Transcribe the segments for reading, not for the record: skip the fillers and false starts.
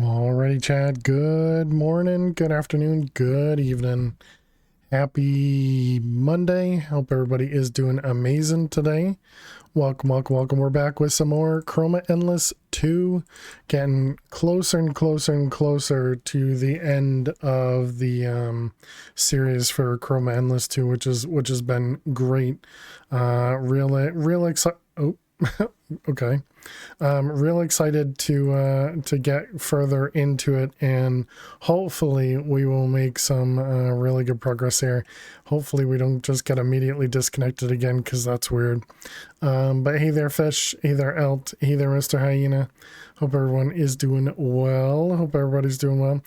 Alrighty, Chad. Good morning, good afternoon, good evening. Happy Monday. Hope everybody is doing amazing today. Welcome, welcome, welcome. We're back with some more Chroma Endless 2. Getting closer and closer and closer to the end of the series for Chroma Endless 2, which has been great. Real excited. Oh, okay. Real excited to get further into it, and hopefully we will make some really good progress here. Hopefully we don't just get immediately disconnected again, because that's weird. But hey there, Fish. Hey there, Elt. Hey there, Mr. Hyena. Hope everyone is doing well. Hope everybody's doing well.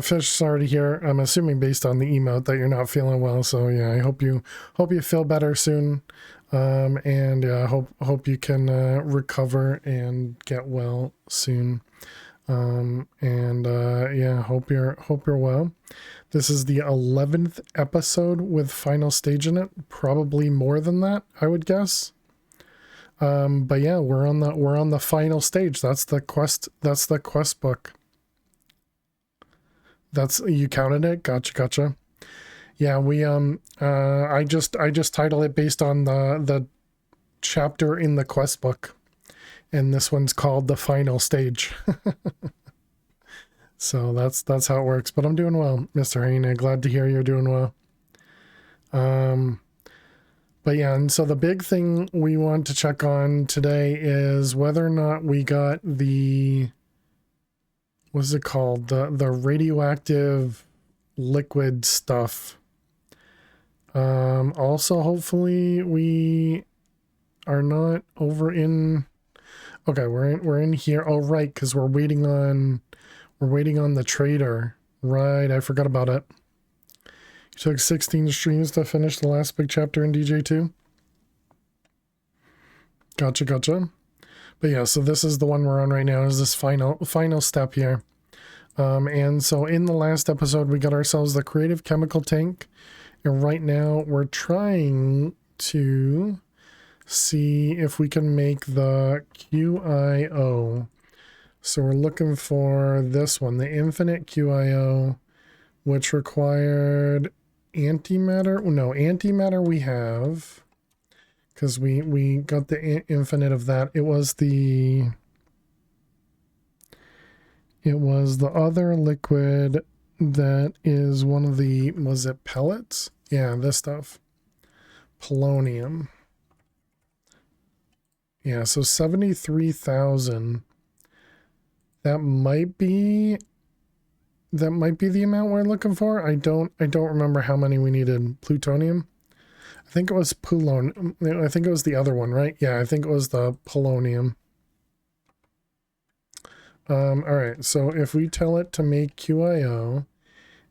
Fish, sorry to hear. I'm assuming based on the emote that you're not feeling well. So yeah, I hope you feel better soon. And hope you can recover and get well soon. Yeah, hope you're well. This is the 11th episode with final stage in it. Probably more than that, I would guess. But yeah, we're on the final stage. That's the quest book. That's, you counted it? Gotcha. Yeah, we I just title it based on the chapter in the quest book, and this one's called The Final Stage. So that's how it works. But I'm doing well, Mr. Hyena. Glad to hear you're doing well. But yeah, and so the big thing we want to check on today is whether or not we got the, what's it called? The radioactive liquid stuff. Also, hopefully we are not over in, okay, we're in here. Oh, right, because we're waiting on the trader. Right, I forgot about it. It took 16 streams to finish the last big chapter in DJ2. Gotcha. But yeah, so this is the one we're on right now, is this final step here. And so in the last episode, we got ourselves the creative chemical tank. And right now we're trying to see if we can make the QIO. So we're looking for this one, the infinite QIO, which required antimatter. No, antimatter we have, because we got the infinite of that. It was the other liquid that is one of the, was it pellets? Yeah, this stuff. Polonium. Yeah, so 73,000. That might be the amount we're looking for. I don't remember how many we needed. Plutonium? I think it was I think it was the other one, right? Yeah, I think it was the polonium. All right, so if we tell it to make QIO,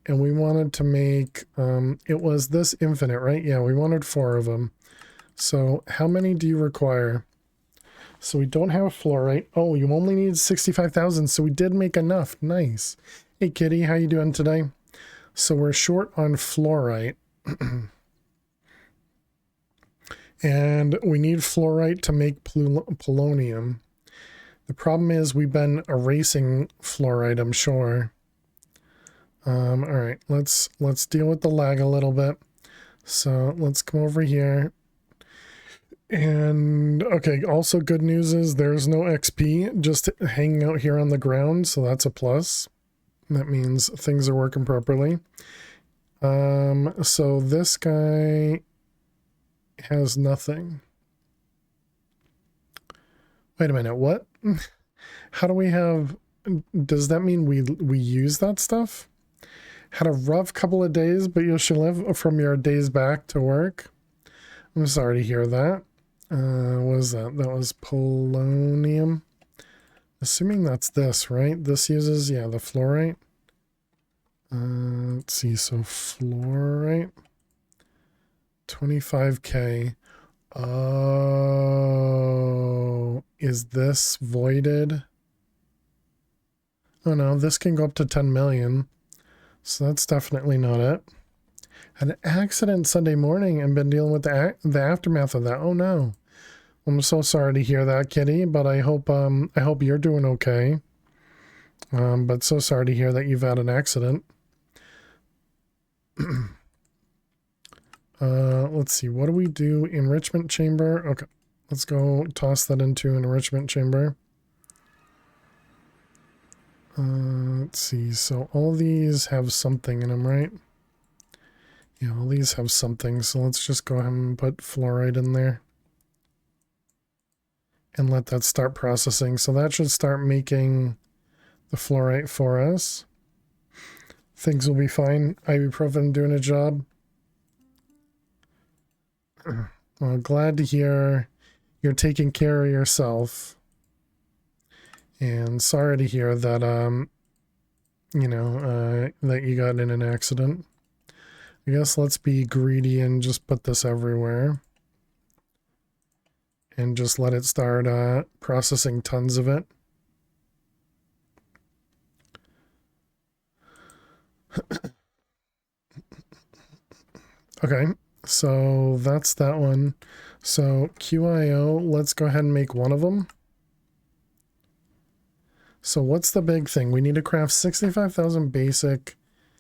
and we wanted to make, it was this infinite, right? Yeah, we wanted 4 of them. So how many do you require? So we don't have fluorite. Oh, you only need 65,000, so we did make enough. Nice. Hey, Kitty, how you doing today? So we're short on fluorite. And we need fluorite to make polonium. The problem is we've been erasing fluorite, I'm sure. All right, let's deal with the lag a little bit. So let's come over here. And okay, also good news is there's no XP just hanging out here on the ground, so that's a plus. That means things are working properly. So this guy has nothing. Wait a minute, what? How do we have, does that mean we use that stuff? Had a rough couple of days, but you should live from your days back to work. I'm sorry to hear that. What was that? That was polonium. Assuming that's this, right? This uses, yeah, the fluorite. Let's see, so fluorite. 25K. Oh, is this voided? Oh no, this can go up to 10 million. So that's definitely not it. Had an accident Sunday morning and been dealing with the aftermath of that. Oh no. I'm so sorry to hear that, Kitty, but I hope you're doing okay. But so sorry to hear that you've had an accident. Let's see, what do we do? Enrichment chamber. Okay, let's go toss that into an enrichment chamber. Let's see, so all these have something in them, right? Yeah, all these have something, so let's just go ahead and put fluoride in there. And let that start processing. So that should start making the fluorite for us. Things will be fine. Ibuprofen doing a job. Well, glad to hear you're taking care of yourself. And sorry to hear that, that you got in an accident. I guess let's be greedy and just put this everywhere. And just let it start processing tons of it. Okay, so that's that one. So QIO, let's go ahead and make one of them. So what's the big thing? We need to craft 65,000 basic,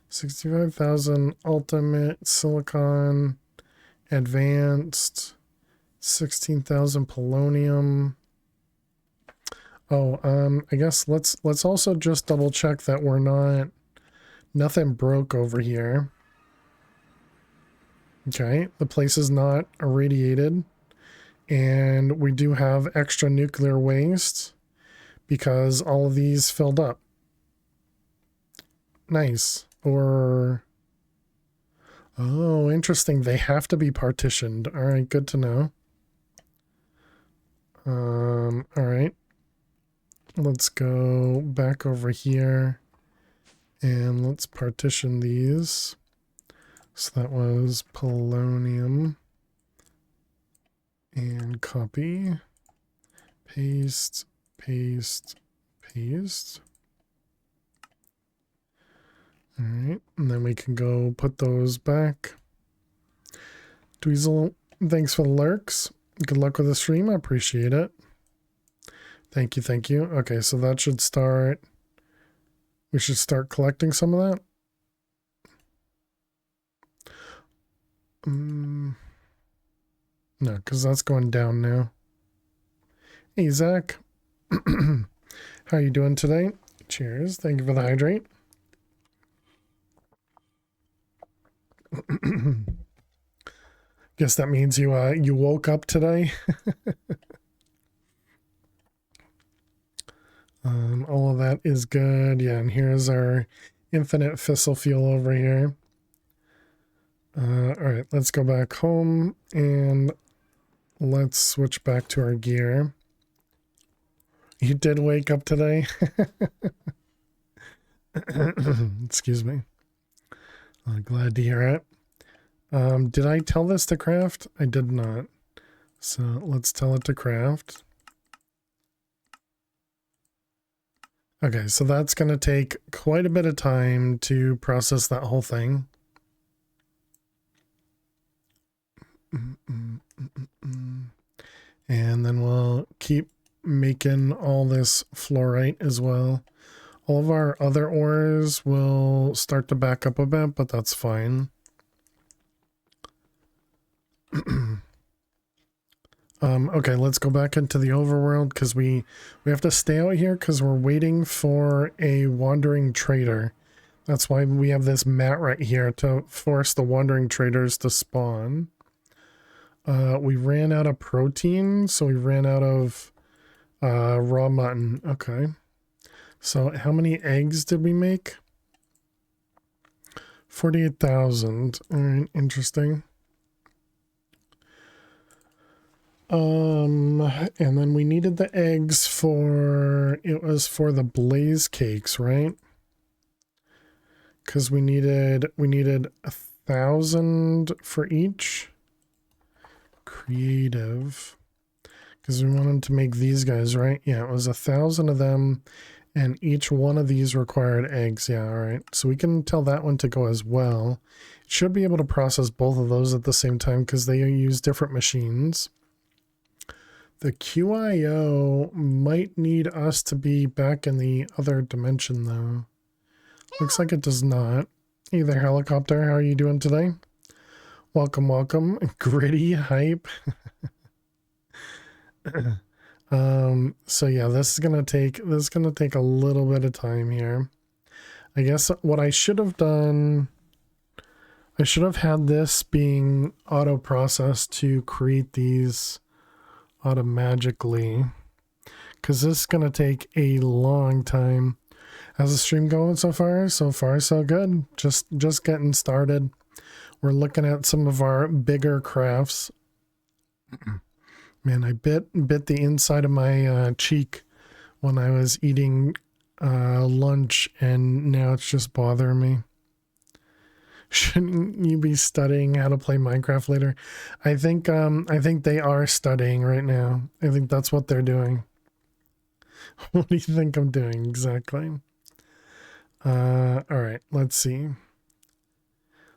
65,000 ultimate, silicon, advanced, 16,000 polonium. Oh, I guess let's also just double check that we're nothing broke over here. Okay, the place is not irradiated, and we do have extra nuclear waste because all of these filled up. Nice. Or, oh, interesting. They have to be partitioned. All right, good to know. All right. Let's go back over here and let's partition these. So that was polonium and copy, paste, paste, paste. All right, and then we can go put those back. Dweezil, thanks for the lurks. Good luck with the stream. I appreciate it. Thank you, thank you. Okay, so that should start. We should start collecting some of that. No, because that's going down now. Hey, Zach. How you doing today? Cheers. Thank you for the hydrate. Guess that means you woke up today. All of that is good. Yeah, and here's our infinite fissile fuel over here. All right, let's go back home and let's switch back to our gear. You did wake up today? Excuse me. Glad to hear it. Did I tell this to craft? I did not. So let's tell it to craft. Okay, so that's going to take quite a bit of time to process that whole thing. And then we'll keep making all this fluorite as well. All of our other ores will start to back up a bit, but that's fine. Okay, let's go back into the overworld because we have to stay out here because we're waiting for a wandering trader. That's why we have this mat right here to force the wandering traders to spawn. We ran out of protein, so we ran out of raw mutton. Okay. So how many eggs did we make? 48,000. All right, interesting. And then we needed the eggs for, it was for the blaze cakes, right? Because we needed 1,000 for each. Creative. Because we wanted to make these guys, right? Yeah, it was 1,000 of them, and each one of these required eggs. Yeah, all right. So we can tell that one to go as well. It should be able to process both of those at the same time because they use different machines. The QIO might need us to be back in the other dimension, though. Looks like it does not. Hey there, helicopter. How are you doing today? Welcome, welcome. Gritty hype. So yeah, this is gonna take a little bit of time here. I guess what I should have done, I should have had this being auto processed to create these automatically, because this is gonna take a long time. How's the stream going so far? So far, so good. Just getting started. We're looking at some of our bigger crafts. Man, I bit the inside of my cheek when I was eating lunch, and now it's just bothering me. Shouldn't you be studying how to play Minecraft later? I think they are studying right now. I think that's what they're doing. What do you think I'm doing exactly? All right, let's see.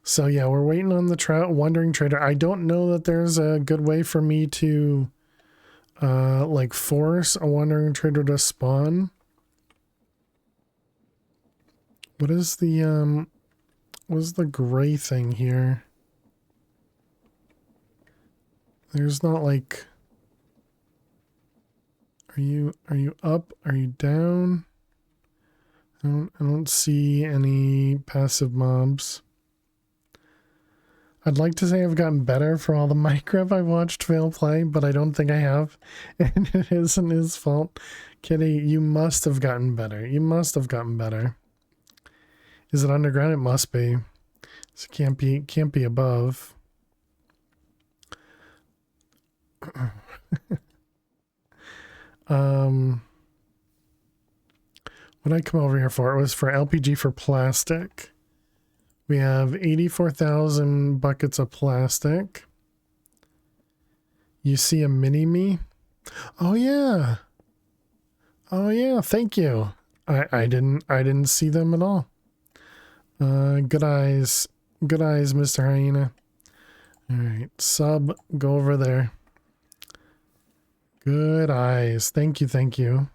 So yeah, we're waiting on the wandering trader. I don't know that there's a good way for me to like force a wandering trader to spawn. What is the gray thing here? There's not like, are you up? Are you down? I don't see any passive mobs. I'd like to say I've gotten better for all the Minecraft I've watched fail play, but I don't think I have. And it isn't his fault. Kitty, you must have gotten better. You must have gotten better. Is it underground? It must be. So it can't be above. What did I come over here for? It was for LPG for plastic. We have 84,000 buckets of plastic. You see a mini-me? Oh yeah. Oh yeah, thank you. I didn't see them at all. Good eyes. Good eyes, Mr. Hyena. Alright, sub, go over there. Good eyes. Thank you, thank you.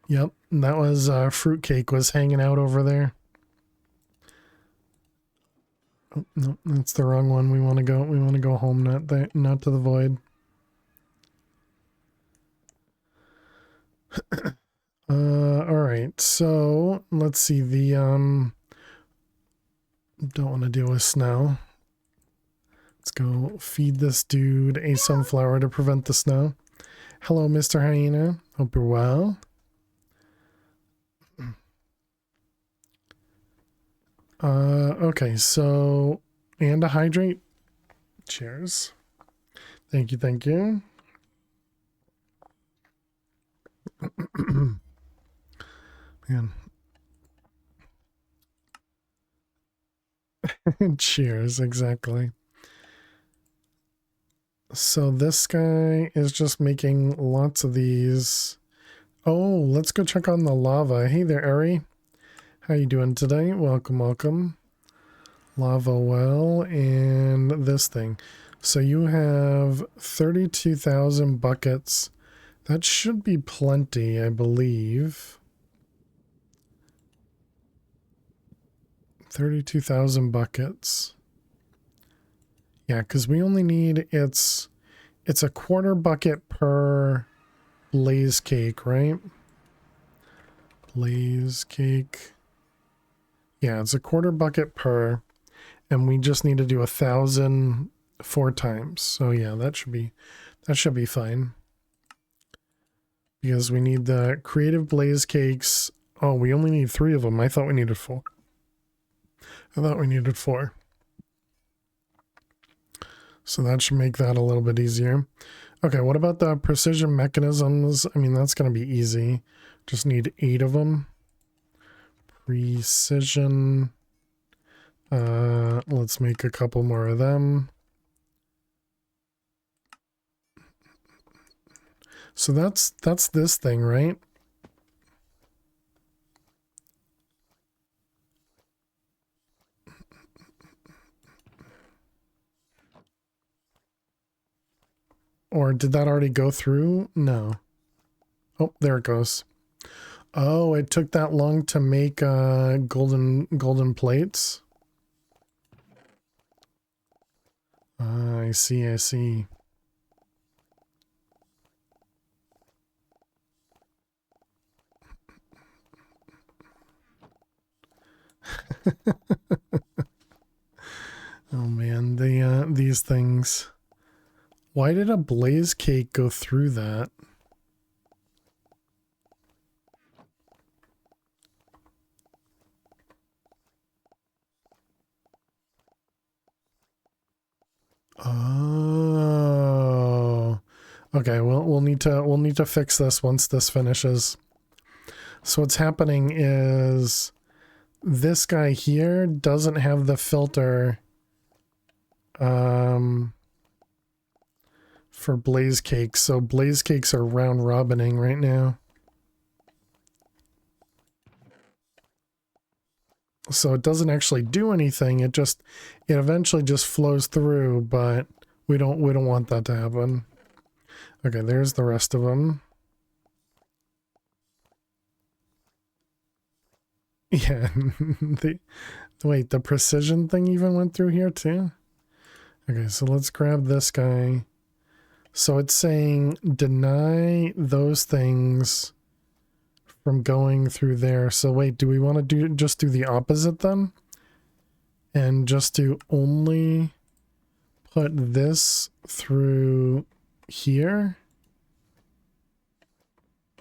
Yep, that was fruitcake was hanging out over there. Oh, no, that's the wrong one. We want to go home, not to the void. All right. So, let's see the don't want to deal with snow. Let's go feed this dude a sunflower to prevent the snow. Hello, Mr. Hyena. Hope you're well. Okay, so, and a hydrate. Cheers. Thank you, thank you. Man. Cheers, exactly. So this guy is just making lots of these. Oh, let's go check on the lava. Hey there, Ari. How you doing today? Welcome, welcome. Lava well, and this thing. So you have 32,000 buckets. That should be plenty, I believe. 32,000 buckets. Yeah, because we only need, it's a quarter bucket per blaze cake, right? Blaze cake. Yeah, it's a quarter bucket per, and we just need to do 1,000 4 times. So yeah, that should be fine. Because we need the creative blaze cakes. Oh, we only need 3 of them. I thought we needed 4. So that should make that a little bit easier. Okay, what about the precision mechanisms? I mean, that's going to be easy. Just need 8 of them. Precision. Let's make a couple more of them. So that's this thing, right? Or did that already go through? No. Oh, there it goes. Oh, it took that long to make golden plates. I see, I see. Oh man, these things. Why did a blaze cake go through that? Oh. Okay, well we'll need to fix this once this finishes. So what's happening is this guy here doesn't have the filter for blaze cakes, so blaze cakes are round robining right now. So it doesn't actually do anything, it eventually just flows through, but we don't want that to happen. Okay, there's the rest of them. Yeah, wait, the precision thing even went through here too? Okay, so let's grab this guy. So it's saying deny those things from going through there. So wait, do we want to just do the opposite then? And just to only put this through here?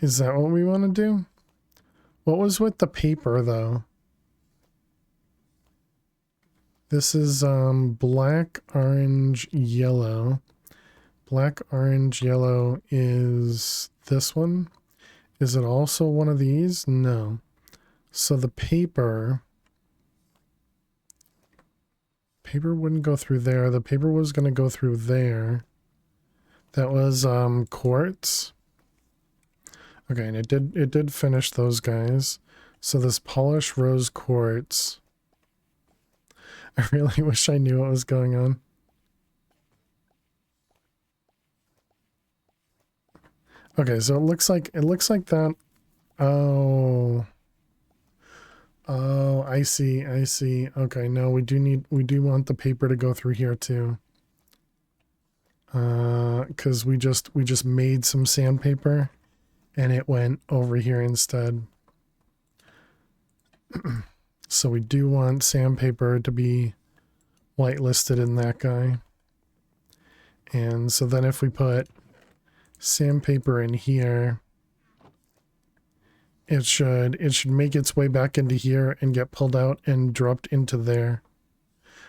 Is that what we want to do? What was with the paper though? This is black, orange, yellow. Black, orange, yellow is this one. Is it also one of these? No. So the paper wouldn't go through there. The paper was going to go through there. That was quartz. Okay, and it did finish those guys. So this polished rose quartz. I really wish I knew what was going on. Okay, so it looks like that. Oh. Oh, I see. I see. Okay, no, we do want the paper to go through here too. Cuz we just made some sandpaper and it went over here instead. So we do want sandpaper to be whitelisted in that guy. And so then if we put sandpaper in here, it should make its way back into here and get pulled out and dropped into there.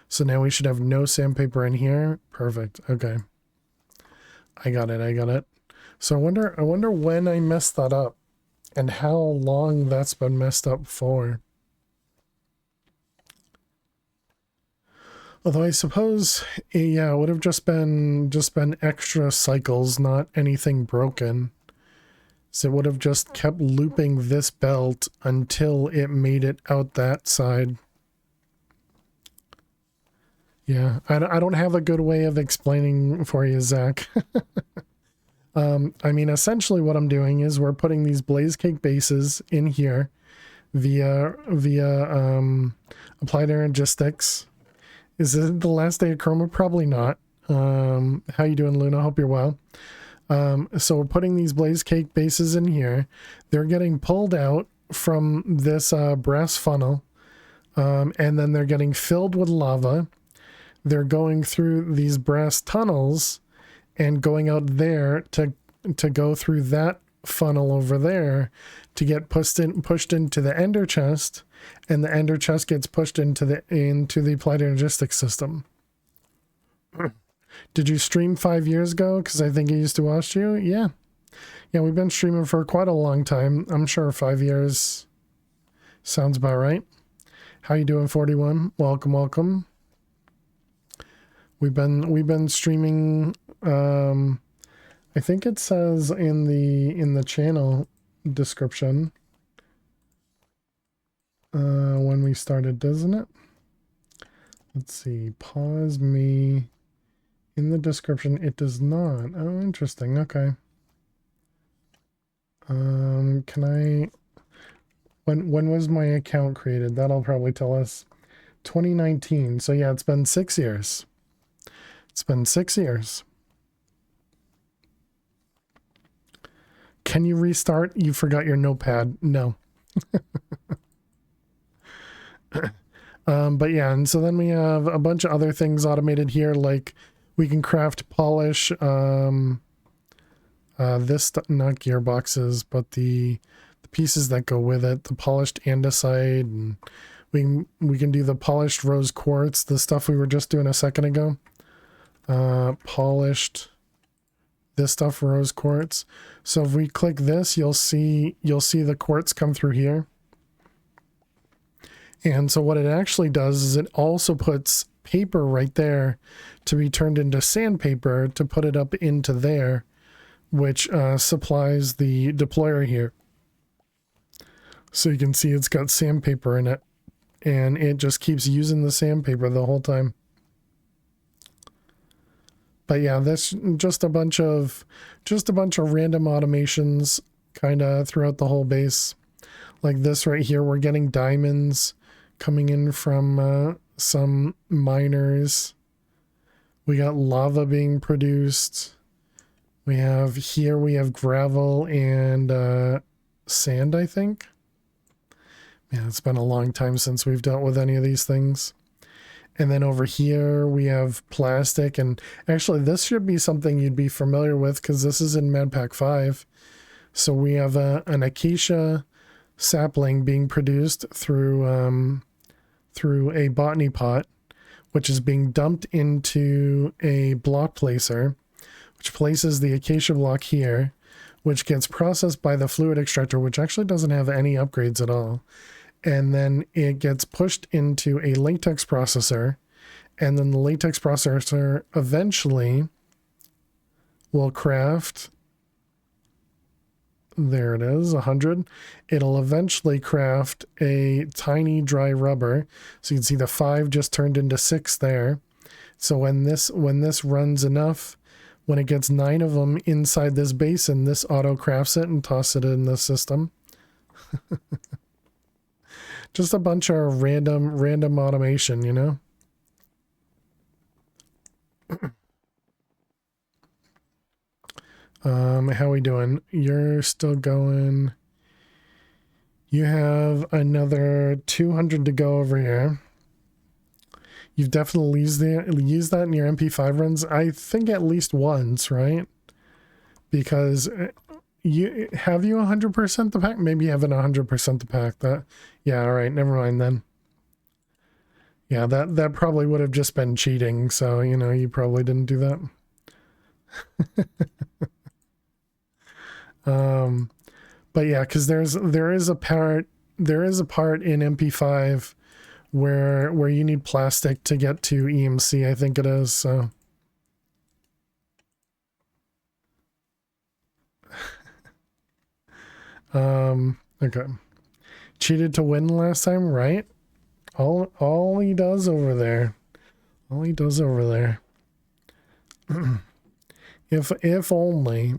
So now we should have no sandpaper in here. Perfect. Okay. I got it. So I wonder when I messed that up and how long that's been messed up for. Although I suppose, yeah, it would have just been extra cycles, not anything broken. So it would have just kept looping this belt until it made it out that side. Yeah, I don't have a good way of explaining for you, Zach. I mean, essentially what I'm doing is we're putting these blaze cake bases in here via applied energistics. Is it the last day of Chroma? Probably not. How you doing, Luna? Hope you're well. So we're putting these blaze cake bases in here. They're getting pulled out from this brass funnel, and then they're getting filled with lava. They're going through these brass tunnels and going out there to go through that funnel over there to get pushed into the ender chest, and the ender chest gets pushed into the applied energistics system. Did you stream 5 years ago? Because I think I used to watch you. Yeah, we've been streaming for quite a long time. I'm sure 5 years sounds about right. How you doing, 41? Welcome. We've been streaming. I think it says in the channel description when we started, doesn't it? Let's see. Pause me In the description, it does not. Oh, interesting. Okay. Can I... When was my account created? That'll probably tell us. 2019. So yeah, it's been 6 years. It's been 6 years. Can you restart? You forgot your notepad. No. But yeah, and so then we have a bunch of other things automated here, like we can craft polish, this, not gearboxes, but the pieces that go with it, the polished andesite, and we can do the polished rose quartz, the stuff we were just doing a second ago. Polished, this stuff, rose quartz. So if we click this, you'll see the quartz come through here. And so what it actually does is it also puts paper right there to be turned into sandpaper to put it up into there, which supplies the deployer here. So you can see it's got sandpaper in it, and it just keeps using the sandpaper the whole time. But yeah, that's just a bunch of random automations kind of throughout the whole base. Like this right here, we're getting diamonds coming in from some miners. We got lava being produced. We have gravel and sand, I think. Yeah, it's been a long time since we've dealt with any of these things. And then over here we have plastic, and actually this should be something you'd be familiar with because this is in Madpack 5. So we have an acacia sapling being produced through a botany pot, which is being dumped into a block placer, which places the acacia block here, which gets processed by the fluid extractor, which actually doesn't have any upgrades at all. And then it gets pushed into a latex processor, and then the latex processor eventually will craft, there it is, 100. It'll eventually craft a tiny dry rubber. So you can see the 5 just turned into 6 there. So when this runs enough, when it gets 9 of them inside this basin, this auto crafts it and tosses it in the system. Just a bunch of random automation, you know? How we doing? You're still going. You have another 200 to go over here. You've definitely used that in your MP5 runs, I think at least once, right? Because you 100% the pack? Maybe you haven't 100% the pack. That, yeah, all right, never mind then. Yeah, that probably would have just been cheating, so you know you probably didn't do that. But yeah, because there is a part in MP5 where you need plastic to get to EMC, I think it is. So okay, cheated to win last time, right? All he does over there, if only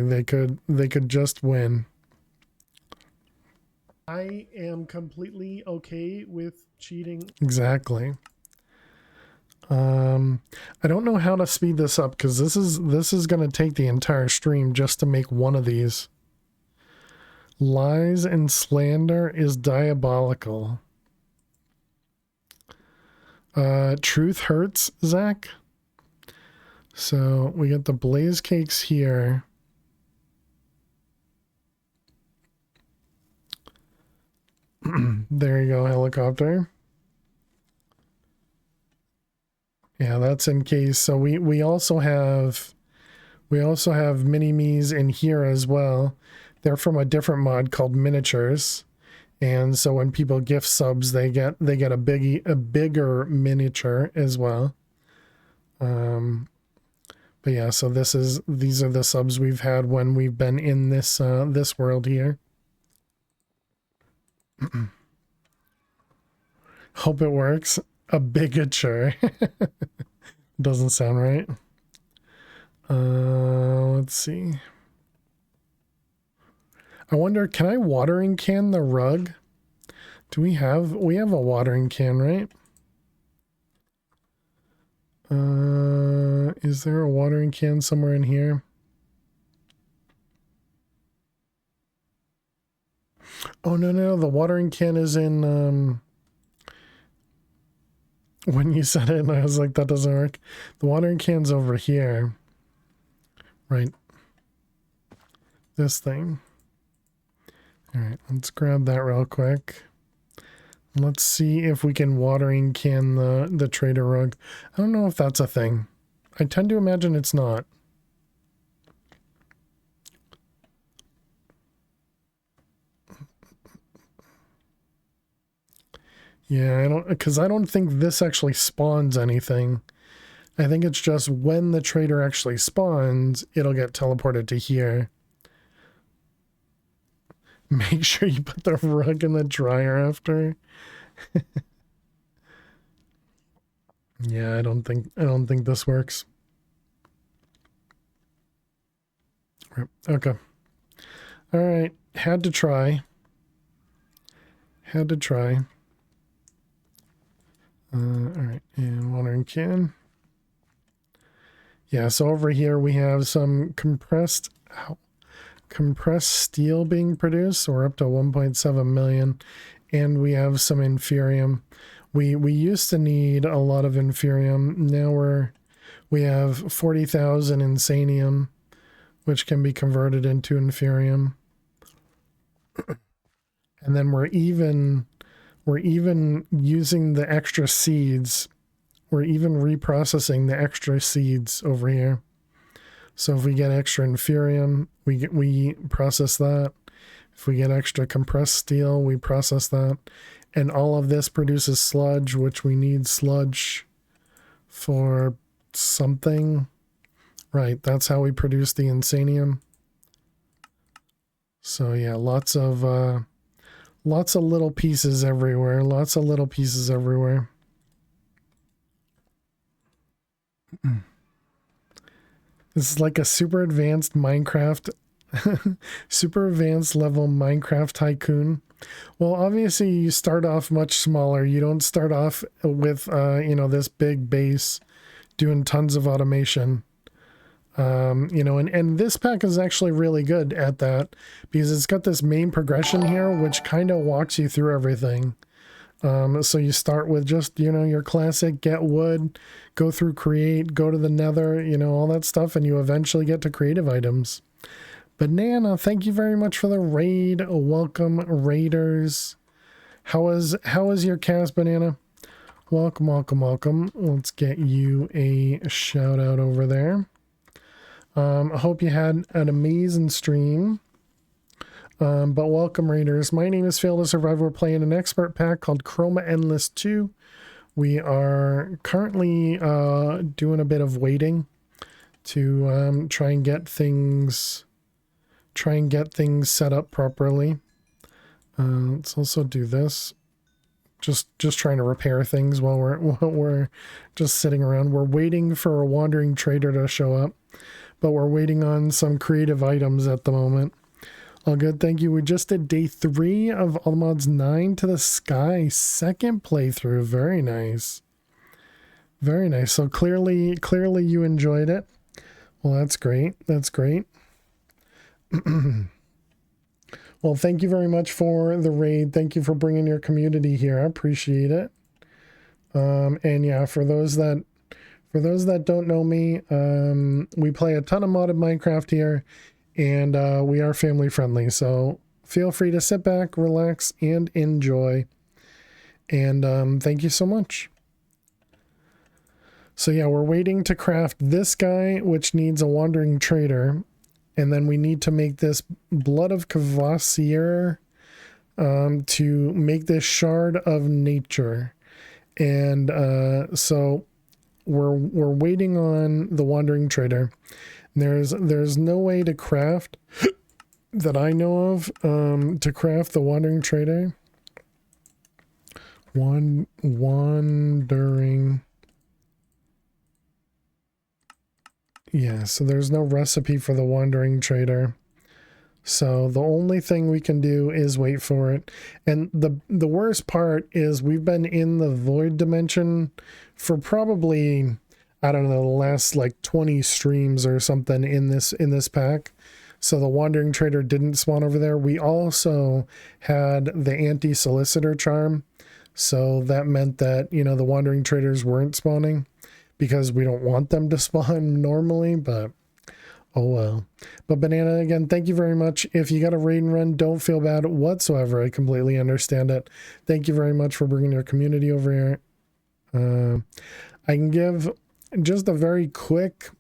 they could just win. I am completely okay with cheating. Exactly. I don't know how to speed this up because this is going to take the entire stream just to make one of these. Lies and slander is diabolical. Truth hurts, Zach. So we got the blaze cakes here. There you go, helicopter. Yeah, that's in case. So we also have mini-me's in here as well. They're from a different mod called miniatures. And so when people gift subs, they get a bigger miniature as well. But yeah, so these are the subs we've had when we've been in this this world here. Hope it works. A bigature. Doesn't sound right. Let's see. I wonder, can I watering can the rug? Do we have a watering can, right? Is there a watering can somewhere in here? Oh, no, the watering can is in, when you said it, I was like, that doesn't work. The watering can's over here. Right. This thing. All right, let's grab that real quick. Let's see if we can watering can the trader rug. I don't know if that's a thing. I tend to imagine it's not. Yeah, because I don't think this actually spawns anything. I think it's just when the trader actually spawns, it'll get teleported to here. Make sure you put the rug in the dryer after. Yeah, I don't think this works. Okay. All right. Had to try. All right. And watering can. Yeah, so over here we have some compressed steel being produced. So we're up to 1.7 million. And we have some inferium. We used to need a lot of inferium. Now we have 40,000 insanium, which can be converted into inferium. And then we're even using the extra seeds. We're even reprocessing the extra seeds over here. So if we get extra inferium, we process that. If we get extra compressed steel, we process that. And all of this produces sludge, which we need sludge for something. Right, that's how we produce the insanium. So yeah, lots of little pieces everywhere. This is like a super advanced Minecraft, super advanced level Minecraft tycoon. Well, obviously you start off much smaller. You don't start off with, this big base doing tons of automation. And this pack is actually really good at that because it's got this main progression here, which kind of walks you through everything. So you start with just, your classic get wood, go through create, go to the nether, all that stuff, and you eventually get to creative items. Banana, thank you very much for the raid. Welcome, raiders. How is your cast, Banana? Welcome. Let's get you a shout out over there. I hope you had an amazing stream. But welcome, raiders. My name is Fail to Survive. We're playing an expert pack called Chroma Endless 2. We are currently doing a bit of waiting to try and get things set up properly. Let's also do this. Just trying to repair things while we're just sitting around. We're waiting for a wandering trader to show up, but we're waiting on some creative items at the moment. All good, thank you. We just did day 3 of All Mods 9 to the Sky, second playthrough. Very nice. So clearly you enjoyed it. Well, that's great. Well, thank you very much for the raid. Thank you for bringing your community here. I appreciate it. And yeah, for those that don't know me, we play a ton of modded Minecraft here. And we are family friendly, so feel free to sit back, relax, and enjoy. And thank you so much. So yeah, we're waiting to craft this guy, which needs a wandering trader. And then we need to make this blood of Kvasir to make this shard of nature. And so we're waiting on the wandering trader. There's no way to craft that I know of to craft the wandering trader. Wandering Yeah, so there's no recipe for the Wandering Trader. So the only thing we can do is wait for it. And the worst part is we've been in the void dimension for probably, I don't know, the last like 20 streams or something in this pack. So the Wandering Trader didn't spawn over there. We also had the anti-solicitor charm. So that meant that, you know, the Wandering Traders weren't spawning because we don't want them to spawn normally, but oh well. But Banana, again, thank you very much. If you got a raid and run, don't feel bad whatsoever. I completely understand it. Thank you very much for bringing your community over here. I can give just a very quick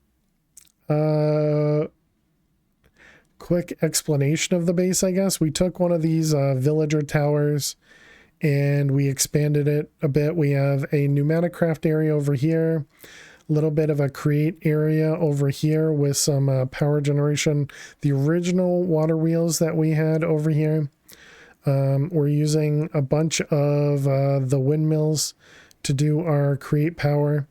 explanation of the base, I guess. We took one of these villager towers and we expanded it a bit. We have a pneumatic craft area over here, a little bit of a create area over here with some power generation. The original water wheels that we had over here, we're using a bunch of the windmills to do our create power.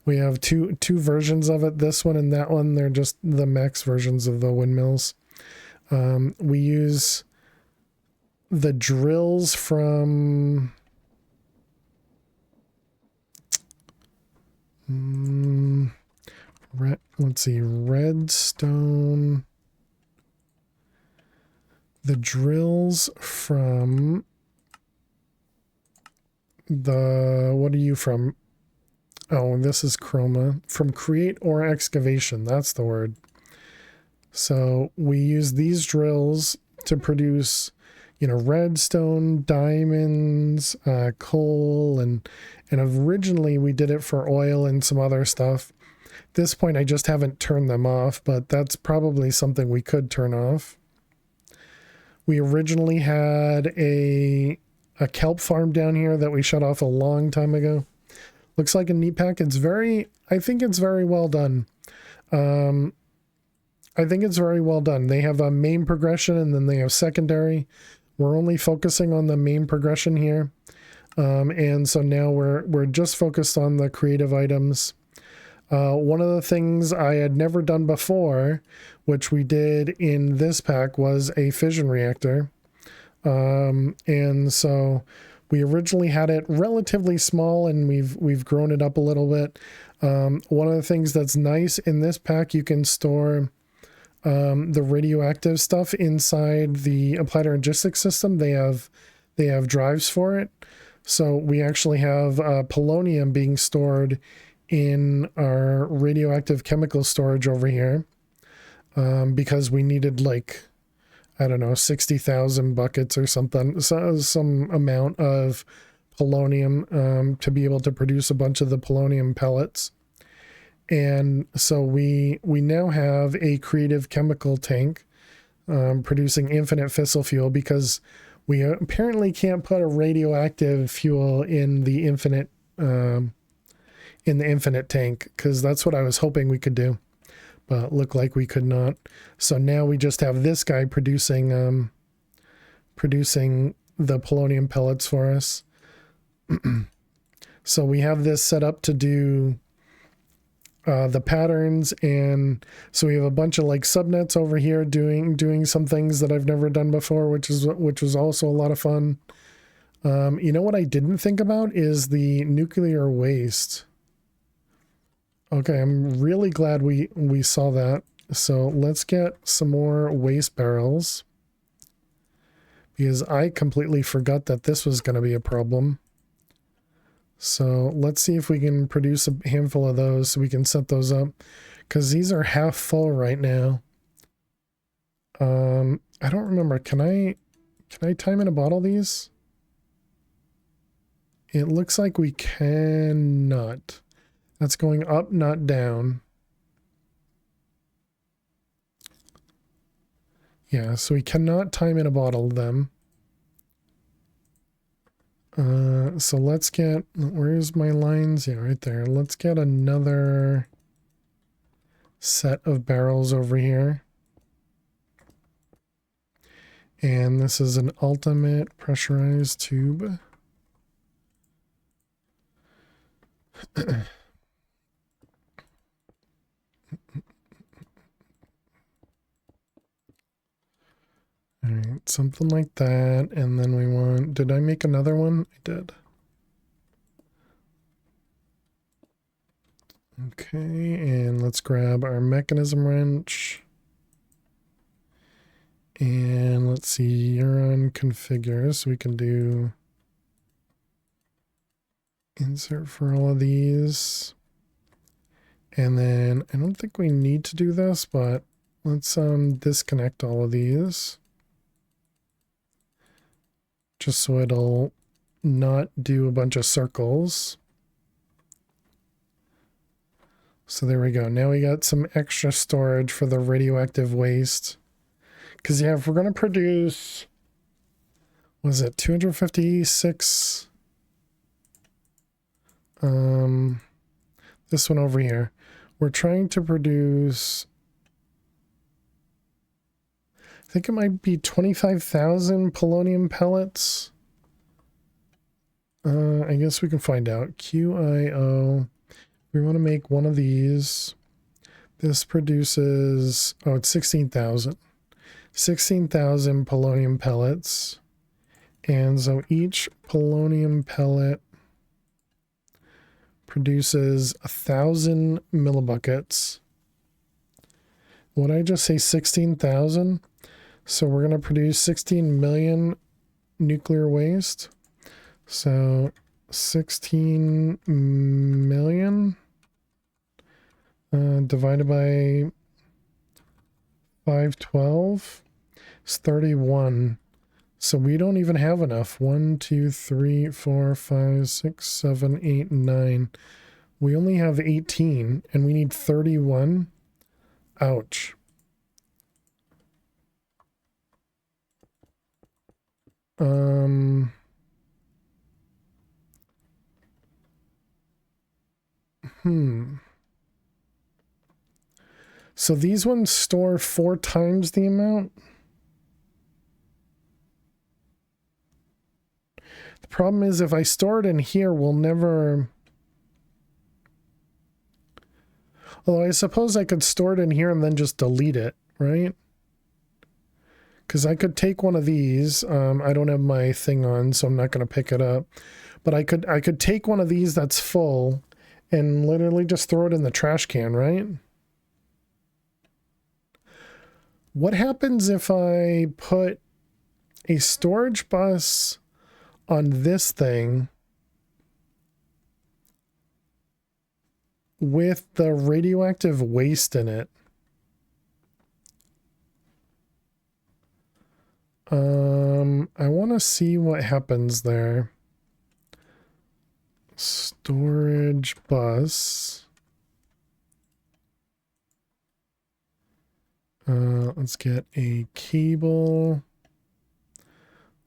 We have two versions of it, this one and that one. They're just the max versions of the windmills. We use the drills from let's see, redstone. The drills from the, what are you from? Oh, this is Chroma. From create or excavation, that's the word. So we use these drills to produce, you know, redstone, diamonds, coal, and originally we did it for oil and some other stuff. At this point, I just haven't turned them off, but that's probably something we could turn off. We originally had a kelp farm down here that we shut off a long time ago. Looks like a neat pack. It's very, I think it's very well done. I think it's very well done. They have a main progression and then they have secondary. We're only focusing on the main progression here. And so now we're just focused on the creative items. One of the things I had never done before, which we did in this pack, was a fission reactor. And so we originally had it relatively small and we've grown it up a little bit. One of the things that's nice in this pack, you can store the radioactive stuff inside the applied logistics system. They have drives for it. So we actually have polonium being stored in our radioactive chemical storage over here, because we needed, like, I don't know, 60,000 buckets or something, so some amount of polonium to be able to produce a bunch of the polonium pellets. And so we now have a creative chemical tank producing infinite fissile fuel, because we apparently can't put a radioactive fuel in the infinite tank, because that's what I was hoping we could do, but looked like we could not. So now we just have this guy producing the polonium pellets for us. So we have this set up to do the patterns, and so we have a bunch of like subnets over here doing some things that I've never done before, which was also a lot of fun. You know what I didn't think about is the nuclear waste. Okay, I'm really glad we saw that. So let's get some more waste barrels, because I completely forgot that this was going to be a problem. So let's see if we can produce a handful of those so we can set those up, because these are half full right now. I don't remember. Can I time in a bottle these? It looks like we cannot. That's going up, not down. Yeah, so we cannot time in a bottle them. So let's get, where's my lines? Yeah, right there. Let's get another set of barrels over here. And this is an ultimate pressurized tube. Something like that. And then we want, did I make another one? I did. Okay, and let's grab our mechanism wrench. And let's see, you're on configure, so we can do insert for all of these. And then I don't think we need to do this, but let's disconnect all of these. Just so it'll not do a bunch of circles. So there we go. Now we got some extra storage for the radioactive waste. Because yeah, if we're going to produce, was it 256? This one over here. We're trying to produce, I think it might be 25,000 polonium pellets. I guess we can find out. QIO. We want to make one of these. This produces, oh, it's 16,000. 16,000 polonium pellets. And so each polonium pellet produces 1,000 millibuckets. Would I just say 16,000? So we're going to produce 16 million nuclear waste. So 16 million divided by 512 is 31. So we don't even have enough. 1, 2, 3, 4, 5, 6, 7, 8, 9. We only have 18 and we need 31. Ouch. So these ones store 4 times the amount. The problem is if I store it in here, we'll never... Although I suppose I could store it in here and then just delete it, right? Because I could take one of these. I don't have my thing on, so I'm not going to pick it up. But I could take one of these that's full and literally just throw it in the trash can, right? What happens if I put a storage bus on this thing with the radioactive waste in it? I want to see what happens there. Storage bus. Let's get a cable.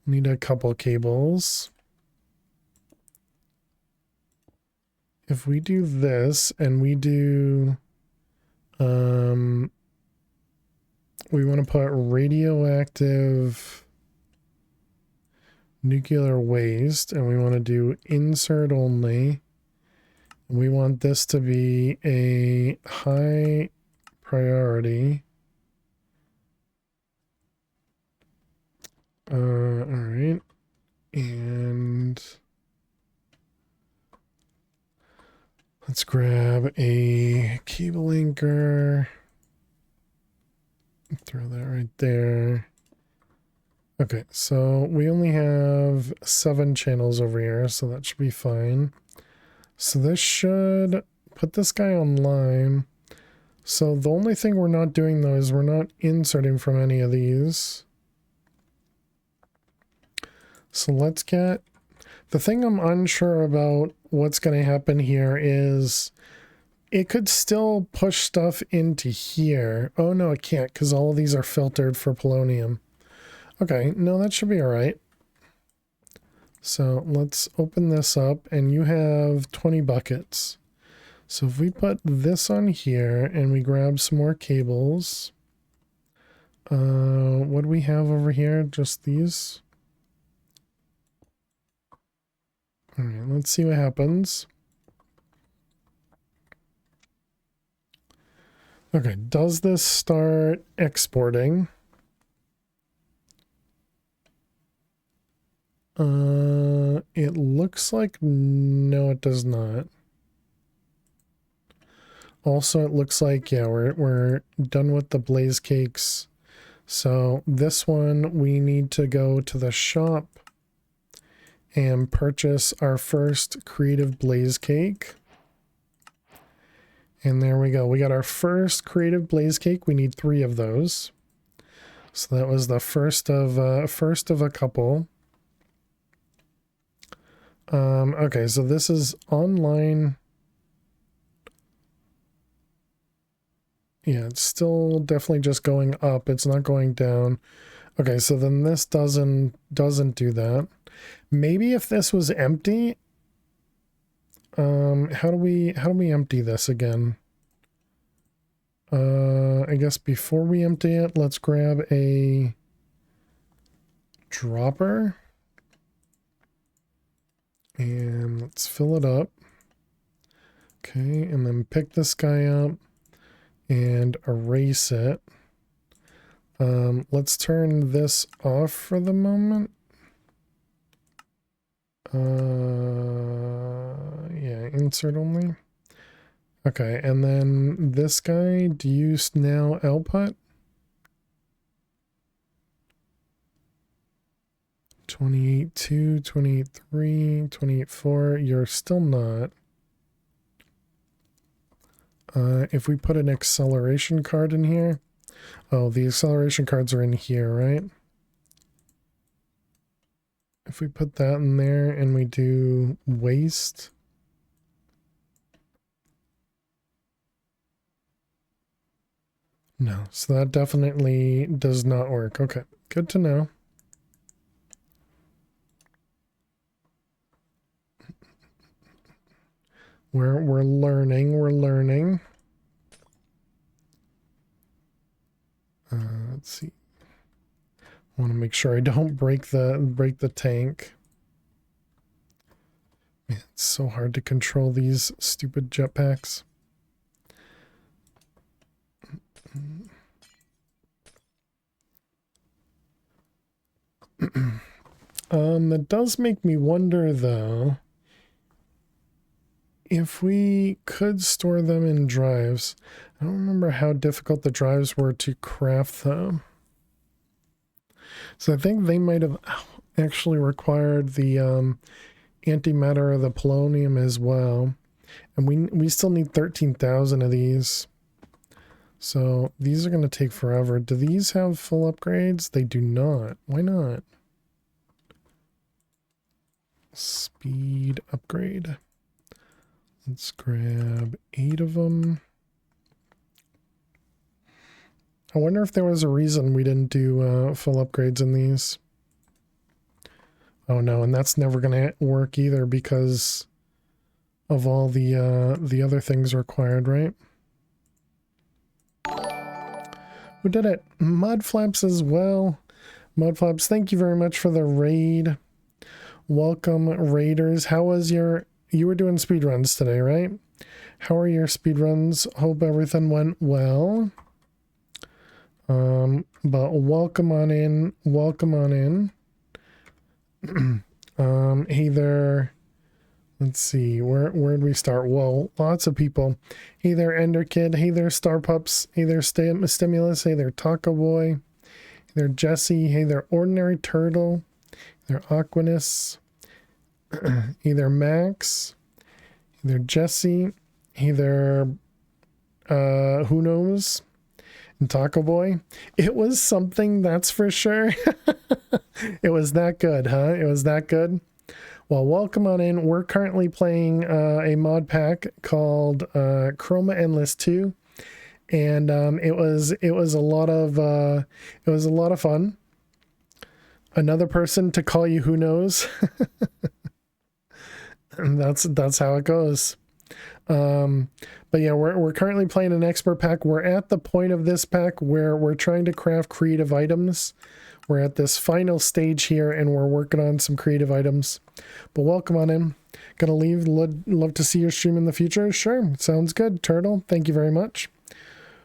Need a couple cables. If we do this and we do, we want to put radioactive nuclear waste and we want to do insert only. We want this to be a high priority. All right. And let's grab a cable anchor. Throw that right there. Okay, so we only have 7 channels over here, so that should be fine. So this should put this guy online. So the only thing we're not doing though is we're not inserting from any of these. So let's get, the thing I'm unsure about what's going to happen here is it could still push stuff into here. Oh no, it can't because all of these are filtered for polonium. Okay, no, that should be all right. So let's open this up and you have 20 buckets. So if we put this on here and we grab some more cables, what do we have over here? Just these? All right, let's see what happens. Okay, does this start exporting? It looks like no, it does not. Also, it looks like, yeah, we're done with the blaze cakes. So this one, we need to go to the shop and purchase our first creative blaze cake. And there we go. We got our first creative blaze cake. We need 3 of those. So that was the first of a couple. Okay, so this is online. Yeah, it's still definitely just going up. It's not going down. Okay, so then this doesn't do that. Maybe if this was empty, how do we empty this again? I guess before we empty it, let's grab a dropper and let's fill it up. Okay, and then pick this guy up and erase it. Let's turn this off for the moment. Yeah, insert only. Okay, and then this guy, do you now output? 28.2, 28.3, 28.4, you're still not. If we put an acceleration card in here, oh, the acceleration cards are in here, right? If we put that in there and we do waste. No, so that definitely does not work. Okay, good to know. We're learning. Let's see. I want to make sure I don't break the tank. Man, it's so hard to control these stupid jetpacks. That does make me wonder though, if we could store them in drives. I don't remember how difficult the drives were to craft though. So I think they might have actually required the antimatter of the polonium as well. And we still need 13,000 of these. So these are going to take forever. Do these have full upgrades? They do not. Why not? Speed upgrade. Let's grab 8 of them. I wonder if there was a reason we didn't do full upgrades in these. Oh no, and that's never going to work either because of all the other things required, right? We did it. Mudflaps as well. Mudflaps, thank you very much for the raid. Welcome, raiders. How was your... You were doing speedruns today, right? How are your speedruns? Hope everything went well. But welcome on in. Welcome on in. Hey there. Let's see. Where'd we start? Whoa, lots of people. Hey there, Ender Kid. Hey there, Star Pups. Hey there, Stimulus. Hey there, Taco Boy. Hey there, Jesse. Hey there, Ordinary Turtle. Hey there, Aquanus. Hey there, Max. Hey there, Jesse. Hey there, who knows? And Taco Boy. It was something, that's for sure. It was that good, huh? It was that good. Well, welcome on in. We're currently playing a mod pack called Chroma Endless 2, and it was a lot of fun. Another person to call you who knows. And that's how it goes. But yeah, we're currently playing an expert pack. We're at the point of this pack where we're trying to craft creative items. We're at this final stage here and we're working on some creative items. But welcome on in. Gonna leave. Love to see your stream in the future. Sure, sounds good, Turtle. Thank you very much.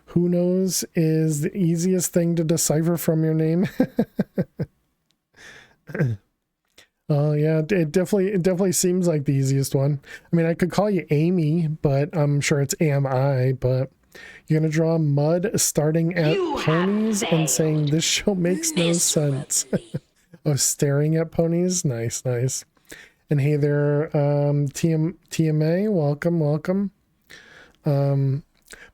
Who knows is the easiest thing to decipher from your name. Oh yeah, it definitely seems like the easiest one. I mean, I could call you Amy, but I'm sure it's AMI, but you're gonna draw mud starting at You ponies have and saying failed this show makes no sense. miserably. Oh, staring at ponies? Nice, nice. And hey there, TMA, welcome, welcome.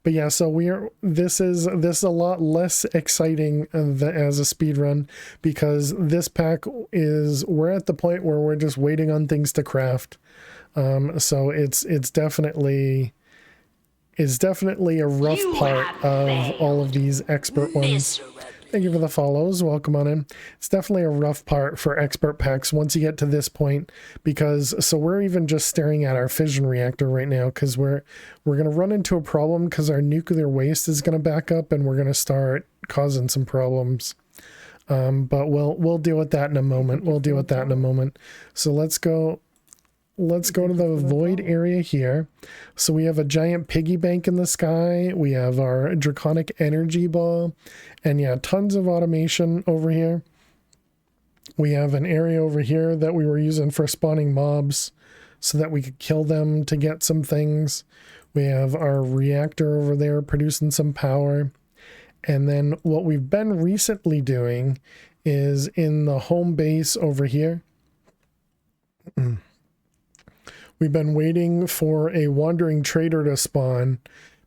But yeah, so this is a lot less exciting as a speed run, because this pack we're at the point where we're just waiting on things to craft. So it's definitely a rough You part have of all of failed these expert ones. Thank you for miserably. the follows. Welcome on in. It's definitely a rough part for expert packs once you get to this point, because so we're even just staring at our fission reactor right now, because we're going to run into a problem because our nuclear waste is going to back up and we're going to start causing some problems. But we'll deal with that in a moment. We'll deal with that in a moment. So let's go to the void area here. So we have a giant piggy bank in the sky. We have our draconic energy ball, and yeah, tons of automation over here. We have an area over here that we were using for spawning mobs so that we could kill them to get some things. We have our reactor over there producing some power. And then what we've been recently doing is in the home base over here. We've been waiting for a wandering trader to spawn,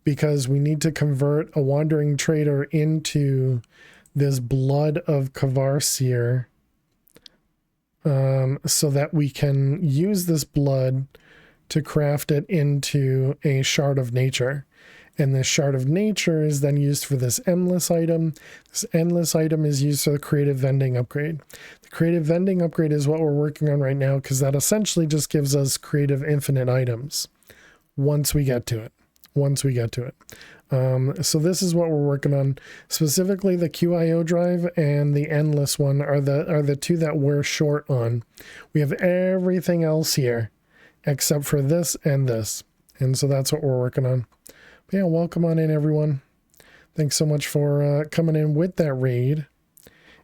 because we need to convert a wandering trader into this blood of Kavarseer, so that we can use this blood to craft it into a shard of nature. And this shard of nature is then used for this endless item. This endless item is used for the creative vending upgrade. The creative vending upgrade is what we're working on right now, because that essentially just gives us creative infinite items once we get to it. So this is what we're working on. Specifically, the QIO drive and the endless one are the two that we're short on. We have everything else here except for this and this. And so that's what we're working on. But yeah, welcome on in, everyone. Thanks so much for coming in with that raid,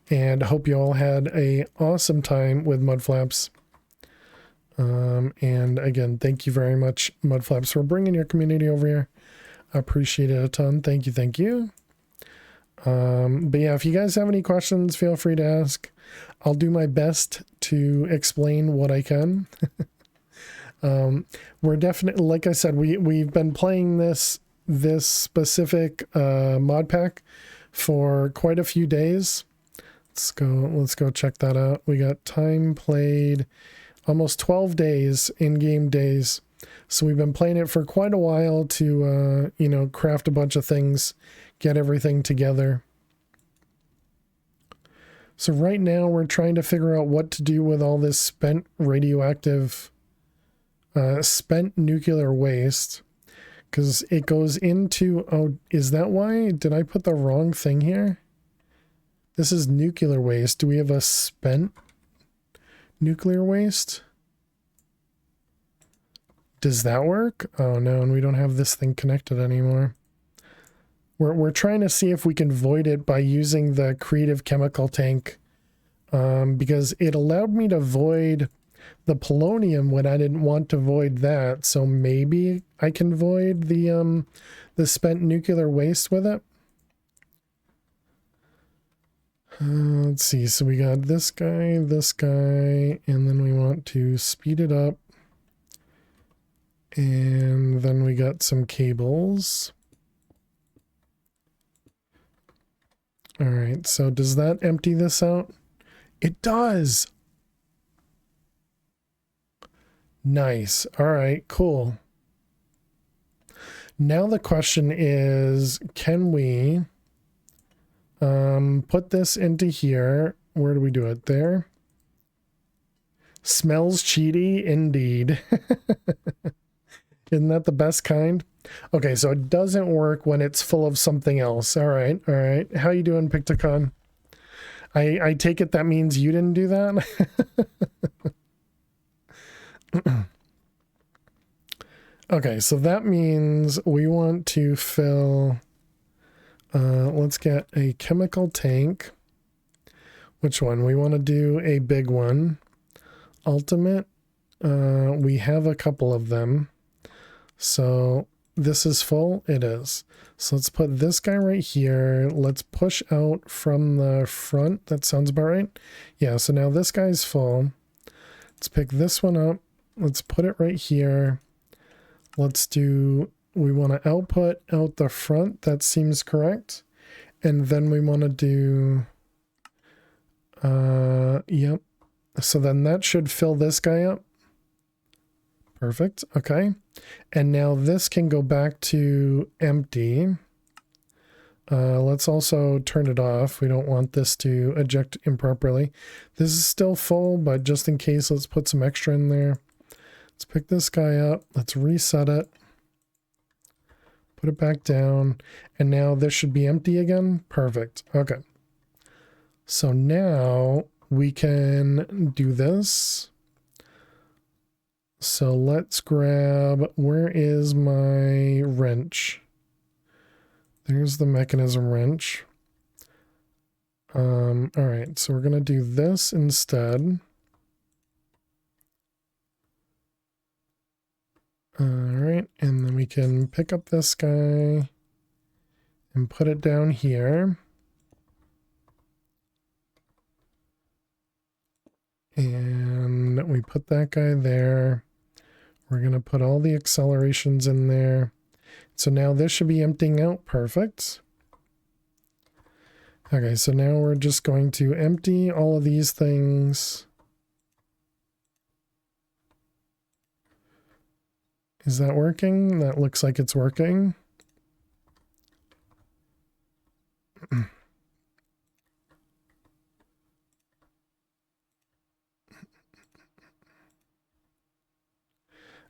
and hope you all had a awesome time with Mudflaps. And again, thank you very much, Mudflaps, for bringing your community over here. I appreciate it a ton. Thank you, thank you. But yeah, if you guys have any questions, feel free to ask. I'll do my best to explain what I can. We're definitely, like I said, we've been playing this specific mod pack for quite a few days. Let's go check that out. We got time played almost 12 days, in-game days. So we've been playing it for quite a while to craft a bunch of things, get everything together. So right now we're trying to figure out what to do with all this spent nuclear waste. Because it goes into, oh, is that why? Did I put the wrong thing here? This is nuclear waste. Do we have a spent nuclear waste? Does that work? Oh no, and we don't have this thing connected anymore. We're trying to see if we can void it by using the creative chemical tank, because it allowed me to void the polonium when I didn't want to void that. So maybe I can void the spent nuclear waste with it. Let's see. So we got this guy, and then we want to speed it up. And then we got some cables. All right. So does that empty this out? It does. Nice. All right, cool. Now the question is, can we put this into here? Where do we do it? There. Smells cheaty indeed. Isn't that the best kind? Okay, so it doesn't work when it's full of something else. All right, all right. How you doing, Pictocon? I take it that means you didn't do that? Okay, so that means we want to fill, let's get a chemical tank. Which one? We want to do a big one. ultimate, we have a couple of them. So this is full. It is. So let's put this guy right here. Let's push out from the front. That sounds about right. Yeah, so now this guy's full. Let's pick this one up. Let's put it right here. Let's do, we want to output out the front. That seems correct. And then we want to do, yep. So then that should fill this guy up. Perfect. Okay. And now this can go back to empty. Let's also turn it off. We don't want this to eject improperly. This is still full, but just in case, let's put some extra in there. Let's pick this guy up. Let's reset it. Put it back down. And now this should be empty again. Perfect. Okay. So now we can do this. So let's grab, where is my wrench? There's the mechanism wrench. All right, so we're going to do this instead. All right, and then we can pick up this guy and put it down here. And we put that guy there. We're going to put all the accelerations in there. So now this should be emptying out. Perfect. Okay, so now we're just going to empty all of these things. Is that working? That looks like it's working.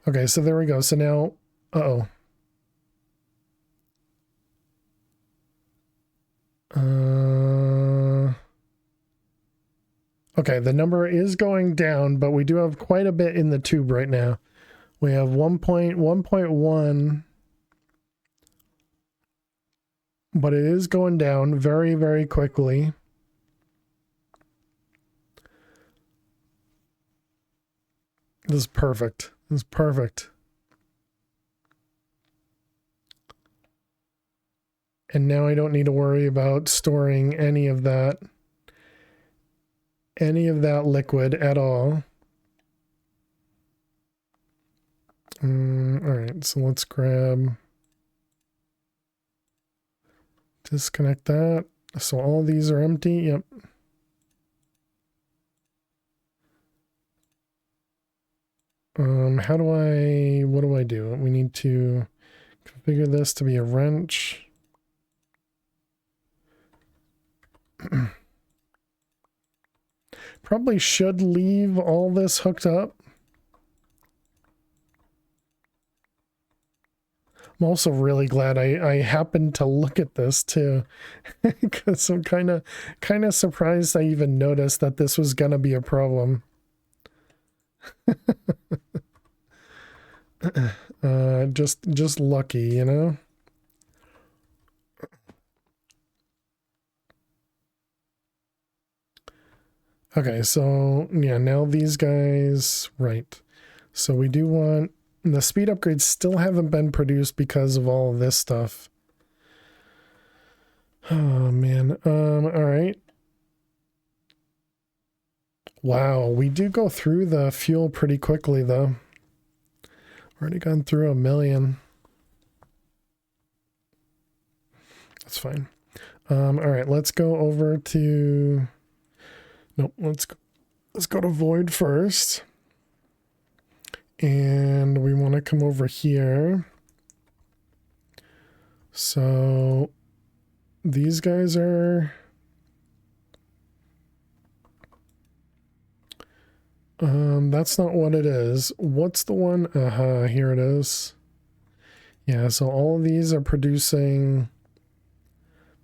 Okay, so there we go. So now, uh-oh. Okay, the number is going down, but we do have quite a bit in the tube right now. We have 1.1, but it is going down very, very quickly. This is perfect. This is perfect. And now I don't need to worry about storing any of that liquid at all. All right, so let's grab, disconnect that. So all of these are empty. Yep. What do I do? We need to configure this to be a wrench. Probably should leave all this hooked up. I'm also really glad I happened to look at this too, because I'm kind of surprised I even noticed that this was gonna be a problem. Just lucky, you know. Okay, so yeah, now these guys, right. So we do want, the speed upgrades still haven't been produced because of all of this stuff. Oh man. All right. Wow, we do go through the fuel pretty quickly though. Already gone through 1 million. That's fine. All right, let's go over to, nope, let's go to void first. And we want to come over here. So these guys are, that's not what it is. What's the one? Here it is. Yeah, so all of these are producing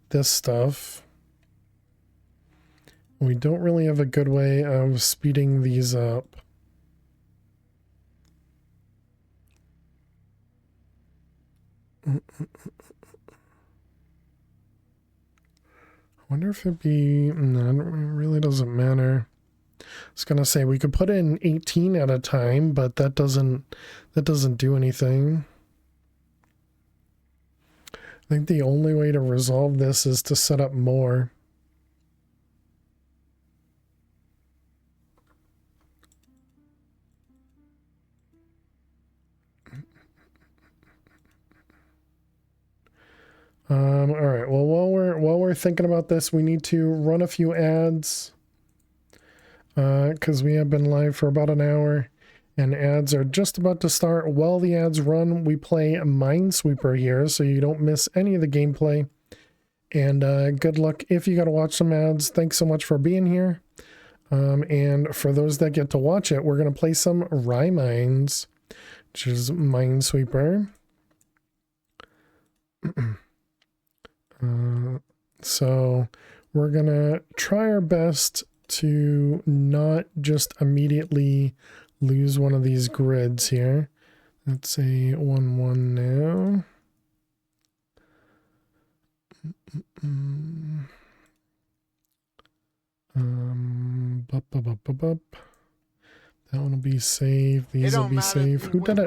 this stuff. We don't really have a good way of speeding these up. I wonder if it'd be, no, it really doesn't matter. was gonna say we could put in 18 at a time, but that doesn't do anything. I think the only way to resolve this is to set up more. All right. Well, while we're thinking about this, we need to run a few ads because we have been live for about an hour, and ads are just about to start. While the ads run, we play Minesweeper here, so you don't miss any of the gameplay. And good luck if you got to watch some ads. Thanks so much for being here. And for those that get to watch it, we're gonna play some Mines, which is Minesweeper. So we're gonna try our best to not just immediately lose one of these grids here. Let's say 1-1 now. That one will be safe. These will be safe. Who did it?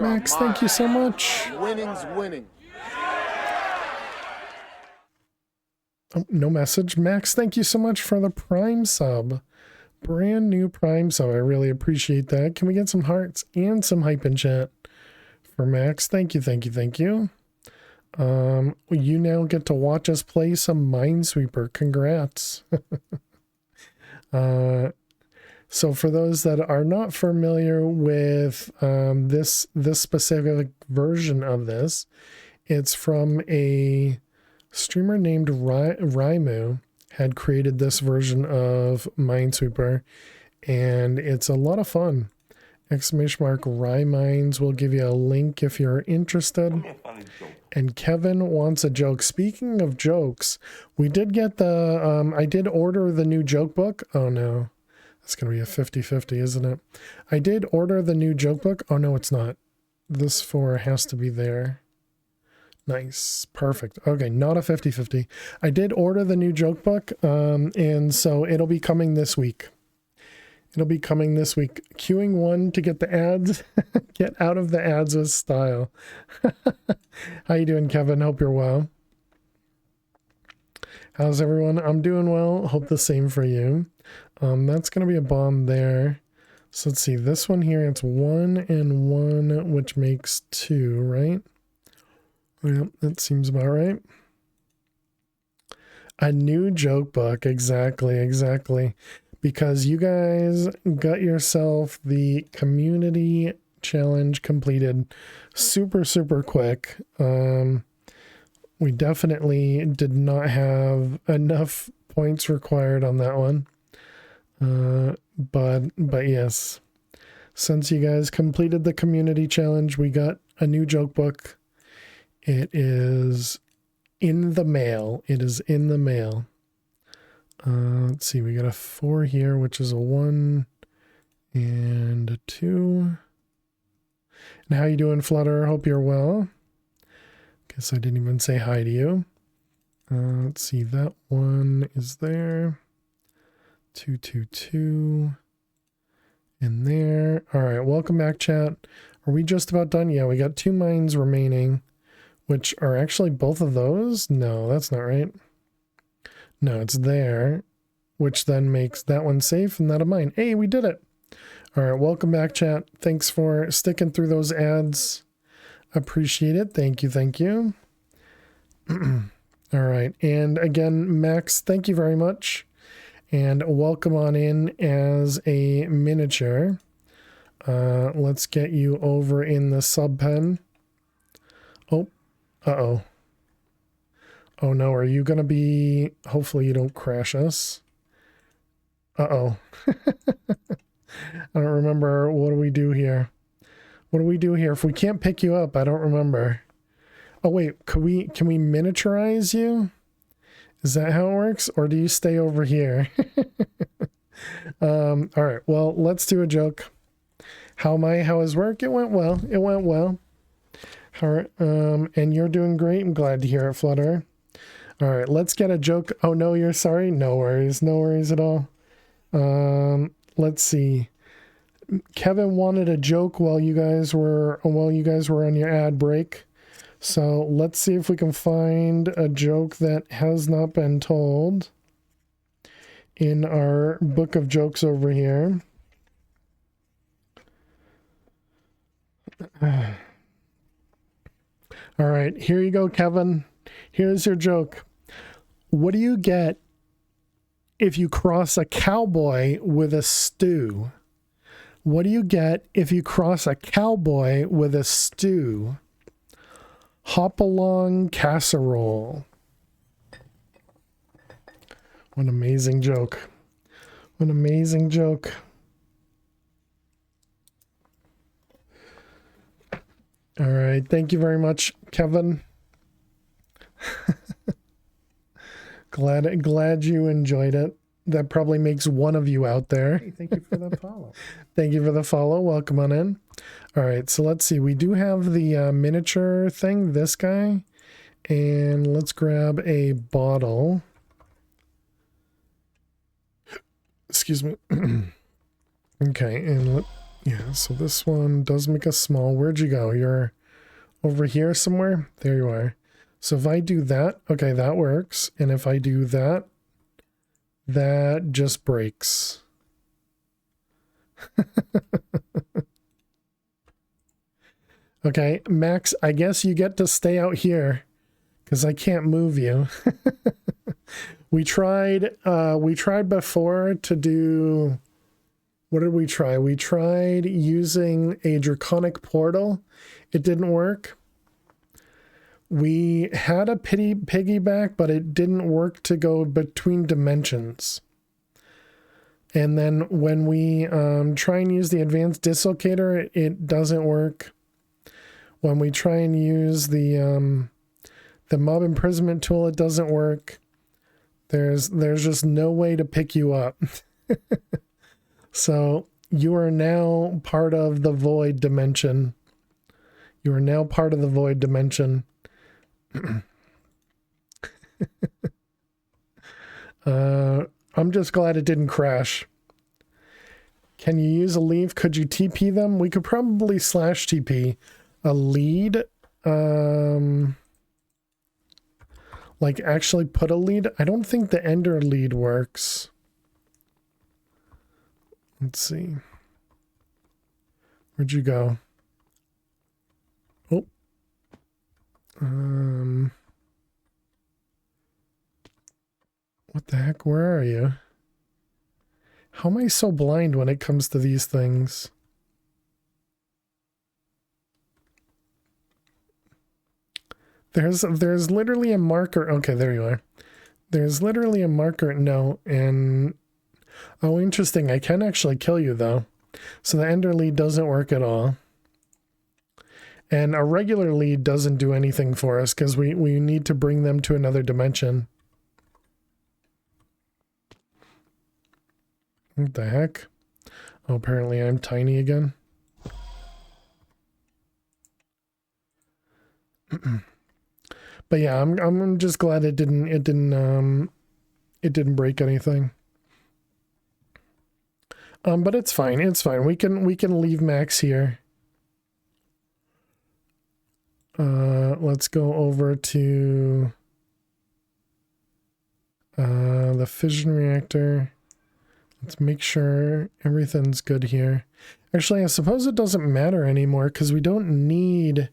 Max, thank you so much. Winning's winning. Oh, no message. Max, thank you so much for the Prime sub. Brand new Prime sub. I really appreciate that. Can we get some hearts and some hype in chat for Max? Thank you, thank you, thank you. You now get to watch us play some Minesweeper. Congrats. So for those that are not familiar with this specific version of this, it's from a streamer named Raimu had created this version of Minesweeper, and it's a lot of fun. !Rymines will give you a link if you're interested. And Kevin wants a joke. Speaking of jokes, we did get the I did order the new joke book. Oh no, it's gonna be a 50-50, isn't it? I did order the new joke book. Oh no, it's not. This 4 has to be there. Nice. Perfect. Okay, not a 50-50. I did order the new joke book, and so it'll be coming this week. It'll be coming this week. Queuing 1 to get the ads. Get out of the ads with style. How you doing, Kevin? Hope you're well. How's everyone? I'm doing well. Hope the same for you. That's going to be a bomb there. So let's see. This one here, it's 1 and 1, which makes 2, right? Yep, that seems about right. A new joke book, exactly. Because you guys got yourself the community challenge completed super quick. We definitely did not have enough points required on that one. But yes, since you guys completed the community challenge, we got a new joke book. It is in the mail. It is in the mail. Let's see, we got a 4 here, which is a 1 and a 2. And how you doing, Flutter? Hope you're well. Guess I didn't even say hi to you. Let's see, that one is there. 2, 2, 2. In there. All right, welcome back, chat. Are we just about done? Yeah, we got 2 mines remaining, which are actually both of those. No, that's not right. No, it's there, which then makes that one safe and that a mine. Hey, we did it. All right, welcome back, chat. Thanks for sticking through those ads. Appreciate it. Thank you. All right, and again, Max, thank you very much. And welcome on in as a miniature. Let's get you over in the sub pen. Oh, uh-oh. Oh no, are you gonna be... Hopefully you don't crash us. Uh-oh. I don't remember. What do we do here? What do we do here? If we can't pick you up, I don't remember. Oh wait, can we miniaturize you? Is that how it works? Or do you stay over here? All right, well, let's do a joke. How is work? It went well. All right, and you're doing great. I'm glad to hear it, Flutter. All right, let's get a joke. Oh no, you're sorry? No worries at all. Let's see. Kevin wanted a joke while you guys were on your ad break. So let's see if we can find a joke that has not been told in our book of jokes over here. All right, here you go, Kevin. Here's your joke. What do you get if you cross a cowboy with a stew? What do you get if you cross a cowboy with a stew? Hop along casserole. What an amazing joke. What an amazing joke. All right. Thank you very much, Kevin. Glad you enjoyed it. That probably makes one of you out there. Hey, thank you for the follow. Thank you for the follow. Welcome on in. All right, so let's see. We do have the miniature thing, this guy. And let's grab a bottle. Excuse me. Okay, and yeah, so this one does make us small. Where'd you go? You're over here somewhere? There you are. So if I do that, okay, that works. And if I do that, that just breaks. Okay, Max, I guess you get to stay out here because I can't move you. We tried before to do, what did we try? We tried using a draconic portal. It didn't work. We had a piggyback, but it didn't work to go between dimensions. And then when we try and use the advanced dislocator, it doesn't work. When we try and use the mob imprisonment tool, it doesn't work. There's just no way to pick you up. So you are now part of the void dimension. You are now part of the void dimension. I'm just glad it didn't crash. Can you use a leaf? Could you TP them? We could probably slash TP a lead. Like actually put a lead. I don't think the ender lead works. Let's see. Where'd you go? Oh. What the heck? Where are you? How am I so blind when it comes to these things? There's literally a marker. Okay, there you are. There's literally a marker. No, and oh, interesting. I can actually kill you though. So the ender lead doesn't work at all. And a regular lead doesn't do anything for us because we need to bring them to another dimension. What the heck? Oh, apparently I'm tiny again. But yeah, I'm just glad it didn't break anything. But it's fine. It's fine. We can leave Max here. Let's go over to the fission reactor. Let's make sure everything's good here. Actually, I suppose it doesn't matter anymore because we don't need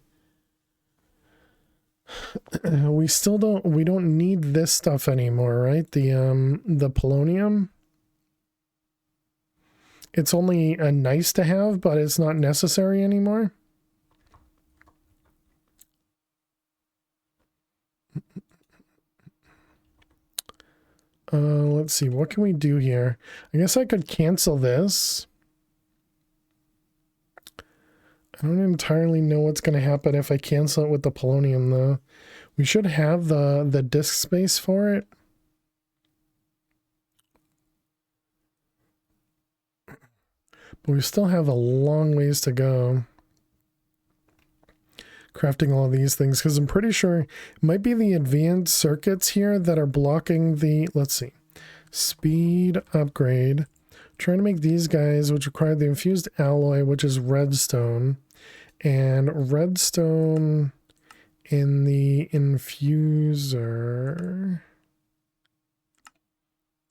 we don't need this stuff anymore, right? The polonium. It's only a nice to have, but it's not necessary anymore. Let's see, what can we do here? I guess I could cancel this. I don't entirely know what's going to happen if I cancel it with the polonium, though. We should have the disk space for it. But we still have a long ways to go. Crafting all these things, because I'm pretty sure it might be the advanced circuits here that are blocking the, let's see, speed upgrade. trying to make these guys, which require the infused alloy, which is redstone. And redstone in the infuser.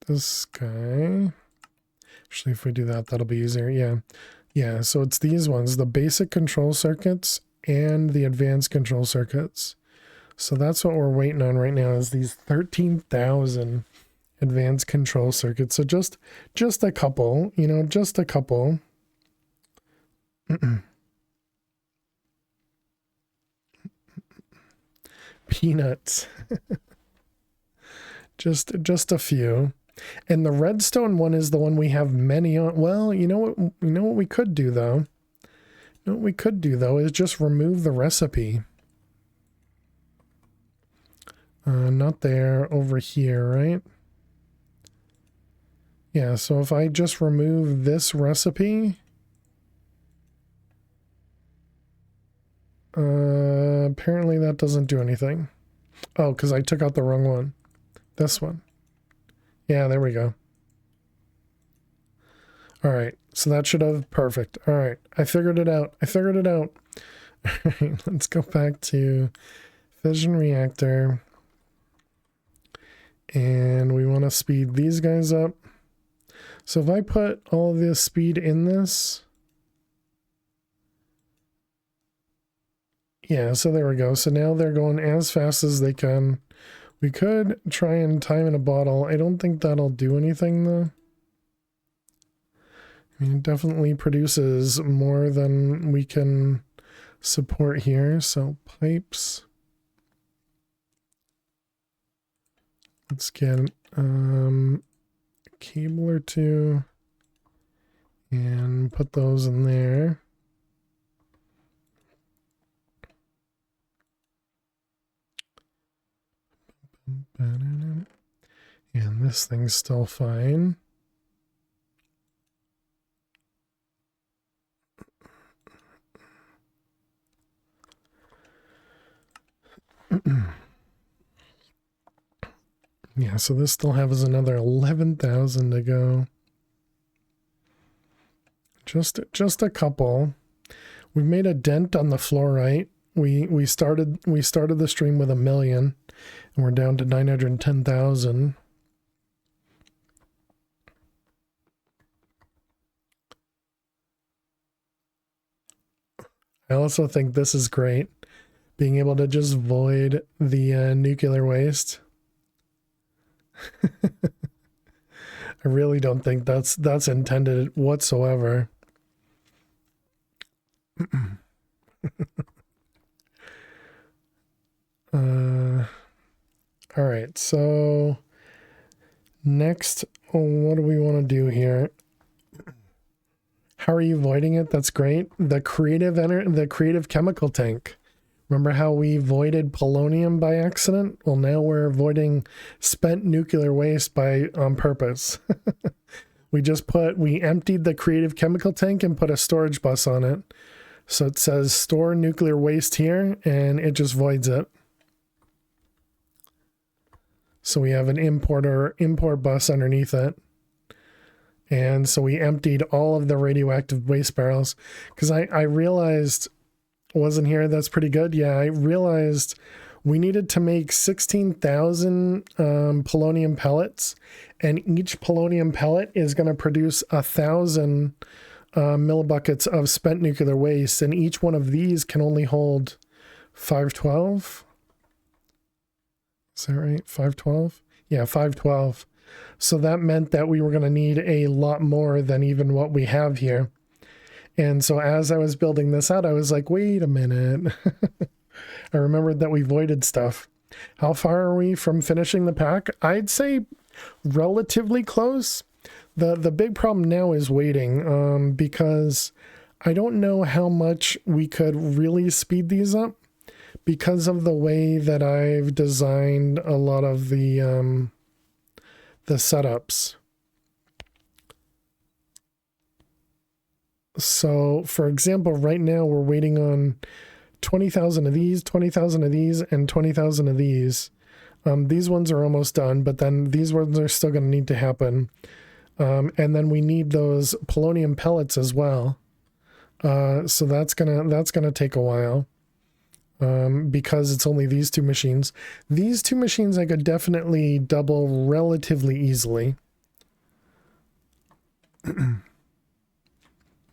This guy. Actually, if we do that, that'll be easier. Yeah. Yeah, so it's these ones, the basic control circuits and the advanced control circuits. So that's what we're waiting on right now, is these 13,000 advanced control circuits. So just a couple, you know, just a couple. Peanuts. just a few. And the redstone one is the one we have many on. Well, you know what we could do though? You know what we could do though is just remove the recipe. Not there, over here, right? Yeah, so if I just remove this recipe, apparently that doesn't do anything. Oh, because I took out the wrong one. This one. Yeah, there we go. All right, so that should have, perfect. All right, I figured it out. I figured it out. All right, let's go back to fission reactor. And we want to speed these guys up. So if I put all of this speed in this, yeah, so there we go. So now they're going as fast as they can. We could try and time in a bottle. I don't think that'll do anything though. I mean, it definitely produces more than we can support here. So pipes. Let's get a cable or two and put those in there. And this thing's still fine. Yeah, so this still has another 11,000 to go. Just a couple. We've made a dent on the fluorite. We started the stream with 1 million, and we're down to 910,000. I also think this is great, being able to just void the nuclear waste. I really don't think that's intended whatsoever. All right, so next, what do we want to do here? How are you voiding it? That's great. The creative chemical tank. Remember how we voided polonium by accident? Well, now we're voiding spent nuclear waste on purpose. We emptied the creative chemical tank and put a storage bus on it. So it says store nuclear waste here, and it just voids it. So we have an import bus underneath it. And so we emptied all of the radioactive waste barrels, because I realized, wasn't here, that's pretty good. Yeah, I realized we needed to make 16,000 polonium pellets, and each polonium pellet is going to produce 1,000 millibuckets of spent nuclear waste, and each one of these can only hold 512. Is that right? 512? Yeah, 512. So that meant that we were going to need a lot more than even what we have here. And so as I was building this out, I was like, wait a minute. I remembered that we voided stuff. How far are we from finishing the pack? I'd say relatively close. The big problem now is waiting, because I don't know how much we could really speed these up because of the way that I've designed a lot of the setups. So, for example, right now we're waiting on 20,000 of these, 20,000 of these, and 20,000 of these. These ones are almost done, but then these ones are still going to need to happen. And then we need those polonium pellets as well. So that's gonna take a while. Because it's only these two machines. These two machines I could definitely double relatively easily.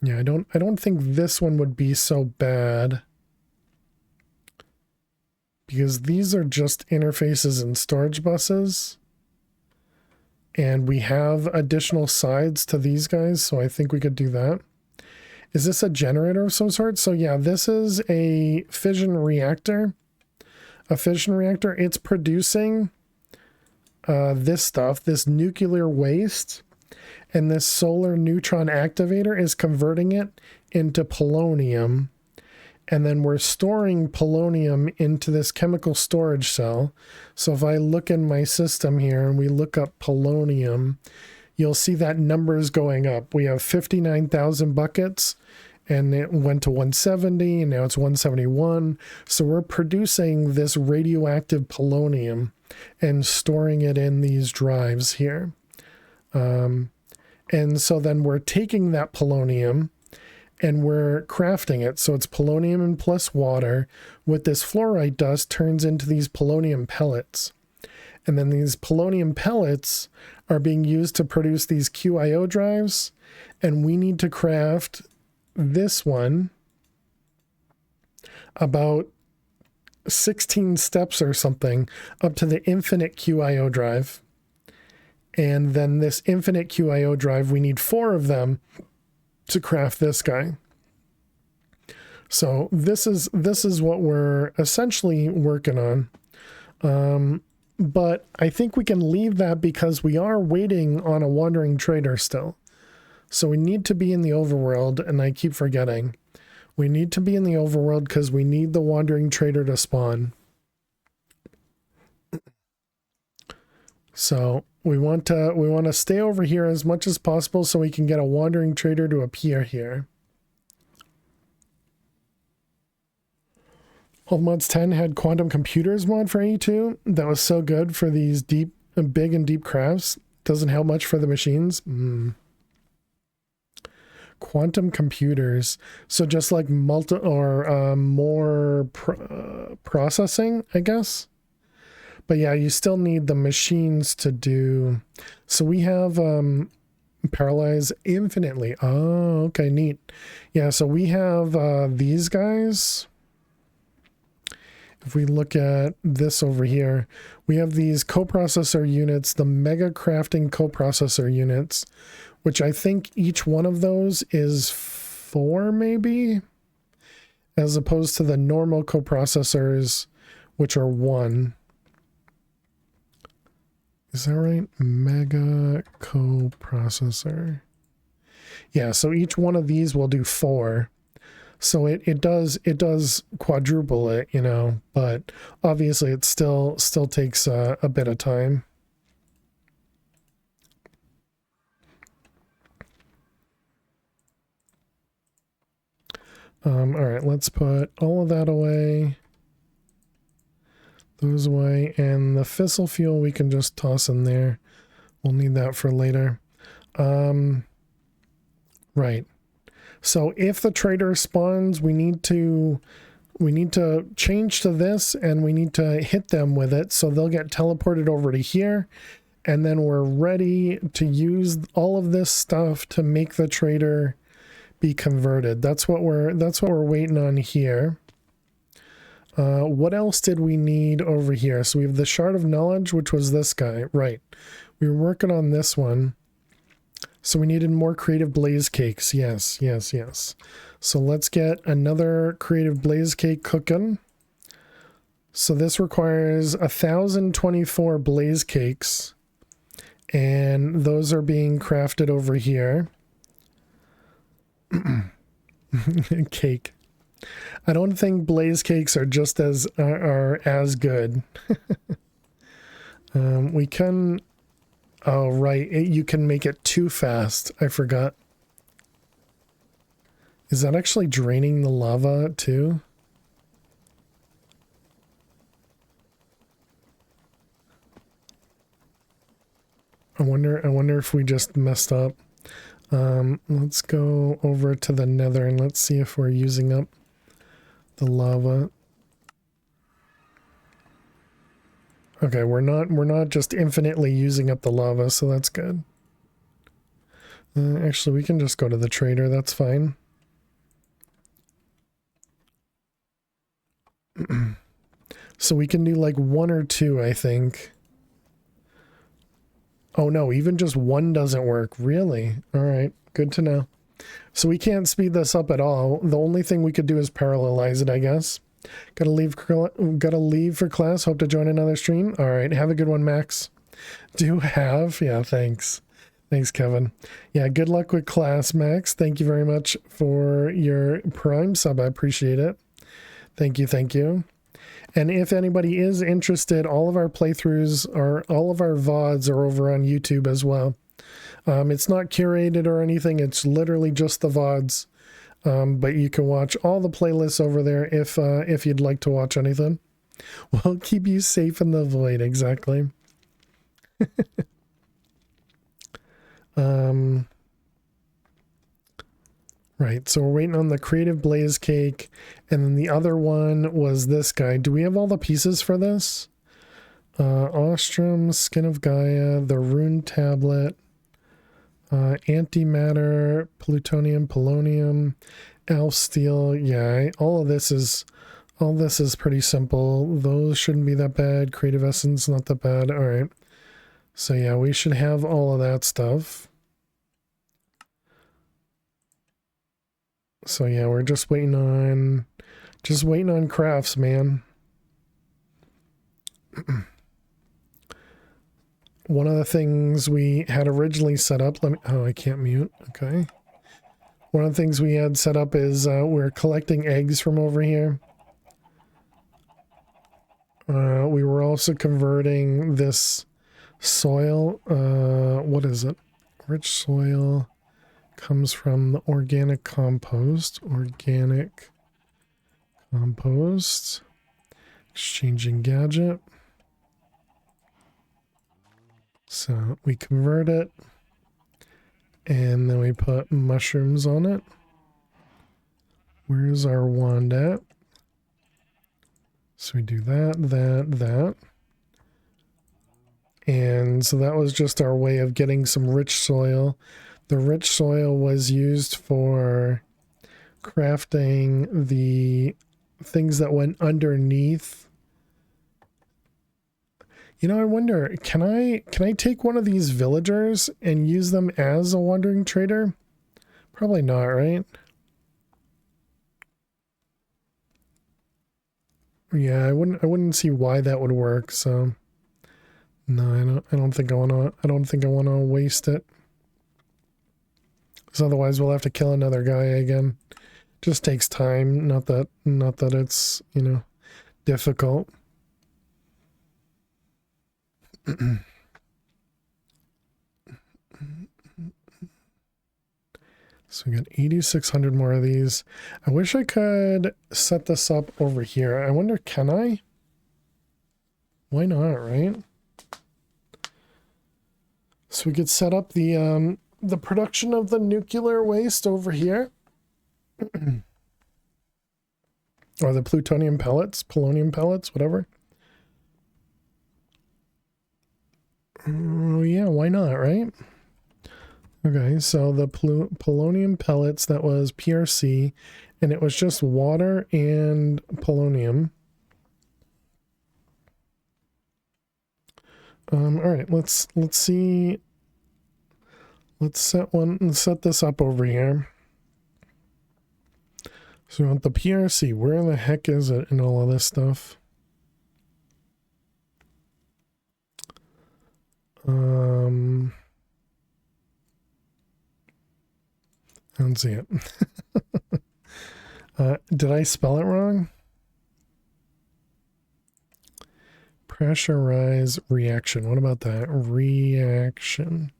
Yeah, I don't think this one would be so bad. Because these are just interfaces and storage buses. And we have additional sides to these guys, so I think we could do that. Is this a generator of some sort? So yeah, this is a fission reactor. A fission reactor, it's producing this stuff, this nuclear waste, and this solar neutron activator is converting it into polonium. And then we're storing polonium into this chemical storage cell. So if I look in my system here and we look up polonium, you'll see that numbers going up. We have 59,000 buckets and it went to 170 and now it's 171. So we're producing this radioactive polonium and storing it in these drives here. And so then we're taking that polonium and we're crafting it. So it's polonium and plus water with this fluorite dust turns into these polonium pellets. And then these polonium pellets are being used to produce these QIO drives. And we need to craft this one about 16 steps or something up to the infinite QIO drive. And then this infinite QIO drive, we need 4 of them to craft this guy. So this is what we're essentially working on. But I think we can leave that because we are waiting on a wandering trader still. So we need to be in the overworld, and I keep forgetting. We need to be in the overworld because we need the wandering trader to spawn. So we want to stay over here as much as possible so we can get a wandering trader to appear here. Old Mods 10 had quantum computers mod for A2. That was so good for these big and deep crafts. Doesn't help much for the machines. Quantum computers. So just like more processing, I guess. But yeah, you still need the machines to do. So we have paralyze infinitely. Oh, okay, neat. Yeah, so we have these guys. If we look at this over here, we have these coprocessor units, the mega crafting coprocessor units, which I think each one of those is 4 maybe, as opposed to the normal coprocessors, which are 1. Is that right? Mega coprocessor. Yeah, so each one of these will do 4. So it does quadruple it, you know, but obviously it still takes a bit of time. All right, let's put all of that away. Those away, and the fissile fuel we can just toss in there. We'll need that for later. Right. So if the trader spawns, we need to change to this, and we need to hit them with it, so they'll get teleported over to here, and then we're ready to use all of this stuff to make the trader be converted. That's what we're waiting on here. What else did we need over here? So we have the shard of knowledge, which was this guy, right? We were working on this one. So we needed more creative blaze cakes. Yes. So let's get another creative blaze cake cooking. So this requires 1,024 blaze cakes, and those are being crafted over here. Cake. I don't think blaze cakes are just as good. We can. Oh, right. You can make it too fast. I forgot. Is that actually draining the lava too? I wonder if we just messed up. Let's go over to the nether and let's see if we're using up the lava. Okay, we're not just infinitely using up the lava, so that's good. Actually, we can just go to the trader, that's fine. So we can do like 1 or 2, I think. Oh no, even just 1 doesn't work. Really? Alright, good to know. So we can't speed this up at all. The only thing we could do is parallelize it, I guess. Gotta leave for class. Hope to join another stream. Alright, have a good one, Max. Do have? Yeah, thanks. Thanks, Kevin. Yeah, good luck with class, Max. Thank you very much for your Prime sub. I appreciate it. Thank you, thank you. And if anybody is interested, all of our playthroughs or all of our VODs are over on YouTube as well. It's not curated or anything. It's literally just the VODs. But you can watch all the playlists over there if you'd like to watch anything. We'll keep you safe in the void, exactly. Right, so we're waiting on the Creative Blaze Cake, and then the other one was this guy. Do we have all the pieces for this? Ostrom, Skin of Gaia, the Rune Tablet, Antimatter, Plutonium, Polonium, Elf Steel. Yeah, all this is pretty simple. Those shouldn't be that bad. Creative Essence, not that bad. All right. So yeah, we should have all of that stuff. So yeah, we're just waiting on crafts, man. One of the things we had originally set up, oh, I can't mute. Okay. One of the things we had set up is we're collecting eggs from over here. We were also converting this soil. What is it? Rich soil comes from the organic compost. Organic compost. Exchanging gadget. So we convert it. And then we put mushrooms on it. Where's our wand at? So we do that. And so that was just our way of getting some rich soil. The rich soil was used for crafting the things that went underneath. You know, I wonder, can I take one of these villagers and use them as a wandering trader? Probably not, right? Yeah, I wouldn't see why that would work, so no, I don't think I wanna waste it. Because otherwise we'll have to kill another guy again. Just takes time, not that it's, you know, difficult. So we got 8,600 more of these. I wish I could set this up over here. I wonder, can I? Why not, right? So we could set up the production of the nuclear waste over here. Or the plutonium pellets, polonium pellets, whatever. Oh yeah, why not, right? Okay, so the polonium pellets, that was PRC, and it was just water and polonium. All right, let's see. Let's set this up over here. So we want the PRC. Where the heck is it in all of this stuff? I don't see it. Did I spell it wrong? Pressurize reaction. What about that? Reaction.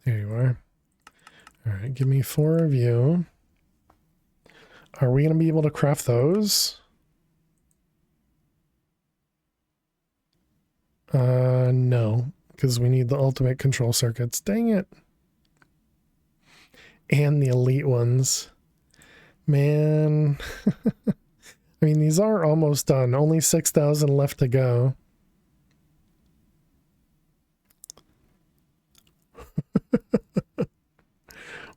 There you are. All right, give me 4 of you. Are we going to be able to craft those? No. because we need the ultimate control circuits. Dang it. And the elite ones. Man. I mean, these are almost done. Only 6,000 left to go.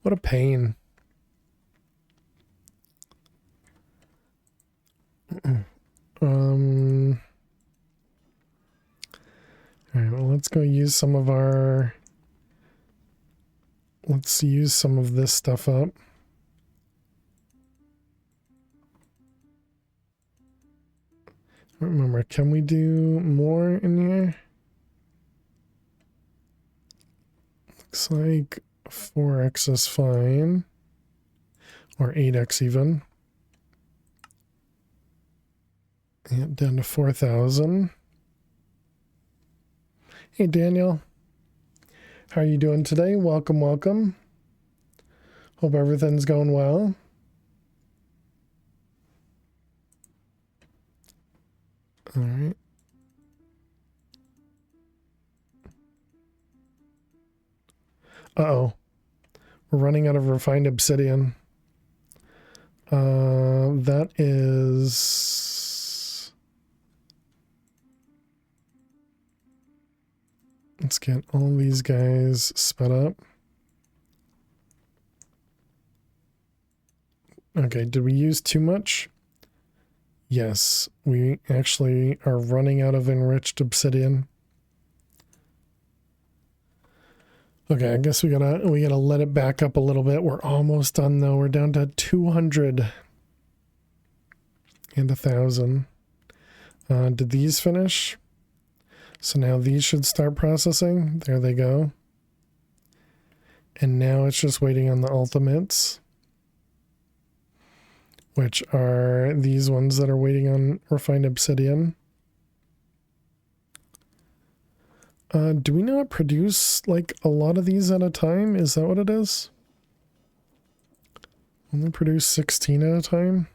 What a pain. All right, well, let's go use some of our... Let's use some of this stuff up. Remember, can we do more in here? Looks like 4x is fine. Or 8x even. And down to 4,000. Hey, Daniel. How are you doing today? Welcome, welcome. Hope everything's going well. All right. Uh-oh. We're running out of refined obsidian. That is... Let's get all these guys sped up. Okay, did we use too much? Yes, we actually are running out of enriched obsidian. Okay, I guess we gotta let it back up a little bit. We're almost done though. We're down to 200 and 1,000. Did these finish? So now these should start processing. There they go. And now it's just waiting on the ultimates, which are these ones that are waiting on refined obsidian. Do we not produce like a lot of these at a time? Is that what it is? Only produce 16 at a time?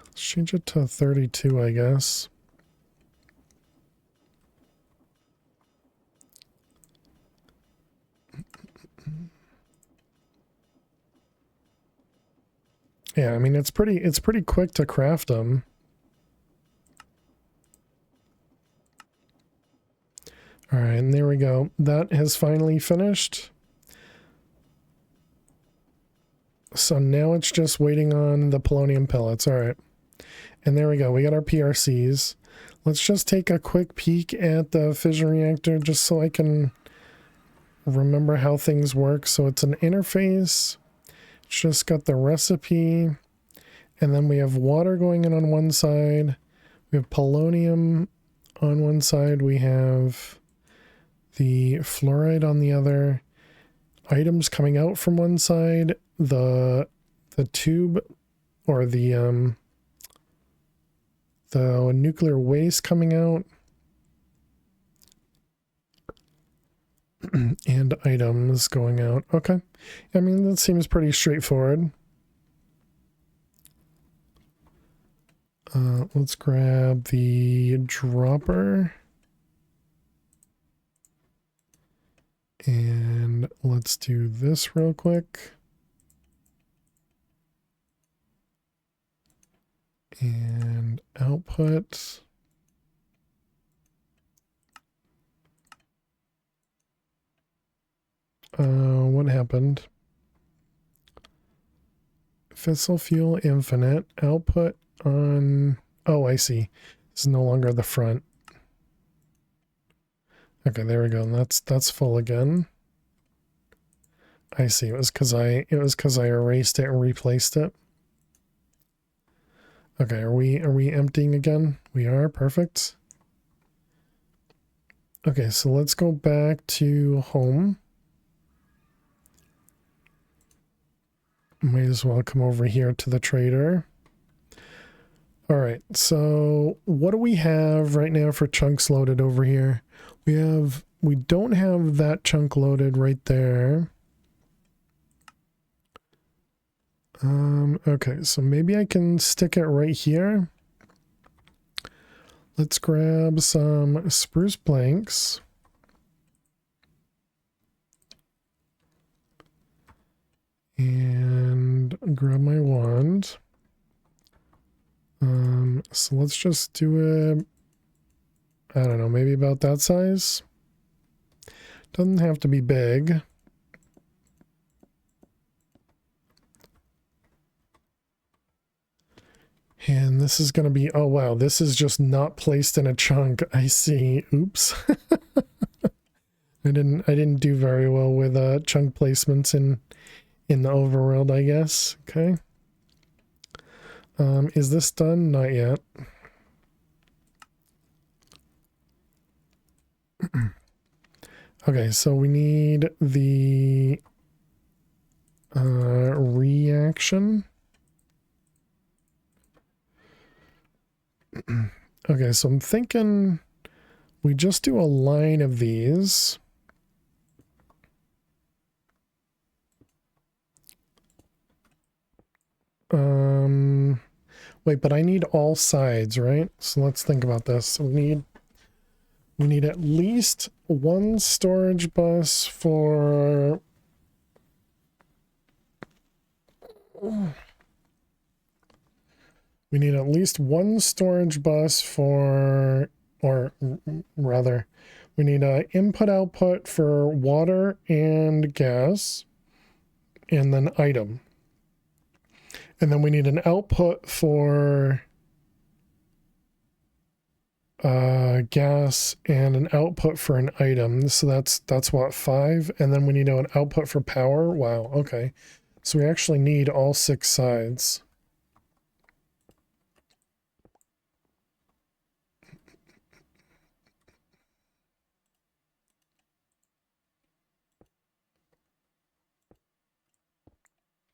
Let's change it to 32, I guess. Yeah, I mean it's pretty quick to craft them. All right, and there we go. That has finally finished. So now it's just waiting on the polonium pellets. All right. And there we go. We got our PRCs. Let's just take a quick peek at the fission reactor just so I can remember how things work. So it's an interface. It's just got the recipe. And then we have water going in on one side. We have polonium on one side. We have the fluoride on the other. Items coming out from one side. The tube or the nuclear waste coming out. And items going out. Okay. I mean, that seems pretty straightforward. Let's grab the dropper. And let's do this real quick. And output. What happened? Fissile fuel infinite. Output on... Oh, I see. This is no longer the front. Okay, there we go. That's full again. I see. It was because I erased it and replaced it. Okay, are we emptying again? We are. Perfect. Okay, so let's go back to home. Might as well come over here to the trader. All right, so what do we have right now for chunks loaded over here? We don't have that chunk loaded right there. Okay, so maybe I can stick it right here. Let's grab some spruce planks. grab my wand. So let's just do it, I don't know, maybe about that size. Doesn't have to be big. And this is going to be, oh wow, this is just not placed in a chunk. I see. Oops. I didn't do very well with chunk placements in the overworld, I guess. Okay. Is this done? Not yet. Okay, so we need the reaction. Okay, so I'm thinking we just do a line of these. Wait, but I need all sides, right? So let's think about this. We need at least one storage bus for we need at least one storage bus for, or rather, we need an input output for water and gas, and then item. And then we need an output for gas and an output for an item. So that's what, 5? And then we need an output for power. Wow, okay. So we actually need all 6 sides.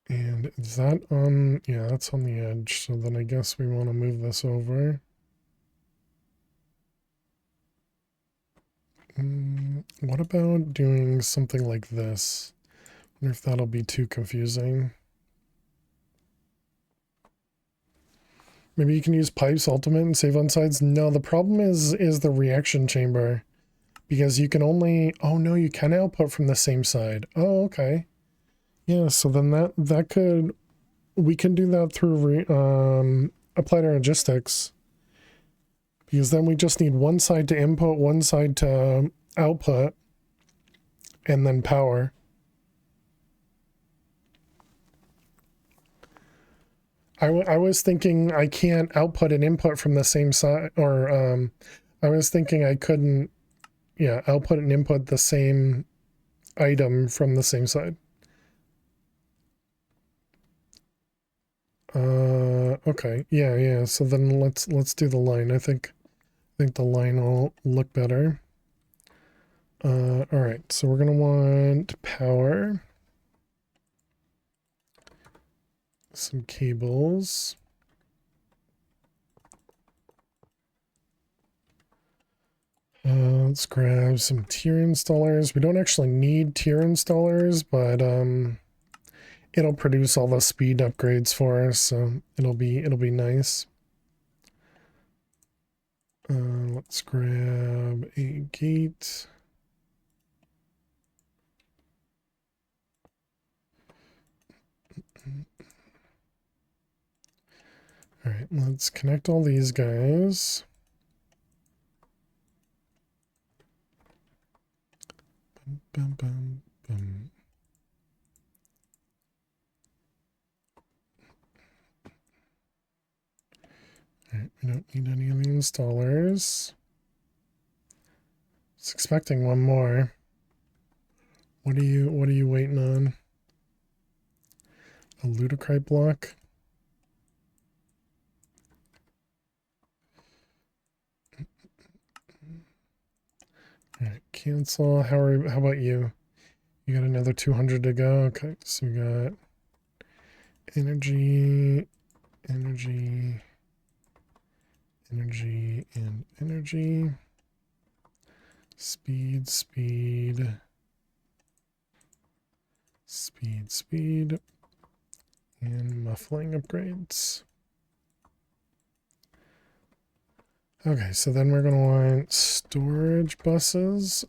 And is that on, yeah, that's on the edge. So then I guess we want to move this over. What about doing something like this? I wonder if that'll be too confusing. Maybe you can use pipes ultimate and save on sides. No, the problem is the reaction chamber, because you can only, oh no, you can output from the same side. Oh, okay. Yeah, so then that could, we can do that through applied logistics, because then we just need one side to input, one side to output, and then power. I was thinking I can't output and input from the same side, or I was thinking I couldn't, yeah, output and input the same item from the same side. Okay, yeah. So then let's do the line. I think the line will look better. All right, so we're gonna want power, some cables. Let's grab some tier installers. We don't actually need tier installers, but it'll produce all the speed upgrades for us, so it'll be nice. Let's grab a gate. All right, let's connect all these guys. Bum, bum, bum. All right, we don't need any of the installers. It's expecting one more. What are you waiting on? A ludicrite block? All right, cancel. How about you? You got another 200 to go. Okay, so we got energy, energy, energy, and energy. Speed, speed, speed, speed, and muffling upgrades. Okay, so then we're going to want storage buses.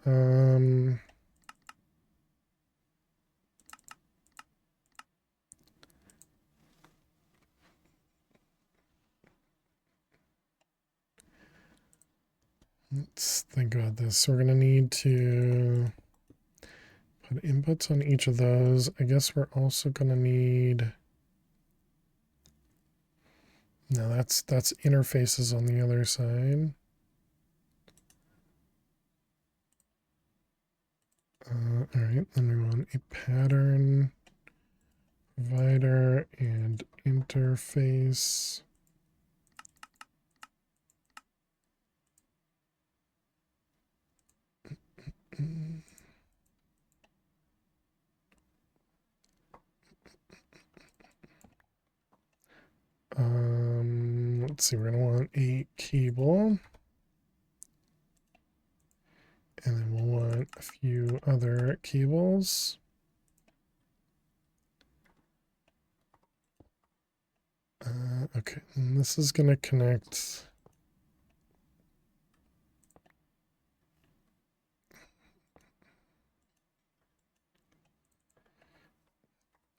Let's think about this. So we're going to need to put inputs on each of those. I guess we're also going to need... No, that's interfaces on the other side. All right, then we want a pattern provider and interface. Let's see, we're going to want a cable. And then we'll want a few other cables. Okay, and this is going to connect.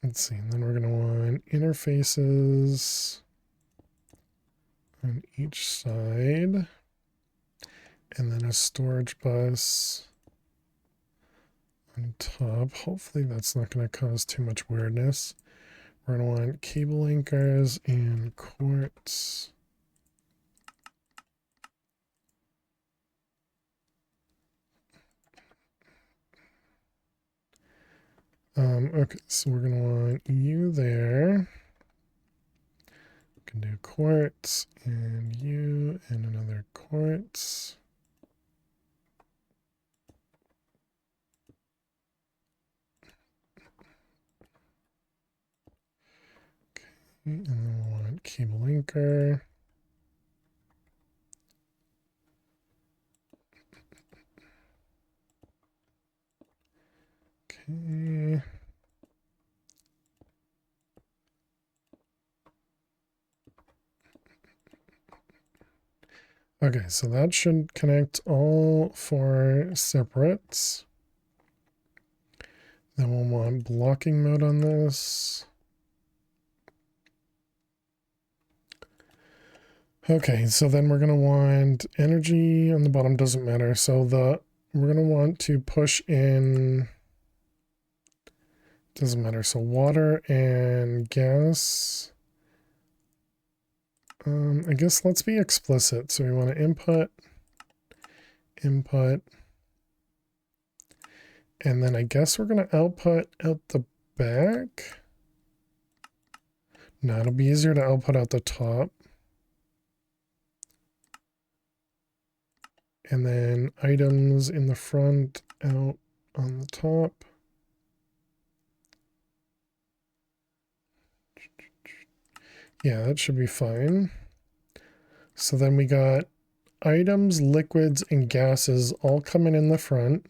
Let's see, and then we're going to want interfaces on each side. And then a storage bus on top. Hopefully that's not going to cause too much weirdness. We're going to want cable anchors and quartz. Okay, so we're going to want you there. We can do quartz and you and another quartz. And then we'll want cable anchor. Okay. Okay, so that should connect all four separates. Then we'll want blocking mode on this. Okay, so then we're going to want energy on the bottom, doesn't matter. So we're going to want to push in, doesn't matter. So water and gas. I guess let's be explicit. So we want to input, and then I guess we're going to output out the back. No, it'll be easier to output out the top. And then items in the front out on the top. Yeah, that should be fine. So then we got items, liquids, and gases all coming in the front.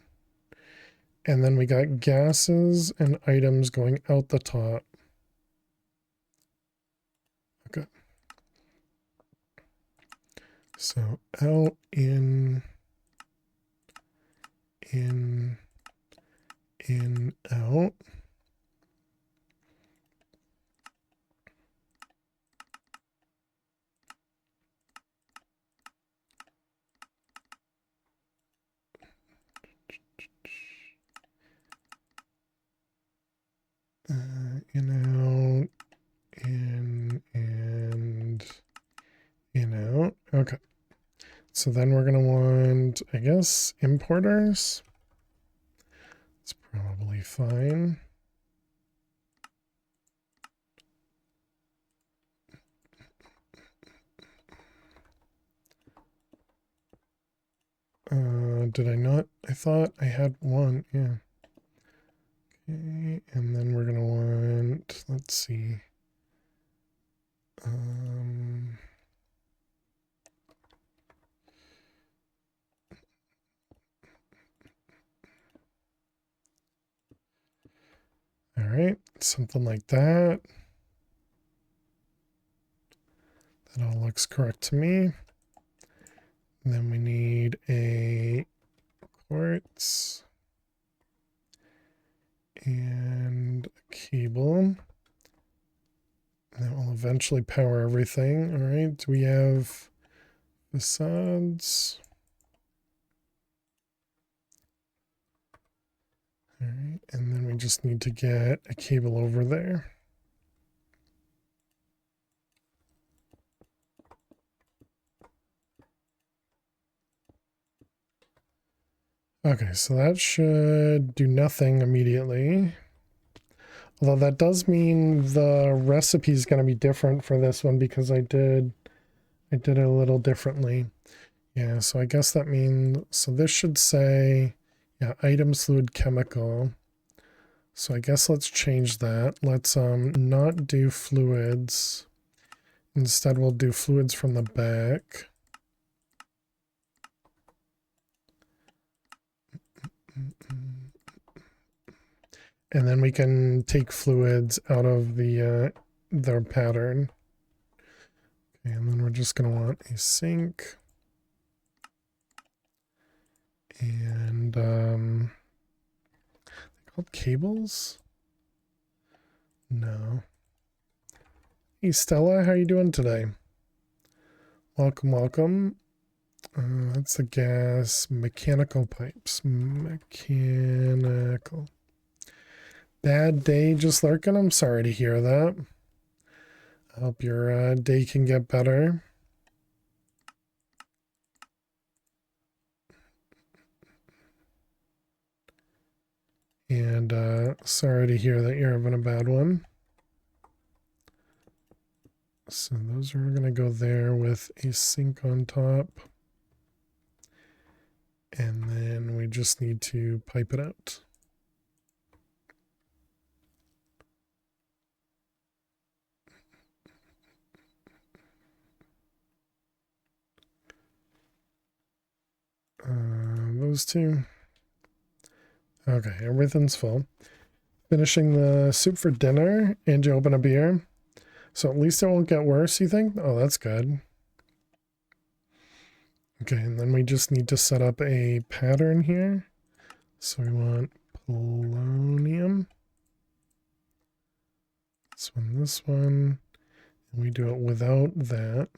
And then we got gases and items going out the top. Okay. So out, in, out. In, out, in, and in, out. Okay. So then we're going to want, I guess, importers. It's probably fine. Did I not? I thought I had one. Yeah. Okay, and then we're going to want, let's see. All right, something like that. That all looks correct to me. And then we need a quartz and a cable. That will eventually power everything. All right, do we have facades? All right, and then we just need to get a cable over there. Okay, so that should do nothing immediately. Although that does mean the recipe is going to be different for this one because I did it a little differently. Yeah, so I guess that means, so this should say, yeah, items, fluid, chemical. So I guess let's change that. Let's not do fluids. Instead, we'll do fluids from the back. And then we can take fluids out of the pattern. Okay, and then we're just going to want a sink. And called cables? No. Hey Stella, how you doing today? Welcome, welcome. That's the gas. Mechanical pipes. Mechanical. Bad day just lurking. I'm sorry to hear that. I hope your day can get better. And sorry to hear that you're having a bad one. So those are going to go there with a sink on top. And then we just need to pipe it out. Those two. Okay, everything's full. Finishing the soup for dinner, and you open a beer. So at least it won't get worse, you think? Oh, that's good. Okay, and then we just need to set up a pattern here. So we want polonium. This one. And we do it without that.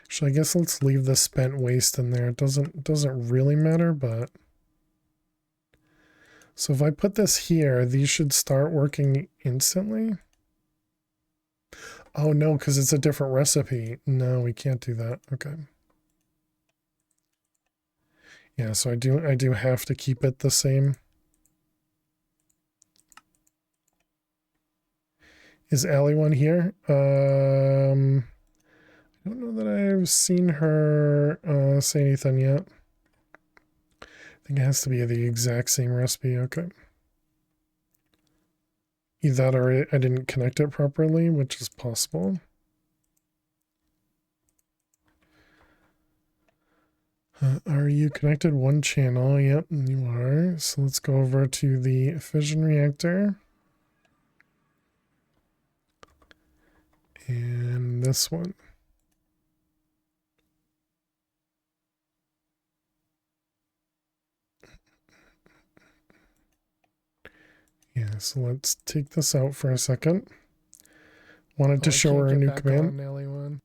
So I guess let's leave the spent waste in there. It doesn't really matter, but so if I put this here, these should start working instantly. Oh no, because it's a different recipe. No, we can't do that. Okay. Yeah, so I do have to keep it the same. Is Allie one here? I don't know that I've seen her say anything yet. I think it has to be the exact same recipe. Okay. Either that or I didn't connect it properly, which is possible. Are you connected one channel? Yep, you are. So let's go over to the fission reactor. And this one. Yeah, so let's take this out for a second. Wanted to show her a new command.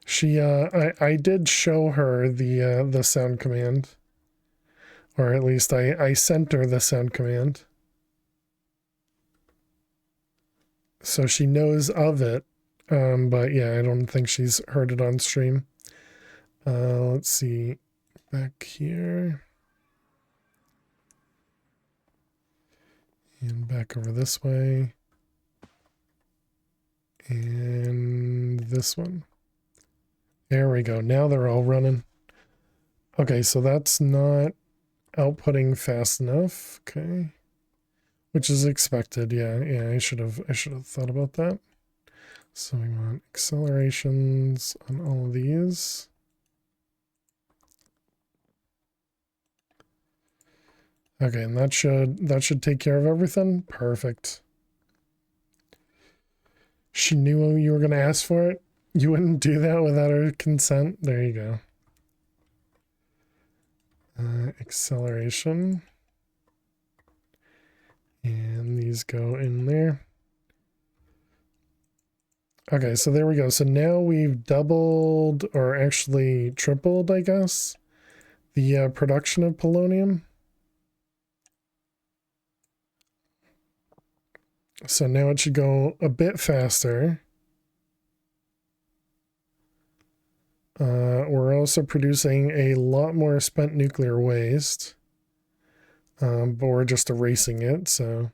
She I did show her the sound command. Or at least I sent her the sound command. So she knows of it. But yeah, I don't think she's heard it on stream. Let's see. Back here. And back over this way. And this one. There we go. Now they're all running. Okay, so that's not outputting fast enough. Okay. Which is expected. Yeah, I should have thought about that. So we want accelerations on all of these. Okay, and that should take care of everything. Perfect. She knew you were going to ask for it. You wouldn't do that without her consent. There you go. Acceleration. And these go in there. Okay, so there we go. So now we've doubled, or actually tripled, I guess, the production of polonium. So now it should go a bit faster. We're also producing a lot more spent nuclear waste, but we're just erasing it, so...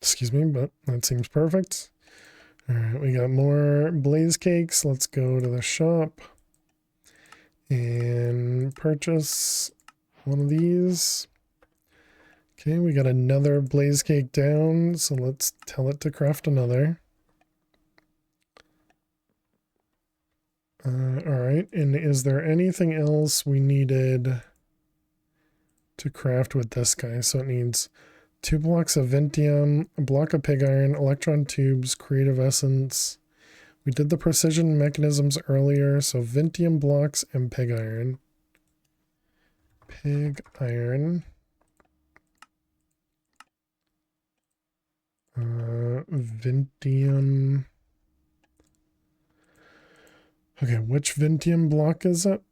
Excuse me, but that seems perfect. All right, we got more blaze cakes. Let's go to the shop and purchase one of these. Okay, we got another blaze cake down, so let's tell it to craft another. All right, and is there anything else we needed to craft with this guy? So it needs 2 blocks of Ventium, a block of pig iron, electron tubes, creative essence. We did the precision mechanisms earlier, so Ventium blocks and pig iron. Pig iron. Ventium. Okay, which Ventium block is it?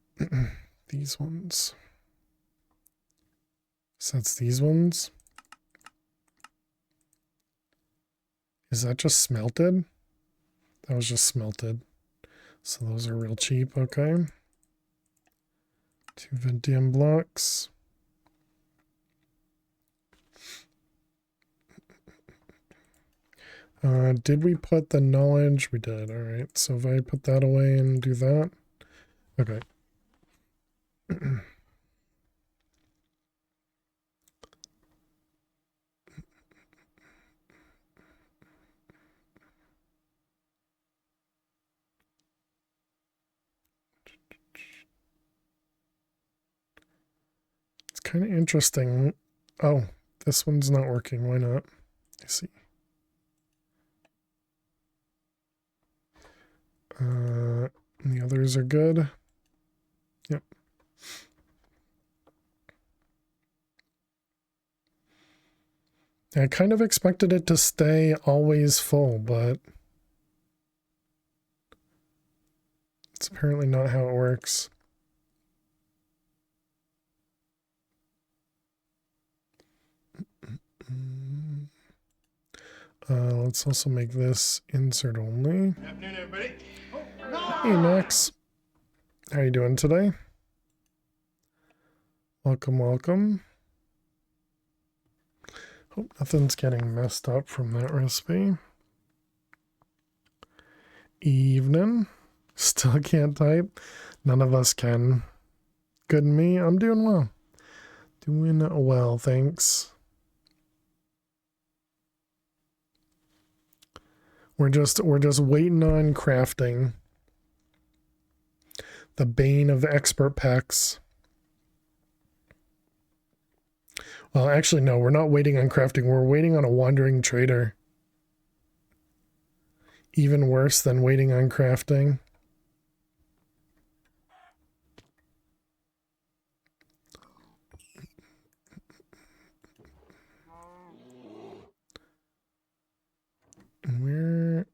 These ones. So that's these ones. Is that just smelted? That was just smelted. So those are real cheap, okay. 2 Ventium blocks. Did we put the knowledge? We did, alright. So if I put that away and do that. Okay. It's kind of interesting. Oh, this one's not working. Why not? I see. The others are good. Yep. I kind of expected it to stay always full, but it's apparently not how it works. Let's also make this insert only. Good afternoon, everybody. Hey, Max. How you doing today? Welcome, welcome. Hope nothing's getting messed up from that recipe. Evening. Still can't type. None of us can. Good and me. I'm doing well. Doing well, thanks. We're just waiting on crafting. The bane of expert packs. Well, actually, no, we're not waiting on crafting. We're waiting on a wandering trader. Even worse than waiting on crafting. We're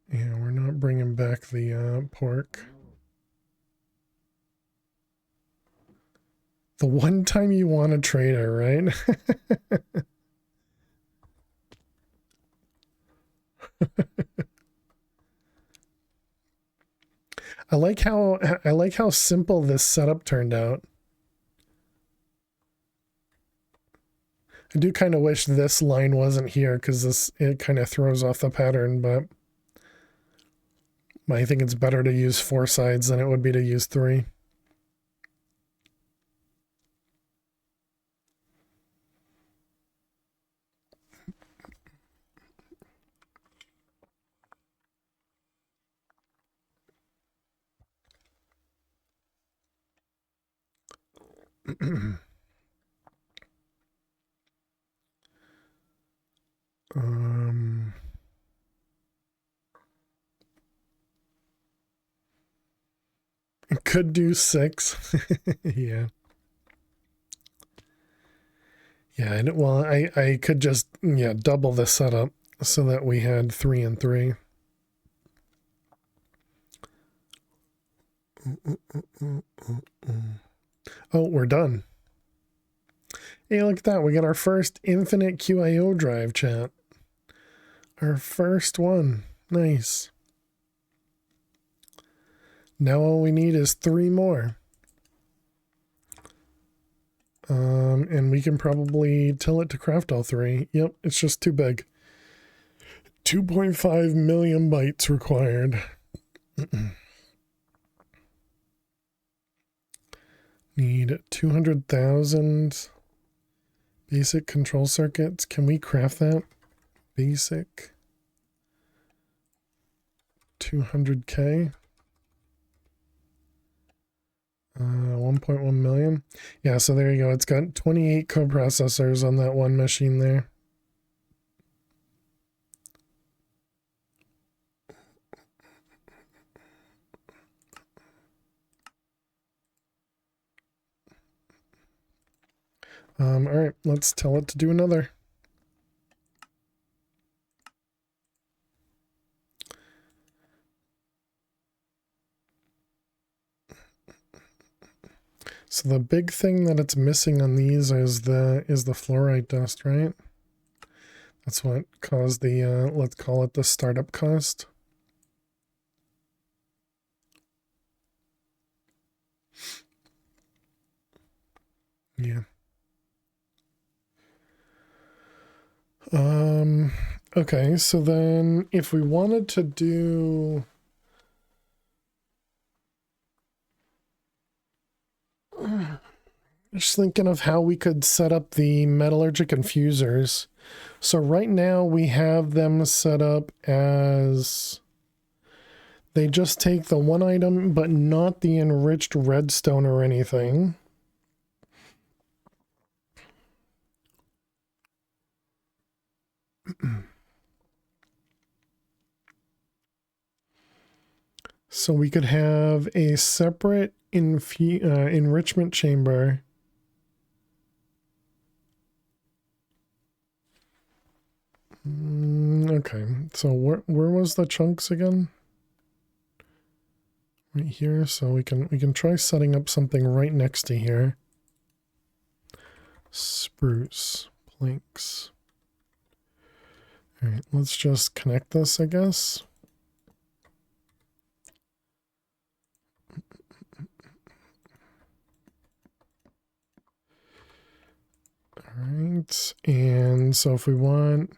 not bringing back the pork. The one time you want a trader, right? I like how simple this setup turned out. I do kind of wish this line wasn't here because it kind of throws off the pattern, but I think it's better to use 4 sides than it would be to use 3. Could do 6. Yeah. Yeah, well, I could just, double the setup. so that we had 3 and 3. Oh, we're done. Hey, look at that. We got our first infinite QIO drive, chat. Our first one. Nice. Now all we need is 3 more. And we can probably tell it to craft all 3. Yep, it's just too big. 2.5 million bytes required. Need 200,000 basic control circuits. Can we craft that? Basic 200K. 1.1 million. Yeah, so there you go. It's got 28 coprocessors on that one machine there. All right, let's tell it to do another. So the big thing that it's missing on these is the fluorite dust, right? That's what caused the let's call it the startup cost. Yeah. Okay, so then if we wanted to do just thinking of how we could set up the metallurgic infusers. So right now we have them set up as they just take the one item, but not the enriched redstone or anything. So we could have a separate enrichment chamber. Okay, so where was the chunks again? Right here, so we can try setting up something right next to here. Spruce planks. All right, let's just connect this, I guess. Alright, and so if we want...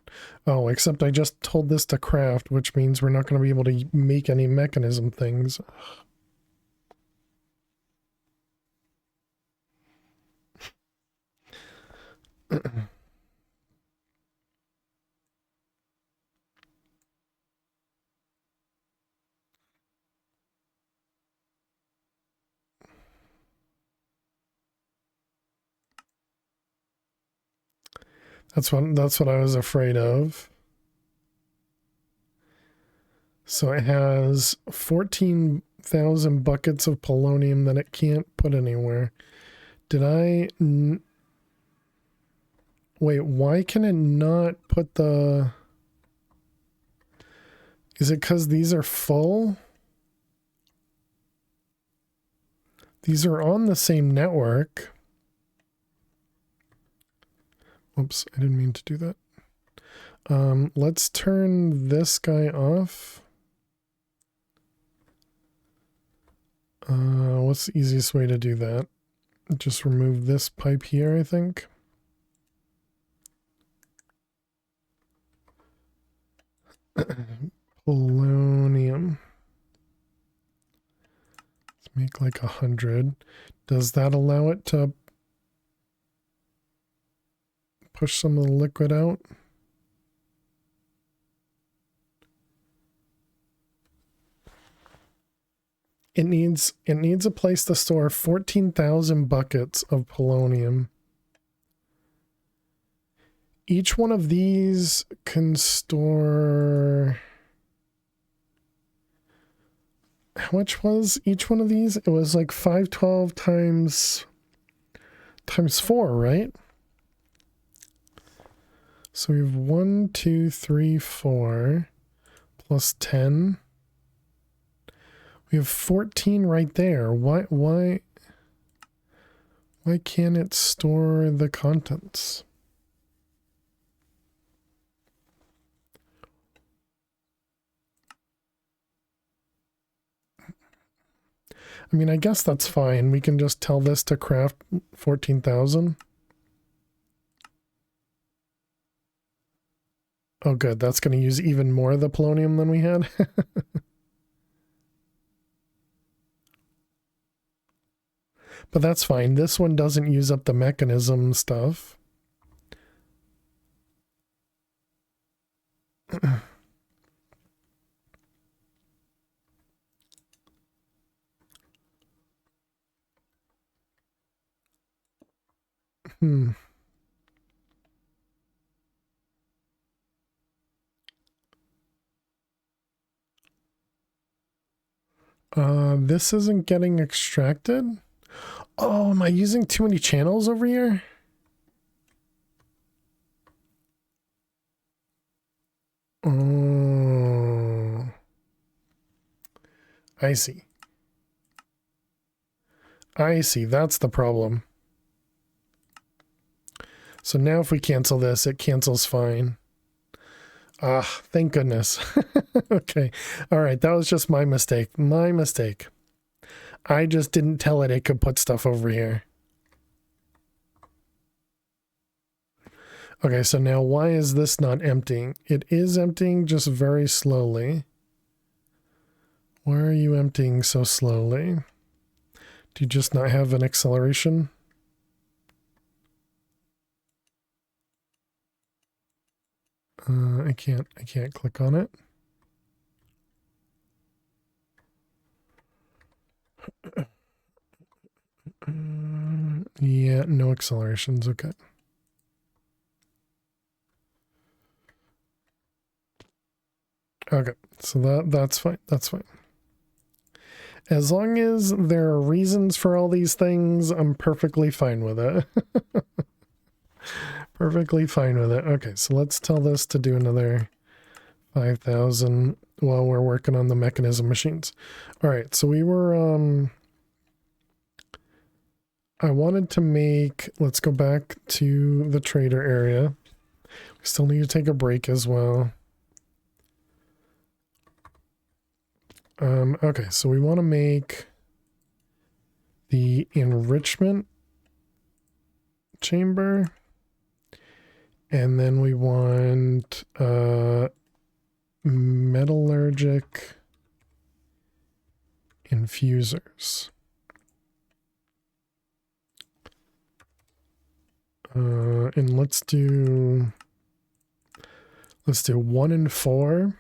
Oh, except I just told this to craft, which means we're not going to be able to make any mechanism things. That's what I was afraid of. So it has 14,000 buckets of polonium that it can't put anywhere. Did I... Wait, why can it not put the... Is it because these are full? These are on the same network. Oops, I didn't mean to do that. Let's turn this guy off. What's the easiest way to do that? Just remove this pipe here, I think. Polonium. Let's make like 100. Does that allow it to push some of the liquid out? It needs a place to store 14,000 buckets of polonium. Each one of these can store... How much was each one of these? It was like 512 times 4, right? So we have 1, 2, 3, 4 plus 10. We have 14 right there. Why can't it store the contents? I mean, I guess that's fine. We can just tell this to craft 14,000. Oh, good. That's going to use even more of the polonium than we had. But that's fine. This one doesn't use up the mechanism stuff. Hmm. This isn't getting extracted? Oh, am I using too many channels over here? Oh, I see. I see. That's the problem. So now if we cancel this, it cancels fine. Ah, thank goodness. Okay. All right. That was just my mistake. My mistake. I just didn't tell it could put stuff over here. Okay, so now why is this not emptying? It is emptying just very slowly. Why are you emptying so slowly? Do you just not have an acceleration? I can't click on it. Yeah, no accelerations. Okay. Okay, so that's fine. That's fine. As long as there are reasons for all these things, I'm perfectly fine with it. Perfectly fine with it. Okay, so let's tell this to do another 5,000 while we're working on the mechanism machines. All right, so we were I wanted to make, let's go back to the trader area. We still need to take a break as well. Okay, so we want to make the enrichment chamber, and then we want metallurgic infusers. And let's do 1 and 4.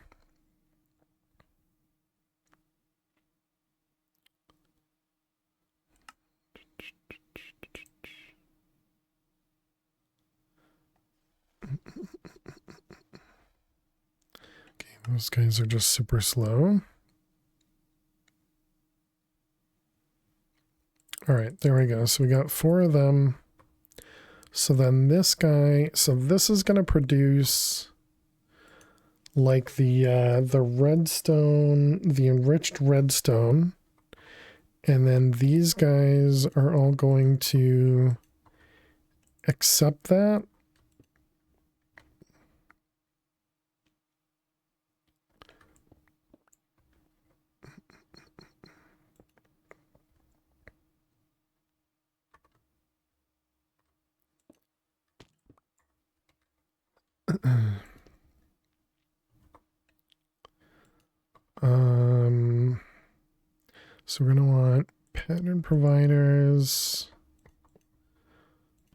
Those guys are just super slow. All right, there we go. So we got 4 of them. So then this guy, so this is going to produce like the redstone, the enriched redstone. And then these guys are all going to accept that. So we're going to want pattern providers,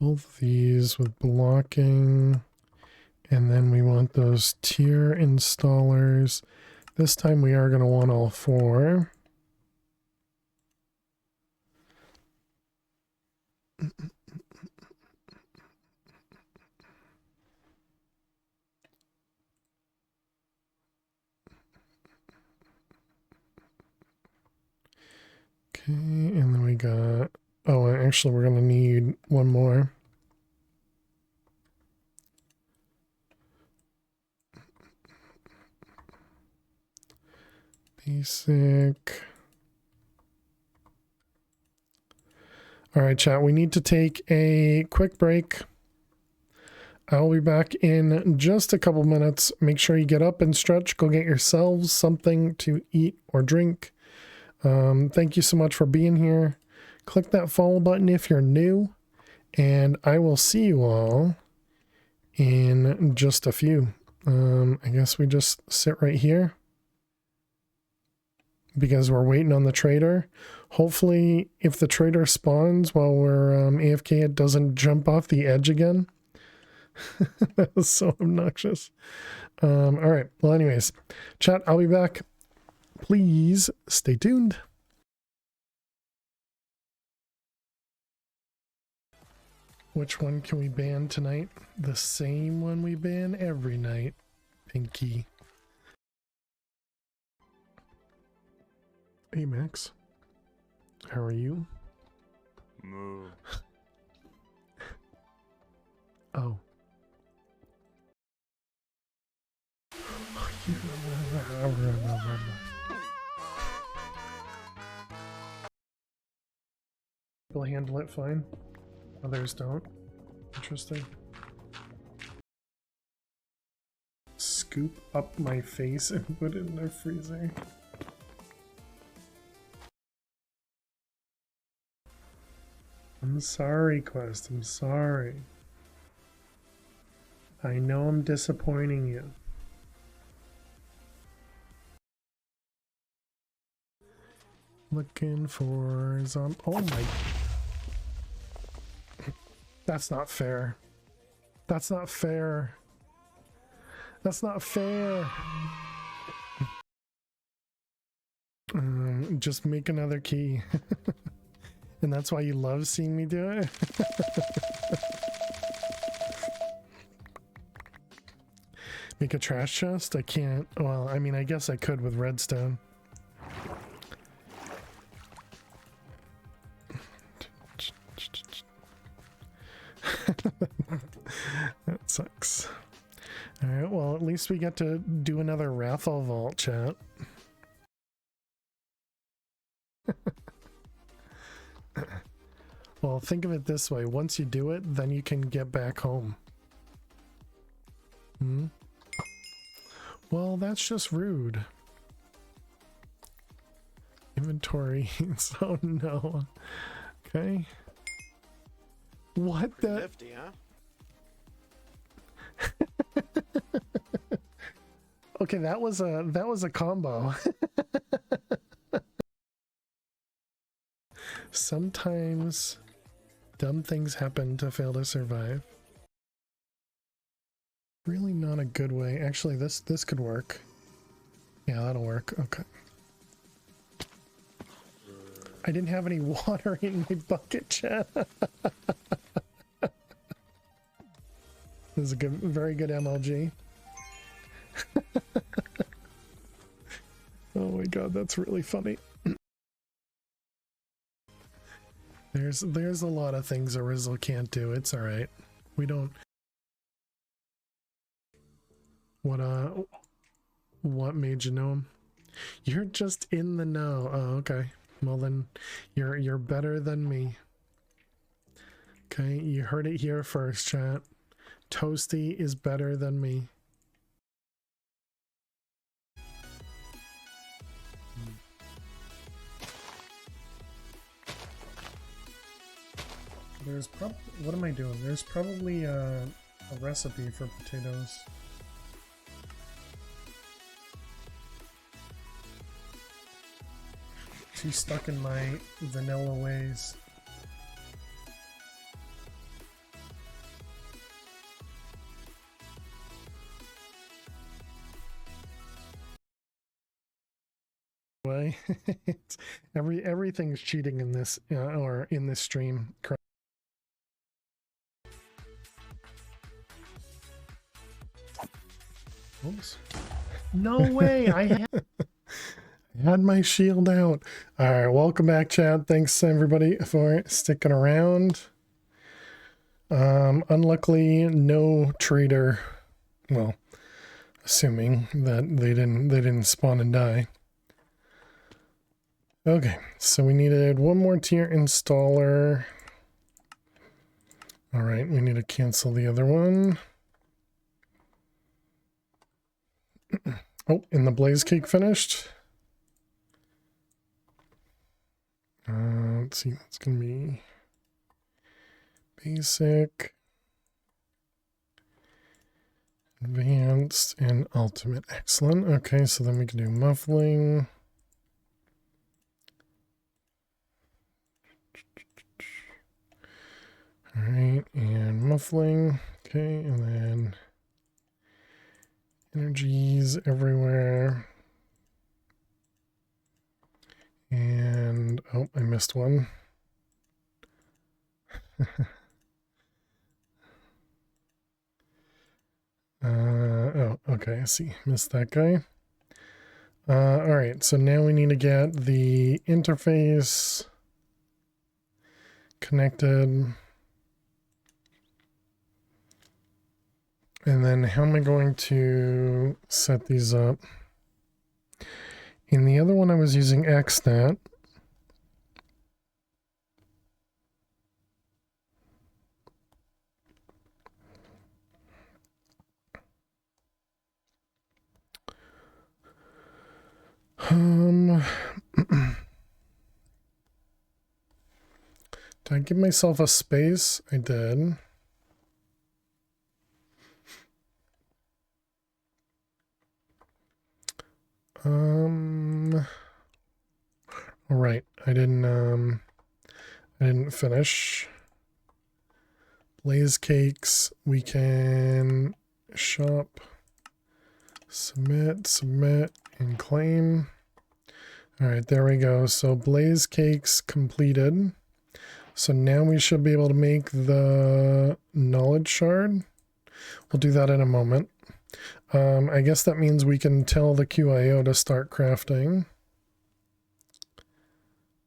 both of these with blocking, and then we want those tier installers. This time we are going to want all 4. Okay, and then we got, oh, actually we're going to need one more. Basic. All right, chat, we need to take a quick break. I'll be back in just a couple minutes. Make sure you get up and stretch. Go get yourselves something to eat or drink. Thank you so much for being here. Click that follow button if you're new. And I will see you all in just a few. I guess we just sit right here because we're waiting on the trader. Hopefully, if the trader spawns while we're AFK, it doesn't jump off the edge again. That was so obnoxious. All right. Well, anyways, chat, I'll be back. Please stay tuned. Which one can we ban tonight? The same one we ban every night. Pinky. Hey, Max. How are you? Moo. Oh. People handle it fine. Others don't. Interesting. Scoop up my face and put it in the freezer. I'm sorry, Quest. I'm sorry. I know I'm disappointing you. Looking for some. Oh my. That's not fair. That's not fair. That's not fair. Just make another key. And that's why you love seeing me do it? Make a trash chest? I can't. Well, I mean, I guess I could with redstone. That sucks. Alright, well, at least we get to do another Rathal Vault, chat. Well, think of it this way. Once you do it, then you can get back home. Hmm? Well, that's just rude. Inventory. Oh no. Okay. What the? Nifty, huh? Okay, that was a combo. Sometimes dumb things happen to fail to survive. Really not a good way. Actually, this could work. Yeah, that'll work. Okay. I didn't have any water in my bucket, chat. This is a good, very good MLG. Oh my god, that's really funny. There's a lot of things a Rizzle can't do. It's all right. We don't. What made you know him? You're just in the know. Oh, okay. Well then, you're better than me. Okay, you heard it here first, chat. Toasty is better than me. There's what am I doing? There's probably a recipe for potatoes. Too stuck in my vanilla ways. Way, everything's cheating in this or in this stream. Oops. No way! I had my shield out. All right, welcome back, chat. Thanks everybody for sticking around. Unluckily, no trader. Well, assuming that they didn't spawn and die. Okay, so we needed one more tier installer. All right, we need to cancel the other one. Oh, and the blaze cake finished. Let's see, that's gonna be basic, advanced, and ultimate. Excellent. Okay, so then we can do muffling. All right, and muffling. Okay, and then energies everywhere. And, oh, I missed one. Oh, okay, I see. Missed that guy. All right, so now we need to get the interface connected. And then how am I going to set these up? In the other one, I was using XNet. Did I give myself a space? I did. All right, I didn't finish. Blaze cakes, we can shop, submit, and claim. All right, there we go. So blaze cakes completed. So now we should be able to make the knowledge shard. We'll do that in a moment. I guess that means we can tell the QIO to start crafting.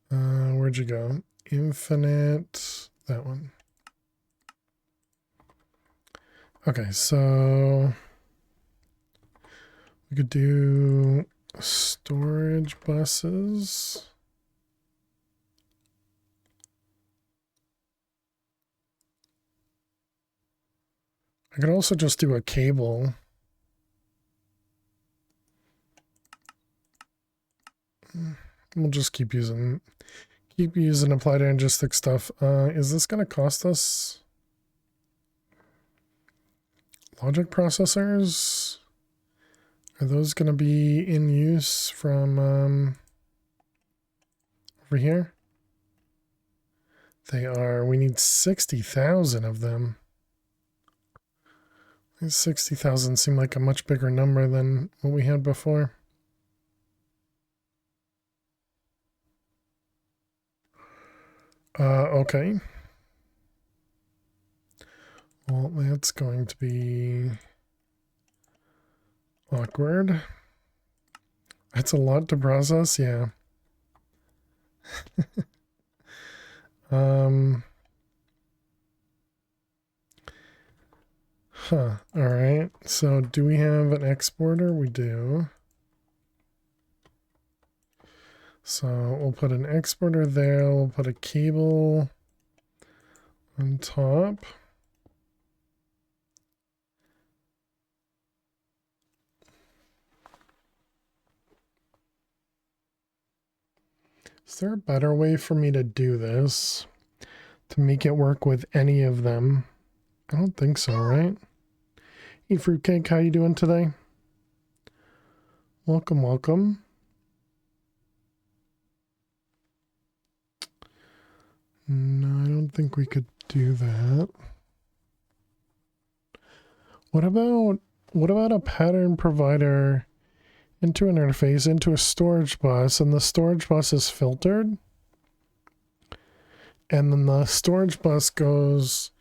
Where'd you go? Infinite, that one. Okay, so we could do storage buses. I could also just do a cable. We'll just keep using applied energistic stuff. Is this going to cost us logic processors? Are those going to be in use from over here? They are. We need 60,000 of them. 60,000 seem like a much bigger number than what we had before. Okay. Well, that's going to be awkward. That's a lot to process, yeah. All right. So do we have an exporter? We do. So we'll put an exporter there. We'll put a cable on top. Is there a better way for me to do this? To make it work with any of them? I don't think so, right? Hey, Fruitcake, how you doing today? Welcome, welcome. No, I don't think we could do that. What about a pattern provider into an interface, into a storage bus, and the storage bus is filtered? And then the storage bus goes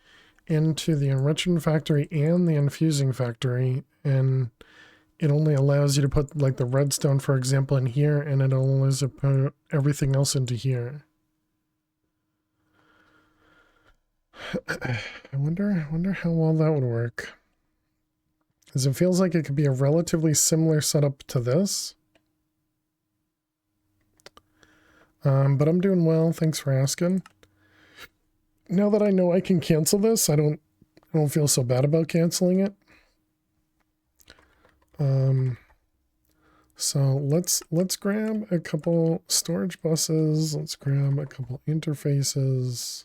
into the enrichment factory and the infusing factory, and it only allows you to put like the redstone, for example, in here, and it allows you to put everything else into here. I wonder how well that would work. Because it feels like it could be a relatively similar setup to this. But I'm doing well. Thanks for asking. Now that I know I can cancel this, I don't feel so bad about canceling it. So let's grab a couple storage buses. Let's grab a couple interfaces.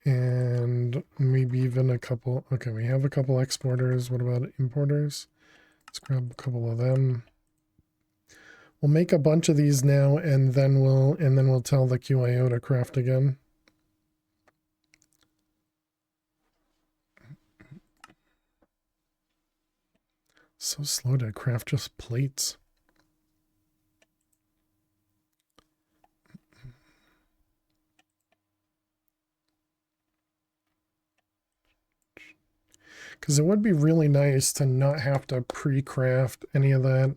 And maybe even a couple. Okay, we have a couple exporters. What about importers? Let's grab a couple of them. We'll make a bunch of these now, and then we'll tell the QIO to craft again. So slow to craft just plates. Because it would be really nice to not have to pre-craft any of that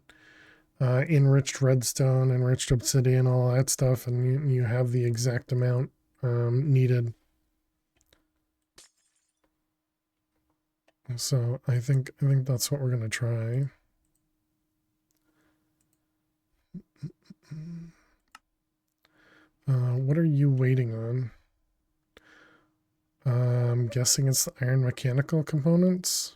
enriched redstone, enriched obsidian, all that stuff, and you have the exact amount needed. So I think that's what we're gonna try. What are you waiting on? I'm guessing it's the iron mechanical components.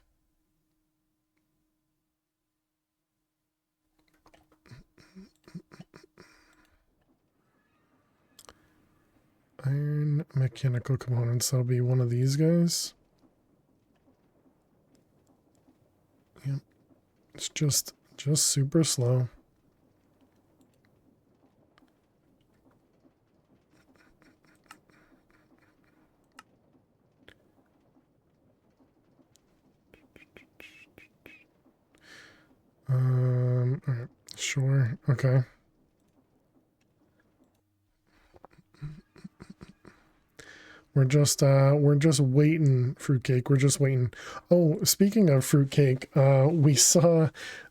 Iron mechanical components. That'll be one of these guys. Yep. It's just super slow. All right, sure, okay. We're just waiting, fruitcake. We're just waiting. Oh, speaking of fruitcake, we saw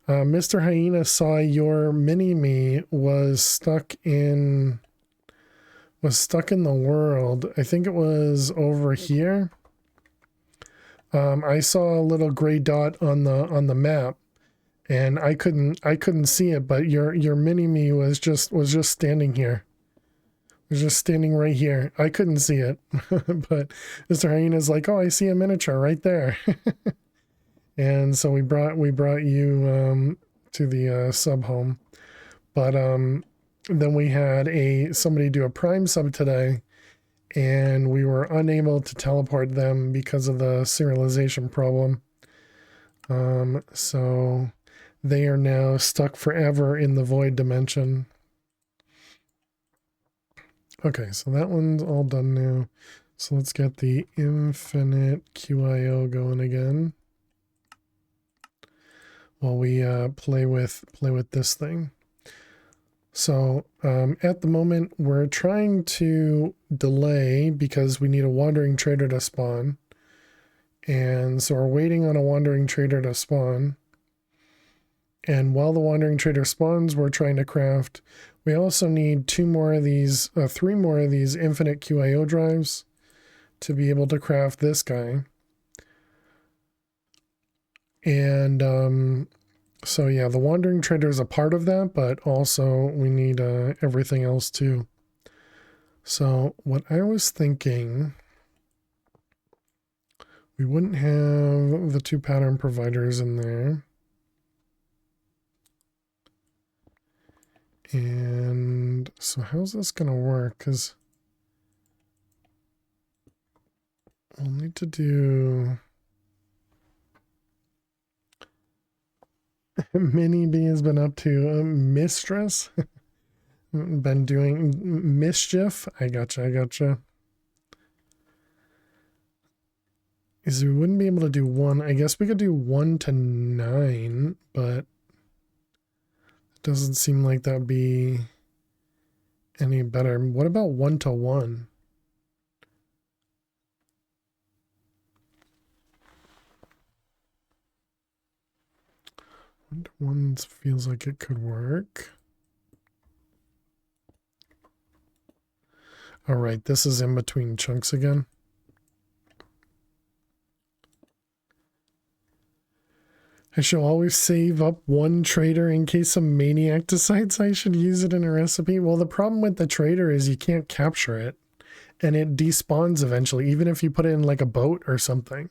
Mr. Hyena saw your mini me was stuck in the world. I think it was over here. I saw a little gray dot on the map, and I couldn't see it, but your mini me was just standing here. It was just standing right here. I couldn't see it, but Mr. Hyena's like, "Oh, I see a miniature right there," and so we brought you to the sub home, but then we had somebody do a prime sub today, and we were unable to teleport them because of the serialization problem. So they are now stuck forever in the void dimension. Okay, so that one's all done now. So let's get the infinite QIO going again while we play with this thing. So at the moment, we're trying to delay because we need a wandering trader to spawn. And so we're waiting on a wandering trader to spawn. And while the wandering trader spawns, we're trying to craft. We also need 3 more of these infinite QIO drives to be able to craft this guy. And so yeah, the wandering trader is a part of that, but also we need everything else too. So what I was thinking, we wouldn't have the 2 pattern providers in there. And so how's this going to work? Because we'll need to do... Mini B has been up to mistress. Been doing mischief. I gotcha. Is we wouldn't be able to do 1. I guess we could do 1 to 9, but it doesn't seem like that'd be any better. What about 1 to 1? 1 to 1 feels like it could work. All right, this is in between chunks again. I shall always save up one trader in case some maniac decides I should use it in a recipe. Well, the problem with the trader is you can't capture it, and it despawns eventually, even if you put it in like a boat or something.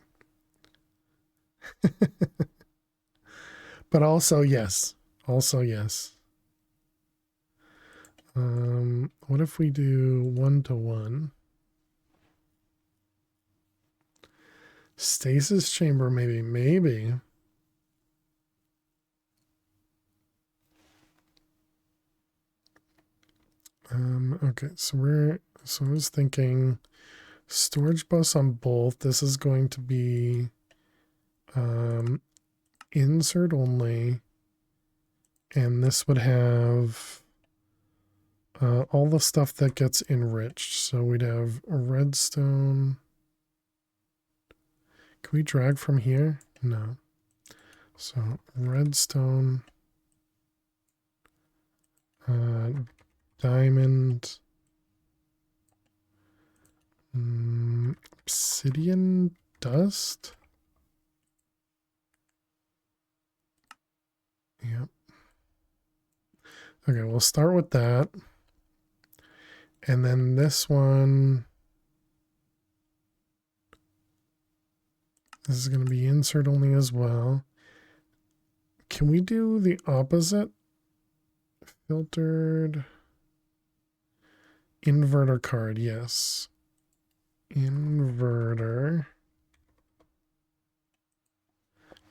But also, yes. Also, yes. What if we do 1-to-1? Stasis chamber, maybe. Okay, so I was thinking storage bus on both. This is going to be insert only, and this would have all the stuff that gets enriched. So we'd have a redstone. Can we drag from here? No. So redstone, diamond, obsidian dust. Yep. Okay, we'll start with that. And then this one, this is going to be insert only as well. Can we do the opposite? Filtered inverter card, yes. Inverter.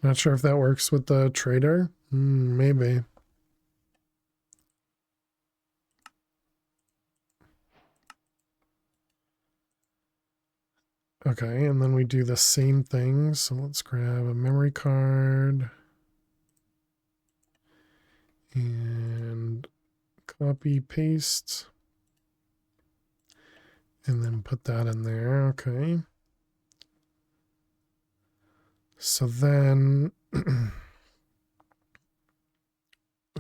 Not sure if that works with the trader. Maybe. Okay, and then we do the same thing. So let's grab a memory card and copy paste and then put that in there. Okay. So then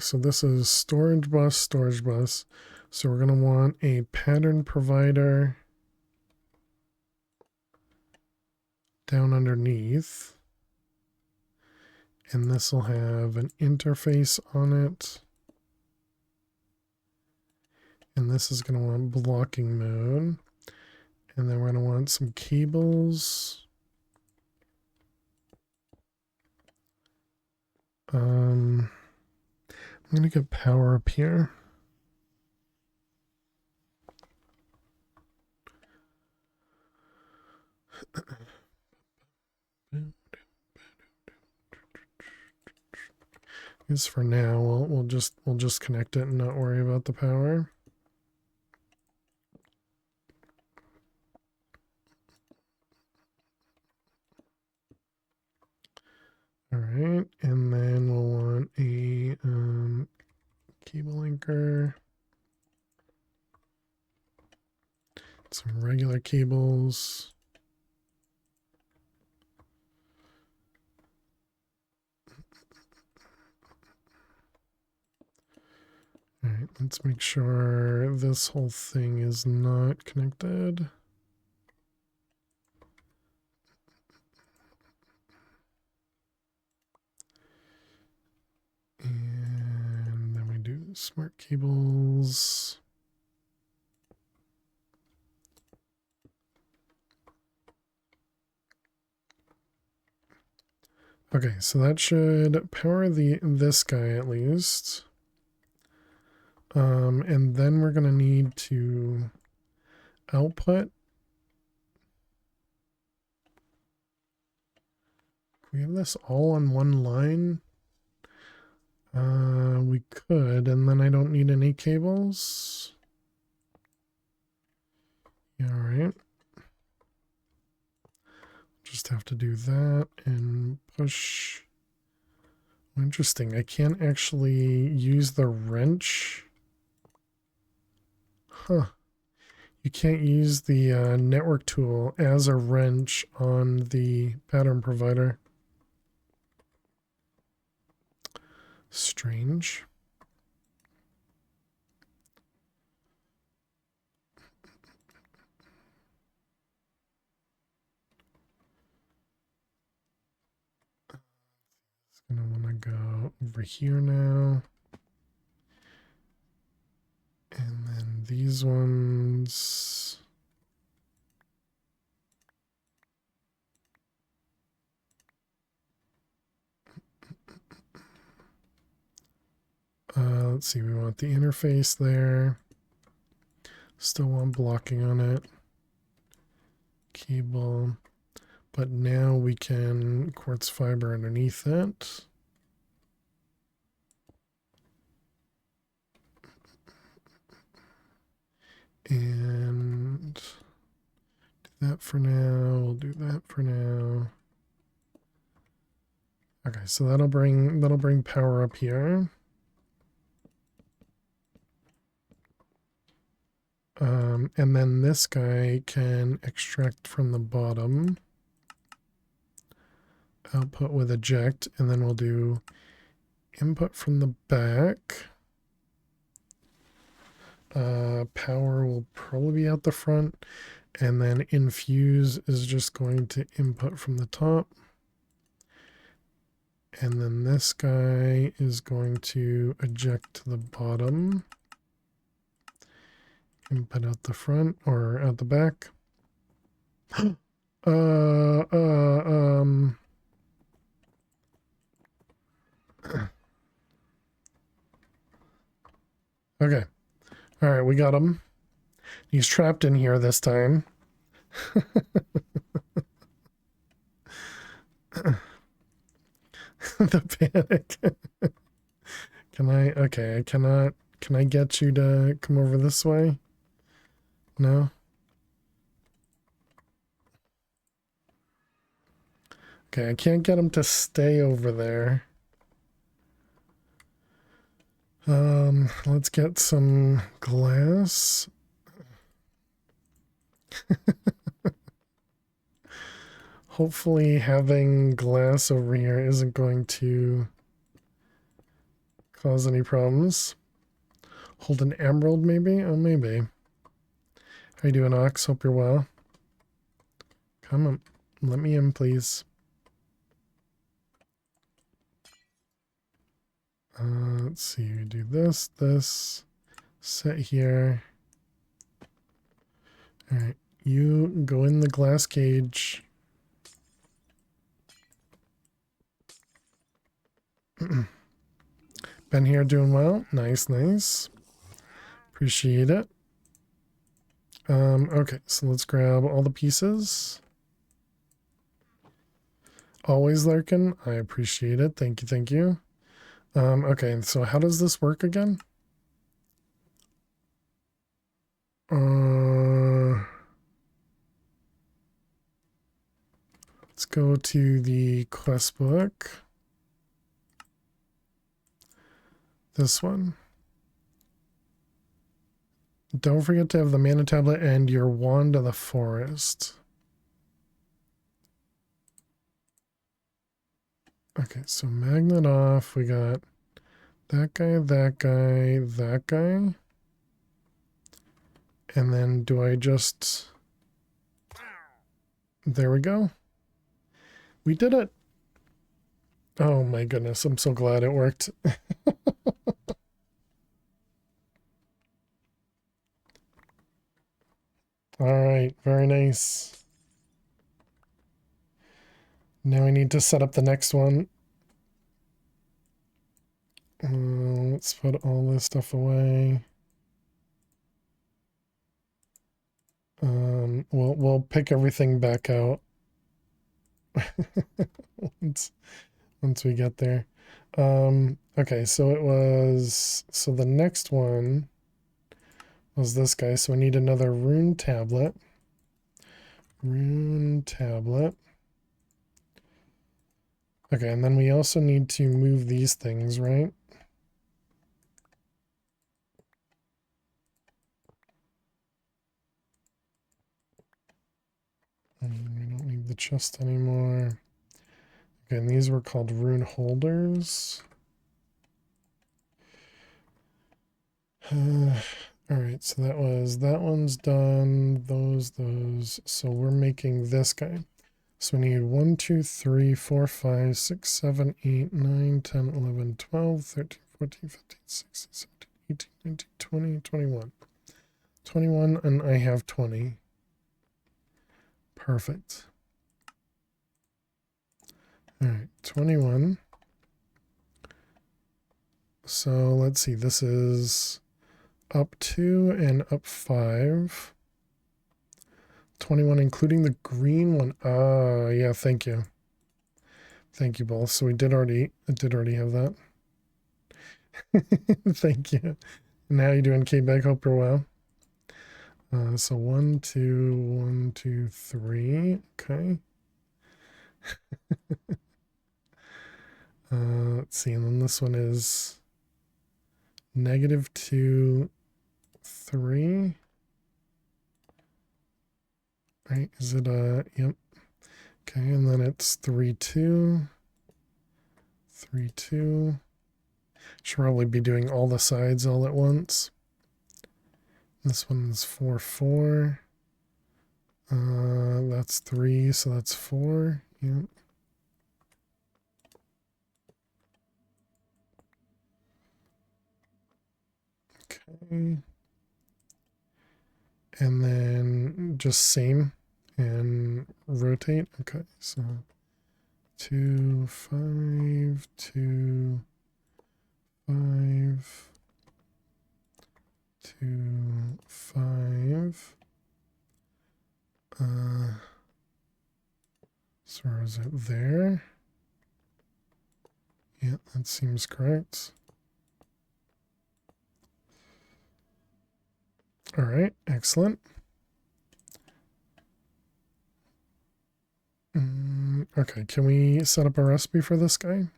so this is storage bus, storage bus. So we're going to want a pattern provider down underneath. And this will have an interface on it. And this is going to want blocking mode. And then we're going to want some cables. I'm going to get power up here. I guess for now we'll just connect it and not worry about the power. All right, and then we'll want a cable anchor, some regular cables. All right, let's make sure this whole thing is not connected. And then we do smart cables. Okay, so that should power this guy at least. And then we're gonna need to output. We have this all on one line. We could, and then I don't need any cables. Yeah, all right. Just have to do that and push. Interesting. I can't actually use the wrench. Huh. You can't use the network tool as a wrench on the pattern provider. Strange. And I want to go over here now. And then these ones. Let's see, we want the interface there. Still want blocking on it. Cable. But now we can quartz fiber underneath it. And do that for now. We'll do that for now. Okay, so that'll bring power up here. And then this guy can extract from the bottom. Output with eject, and then we'll do input from the back. Power will probably be out the front, and then infuse is just going to input from the top. And then this guy is going to eject to the bottom. Input out the front or out the back. Okay. All right, we got him. He's trapped in here this time. The panic. Okay, can I get you to come over this way? No? Okay, I can't get him to stay over there. Let's get some glass. Hopefully having glass over here isn't going to cause any problems. Hold an emerald maybe? Oh, maybe. How you doing, Ox? Hope you're well. Come on. Let me in, please. Let's see. We do this, set here. All right. You go in the glass cage. Been here doing well. Nice, nice. Appreciate it. Okay, so let's grab all the pieces. Always lurking. I appreciate it. Thank you, thank you. Okay, so how does this work again? Let's go to the quest book. This one. Don't forget to have the mana tablet and your wand of the forest. Okay, so magnet off. We got that guy, that guy, that guy. And then do I just... There we go. We did it. Oh my goodness, I'm so glad it worked. All right, very nice. Now we need to set up the next one. Let's put all this stuff away. We'll pick everything back out once we get there. Okay, so the next one was this guy, so we need another rune tablet. Rune tablet. Okay, and then we also need to move these things, right? And we don't need the chest anymore. Okay, and these were called rune holders. Alright, so that one's done. Those. So we're making this guy. So we need 1, 2, 3, 4, 5, 6, 7, 8, 9, 10, 11, 12, 13, 14, 15, 16, 17, 18, 19, 20, 21. 21, and I have 20. Perfect. All right, 21. So let's see, this is up 2 and up 5. 21, including the green one. Ah, yeah, thank you. Thank you both. So I did already have that. Thank you. And how you doing, K-Bag? Hope you're well. So 1, 2, 1, 2, 3. Okay. Let's see, and then this one is -2, 3. Right? Is it yep. Okay, and then it's 3, 2, 3, 2. Should probably be doing all the sides all at once. This one's 4, 4. That's 3, so that's 4. Yep. Okay. And then just same and rotate. Okay, so 2, 5, 2, 5, 2, 5. So is it there? Yeah, that seems correct. All right, excellent. Okay, can we set up a recipe for this guy?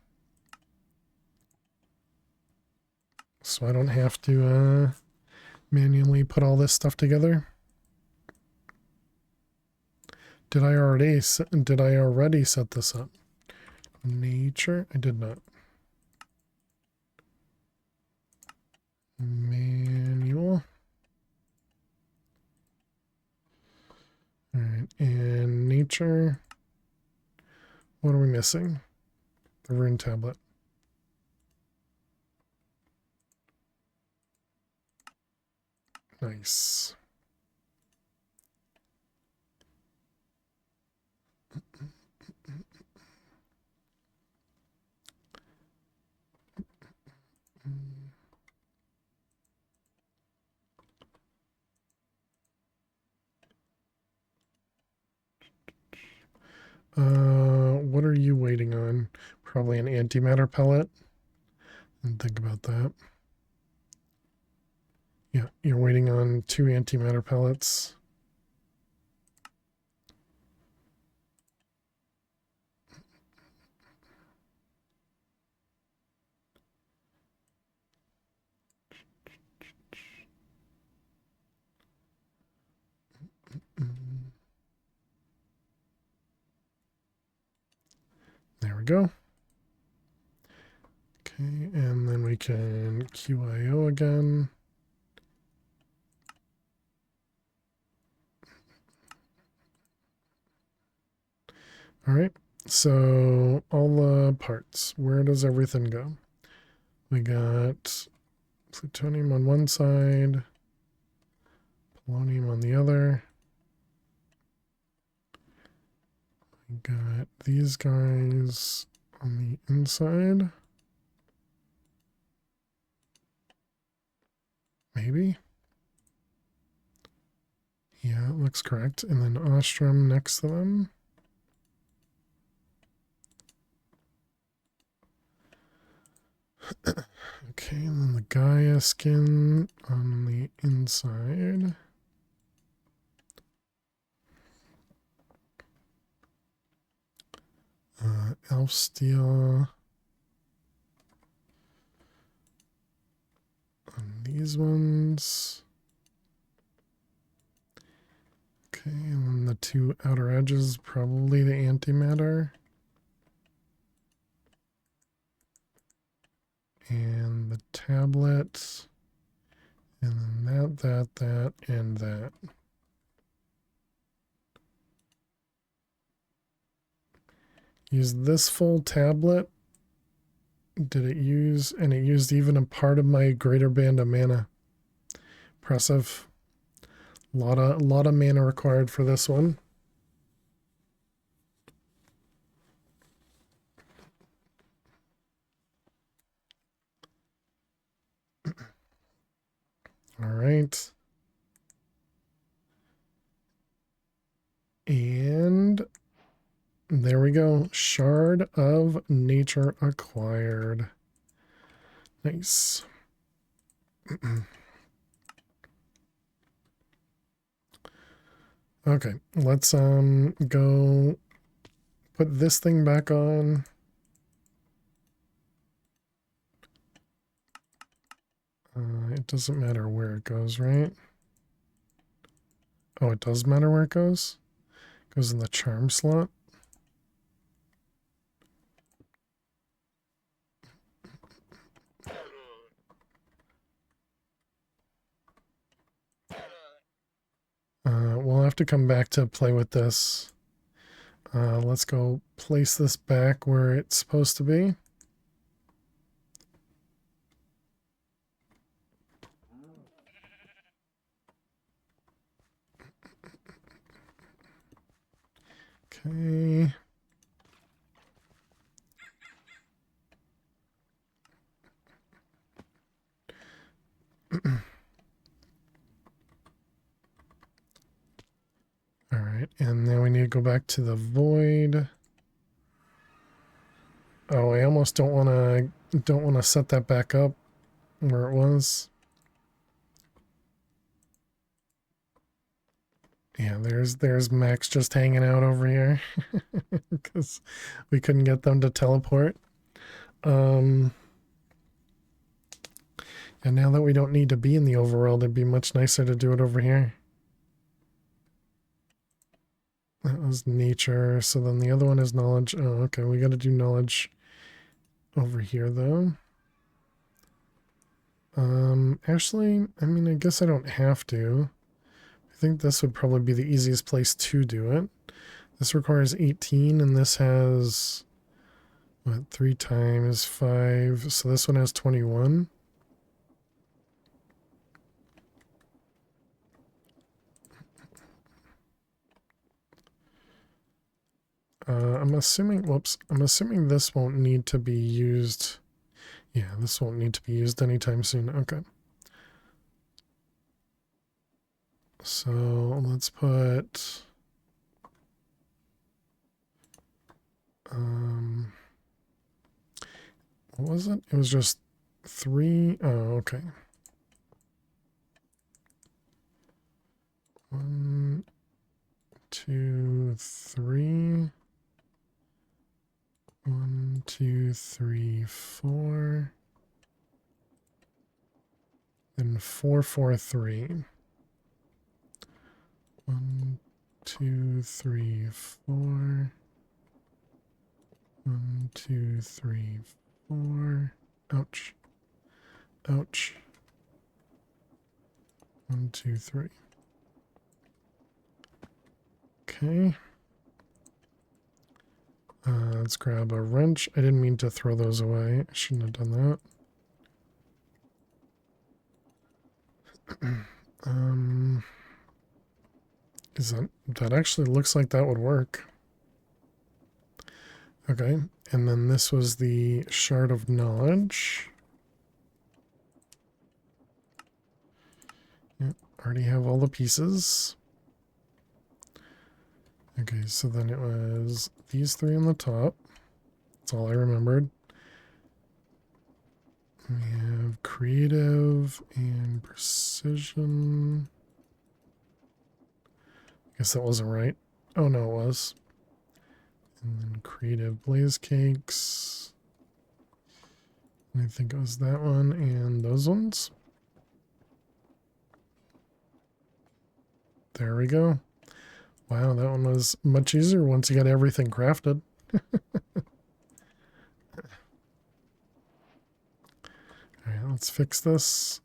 So I don't have to manually put all this stuff together. Did I already set this up? Nature? I did not. Manual. All right, and nature. What are we missing? The rune tablet. Nice. What are you waiting on? Probably an antimatter pellet. And think about that. Yeah, you're waiting on 2 antimatter pellets. There we go. Okay, and then we can QIO again. All right, so all the parts, where does everything go? We got plutonium on one side, polonium on the other. We got these guys on the inside. Maybe. Yeah, it looks correct. And then Ostrom next to them. Okay, and then the Gaia skin on the inside. Elf steel on these ones. Okay, and then the 2 outer edges, probably the antimatter. And the tablet. And then that, and that. use this full tablet. Did it use, and it used even a part of my greater band of mana. Impressive. Lot of mana required for this one. All right. And there we go. Shard of Nature acquired. Nice. Okay, let's go put this thing back on. It doesn't matter where it goes, right? Oh, it does matter where it goes? It goes in the charm slot. We'll have to come back to play with this. Let's go place this back where it's supposed to be. Okay. All right, and then we need to go back to the void. Oh, I almost don't want to set that back up where it was. Yeah, there's Max just hanging out over here because we couldn't get them to teleport. And now that we don't need to be in the overworld, it'd be much nicer to do it over here. That was nature. So then the other one is knowledge. Oh, okay. We got to do knowledge over here, though. Actually, I mean, I guess I don't have to. I think this would probably be the easiest place to do it. This requires 18, and this has, what, 3 times 5. So this one has 21. I'm assuming, whoops, I'm assuming this won't need to be used. Yeah, this won't need to be used anytime soon. Okay. So let's put, what was it? It was just 3. Oh, okay. 1, 2, 3. 1, 2, 3, 4. Then 4, 4, 3. 1, 2, 3, 4. 1, 2, 3, 4. Ouch. Ouch. 1, 2, 3. Okay. Let's grab a wrench. I didn't mean to throw those away. I shouldn't have done that. That actually looks like that would work. Okay, and then this was the shard of knowledge. Yep, already have all the pieces. Okay, so then it was these 3 on the top. That's all I remembered. We have creative and precision. I guess that wasn't right. Oh no, it was. And then creative blaze cakes. I think it was that one and those ones. There we go. Wow, that one was much easier once you got everything crafted. Alright, let's fix this.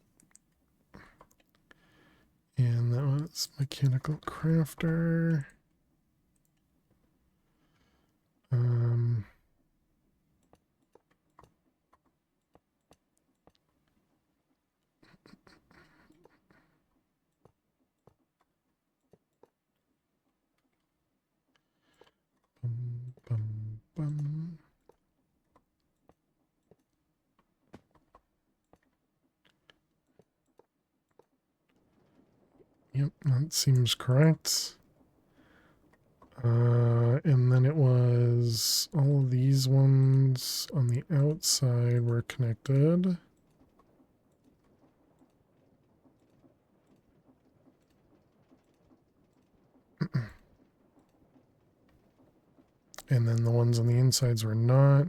And that was mechanical crafter. Yep, that seems correct. And then it was all of these ones on the outside were connected. And then the ones on the insides were not.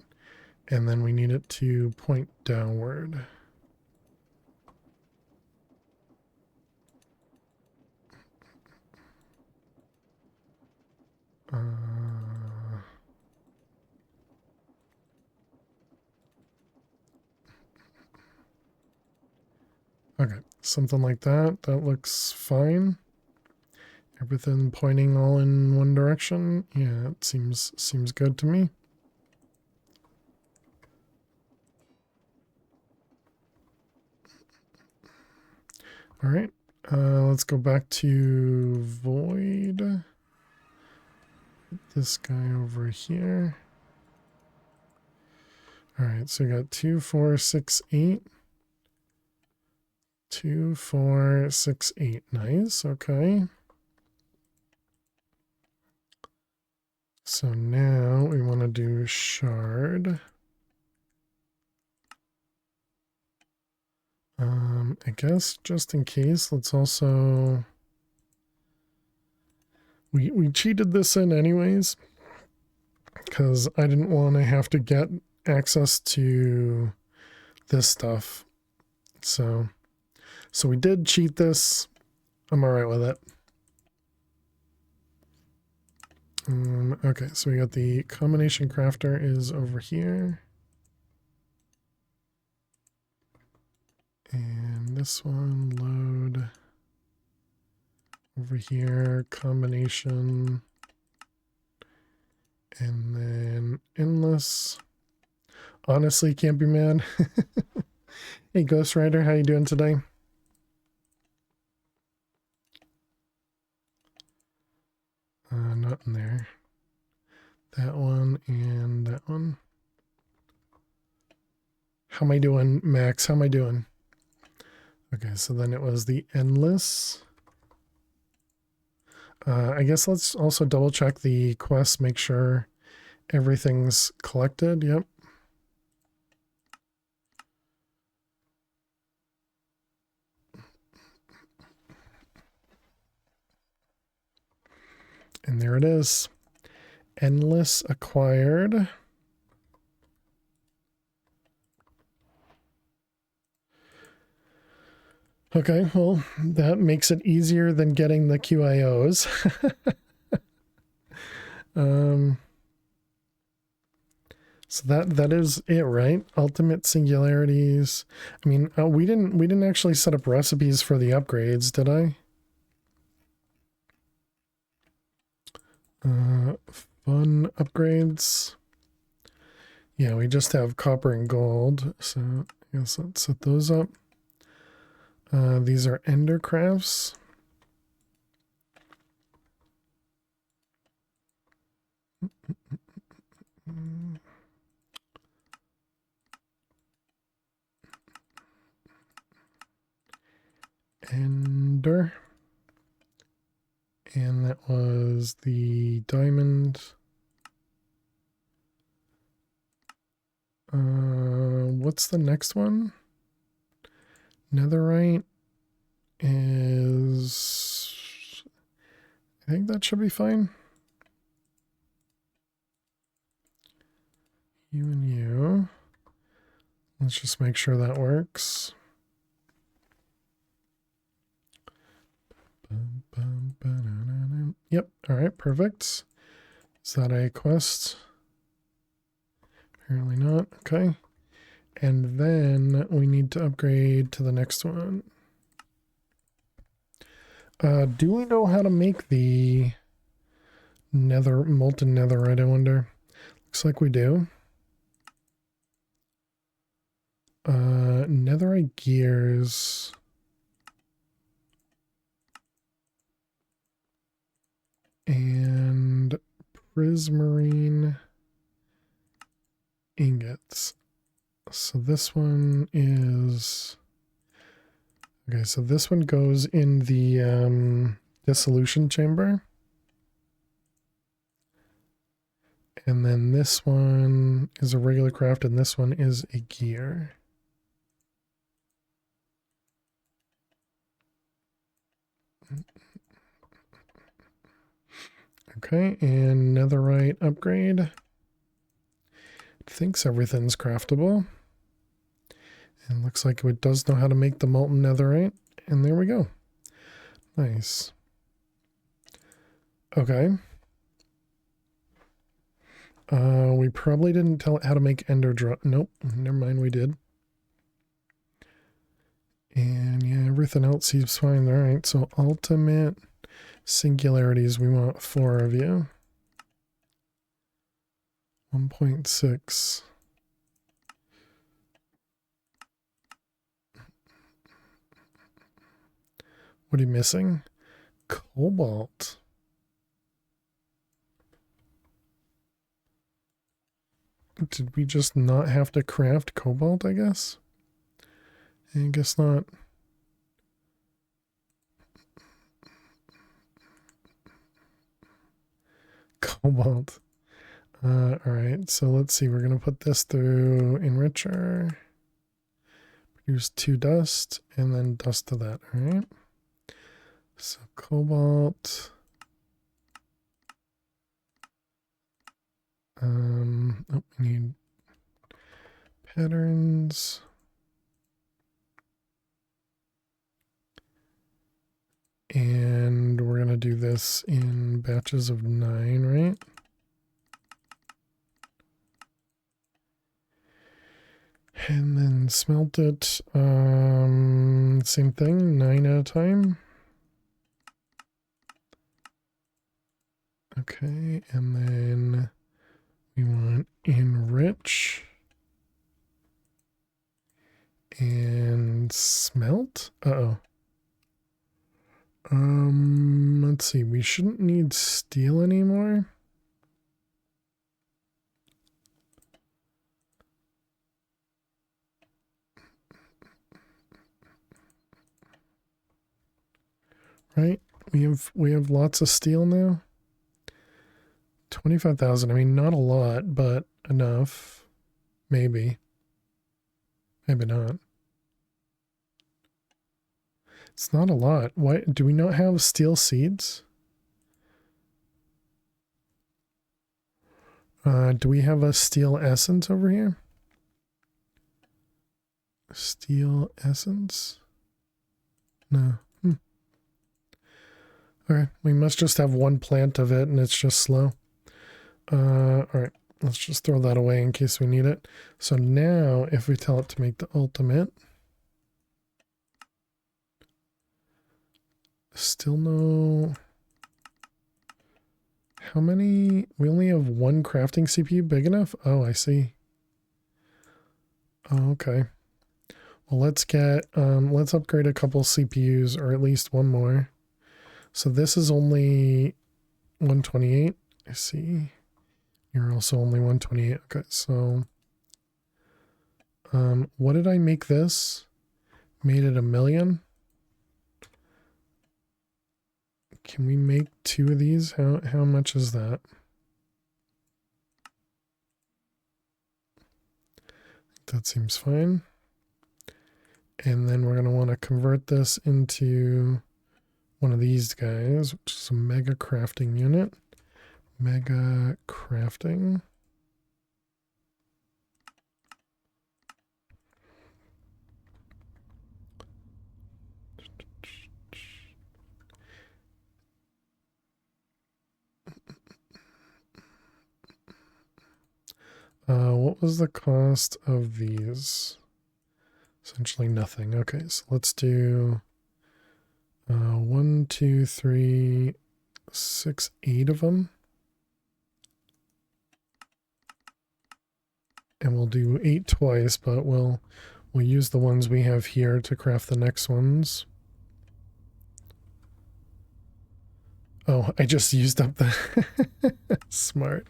And then we need it to point downward. Okay, something like that. That looks fine. Everything pointing all in one direction. Yeah, it seems good to me. All right, let's go back to void. This guy over here. All right, so we got 2, 4, 6, 8. 2, 4, 6, 8. Nice. Okay. So now we want to do shard. I guess just in case, let's also we cheated this in anyways because I didn't want to have to get access to this stuff. So we did cheat this. I'm all right with it. Okay, so we got the combination crafter is over here. And this one, load over here, combination, and then endless. Honestly, can't be mad. Hey, Ghost Rider, how you doing today? Not in there. That one and that one. How am I doing, Max? How am I doing? Okay, so then it was the endless. I guess let's also double check the quest, make sure everything's collected. Yep. And there it is. Endless acquired. Okay, well, that makes it easier than getting the QIOs. So that is it, right? Ultimate singularities. I mean, we didn't actually set up recipes for the upgrades, did I? Fun upgrades. Yeah, we just have copper and gold, so I guess let's set those up. These are ender crafts. Ender. And that was the diamond. What's the next one? Netherite is... I think that should be fine. You and you. Let's just make sure that works. Yep, all right, perfect. Is that a quest? Apparently not, okay. And then we need to upgrade to the next one. Do we know how to make the molten netherite, I wonder? Looks like we do. Netherite gears. And prismarine ingots. So this one is Okay, so this one goes in the dissolution chamber. And then this one is a regular craft, and this one is a gear. Okay, and netherite upgrade. It thinks everything's craftable. And looks like it does know how to make the molten netherite. And there we go. Nice. Okay. We probably didn't tell it how to make ender drop. Nope, never mind, we did. And yeah, everything else seems fine. All right, so ultimate singularities, we want 4 of you. 1.6. What are you missing? Cobalt. Did we just not have to craft cobalt, I guess? I guess not. Cobalt. Alright, so let's see. We're going to put this through Enricher. Produce 2 dust, and then dust to that. Alright. So cobalt. Oh, we need patterns. And we're going to do this in batches of 9, right? And then smelt it. Same thing, 9 at a time. Okay, and then we want enrich and smelt. Uh-oh. Let's see. We shouldn't need steel anymore. Right? We have lots of steel now. 25,000. I mean, not a lot, but enough. Maybe. Maybe not. It's not a lot. Why do we not have steel seeds? Do we have a steel essence over here? Steel essence? No. Okay, we must just have one plant of it and it's just slow. Alright, let's just throw that away in case we need it. So now, if we tell it to make the ultimate, still no... How many? We only have one crafting CPU big enough? Oh, I see. Oh, okay. Well, let's upgrade a couple CPUs, or at least one more. So this is only 128. I see. You're also only 128. Okay, so what did I make this? Made it 1,000,000. Can we make 2 of these? How much is that? That seems fine. And then we're going to want to convert this into one of these guys, which is a mega crafting unit. Mega crafting. What was the cost of these? Essentially nothing. Okay, so let's do 1, 2, 3, 6, 8 of them. And we'll do 8 twice, but we'll use the ones we have here to craft the next ones. Oh, I just used up the smart.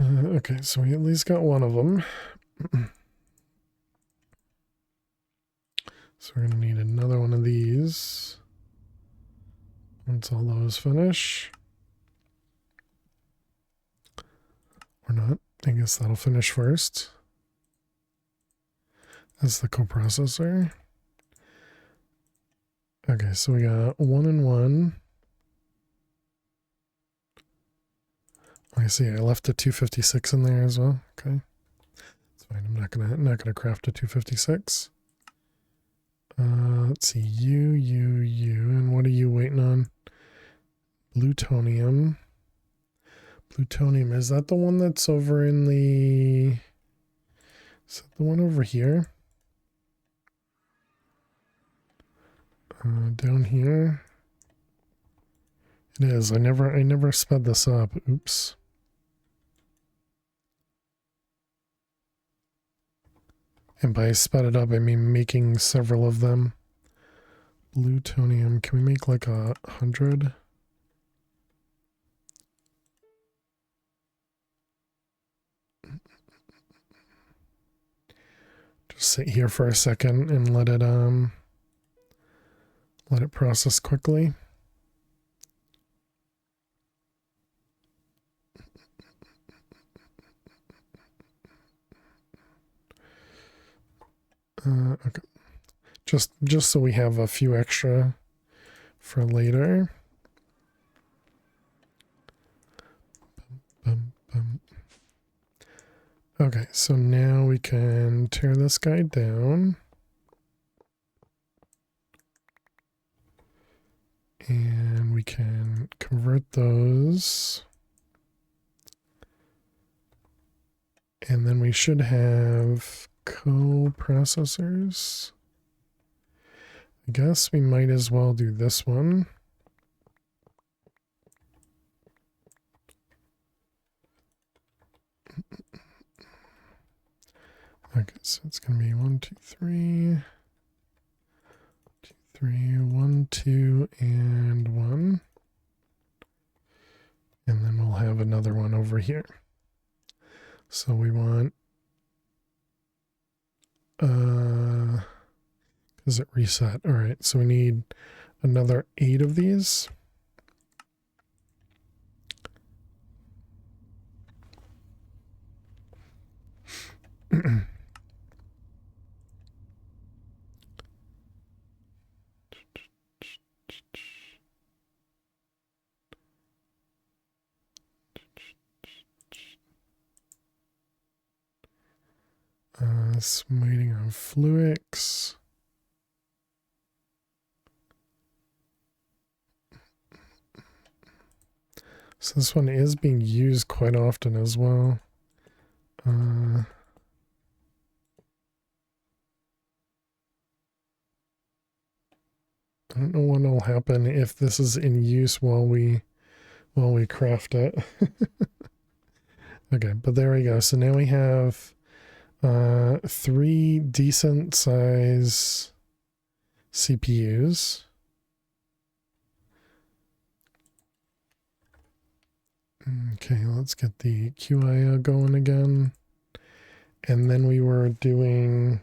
Okay, so we at least got one of them. So we're going to need another one of these once all those finish. Or not. I guess that'll finish first. That's the coprocessor. Okay, so we got 1 and 1. I see. I left a 256 in there as well. Okay, that's fine. I'm not gonna craft a 256. Let's see. You, and what are you waiting on? Plutonium. Plutonium. Is that the one that's over in the? Is that the one over here? Down here. It is. I never sped this up. Oops. And by sped it up, I mean making several of them. Plutonium. Can we make like 100? Just sit here for a second and let it process quickly. Okay. Just so we have a few extra for later. Okay, so now we can tear this guy down. And we can convert those. And then we should have co-processors. I guess we might as well do this one. Okay, so it's going to be 1, 2, 3. 2, 3, 1, 2, and 1. And then we'll have another one over here. So we want is it reset? All right, so we need another 8 of these. Waiting on Fluix. So this one is being used quite often as well. I don't know what will happen if this is in use while we craft it. Okay, but there we go. So now we have 3 decent size CPUs. Okay, let's get the QIO going again. And then we were doing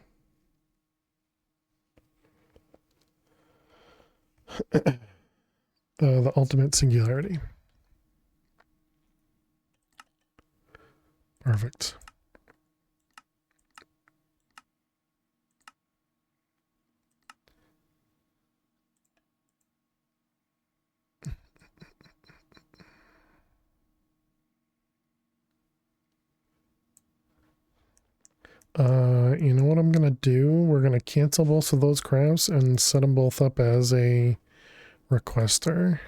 the ultimate singularity. Perfect. You know what I'm gonna do? We're gonna cancel both of those crafts and set them both up as a requester.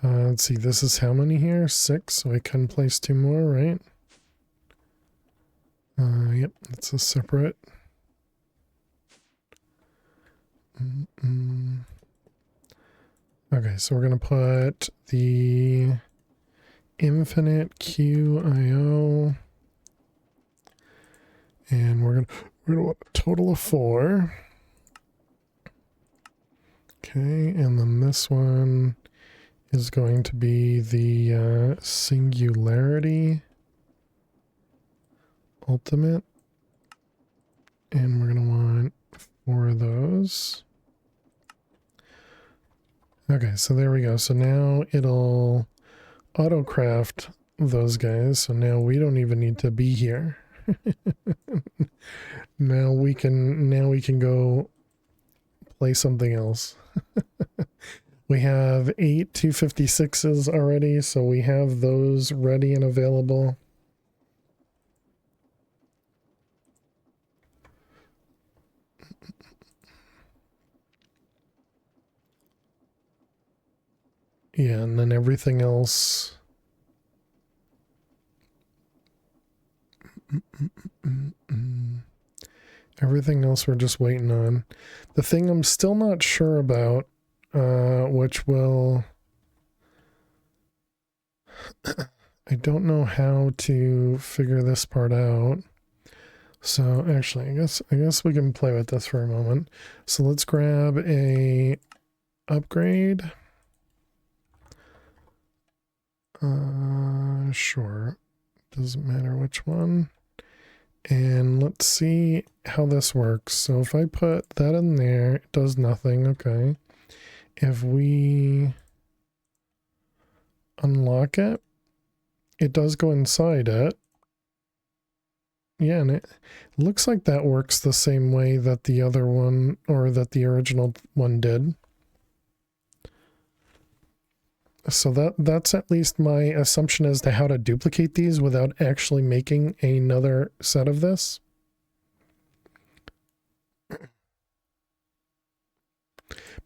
Let's see, this is how many here? 6, so I can place 2 more, right? Yep, that's a separate. Okay, so we're gonna put the infinite QIO. And we're gonna want a total of 4. Okay, and then this one is going to be the singularity ultimate. And we're gonna want 4 of those. Okay, so there we go. So now it'll autocraft those guys. So now we don't even need to be here. now we can go play something else. We have 8 256s already, so we have those ready and available. Yeah, and then everything else. Everything else we're just waiting on. The thing I'm still not sure about, which will... I don't know how to figure this part out. So actually, I guess we can play with this for a moment. So let's grab a upgrade. Sure. Doesn't matter which one. And let's see how this works. So if I put that in there, it does nothing. Okay. If we unlock it, it does go inside it. Yeah, and it looks like that works the same way that the other one, or that the original one did. So that's at least my assumption as to how to duplicate these without actually making another set of this.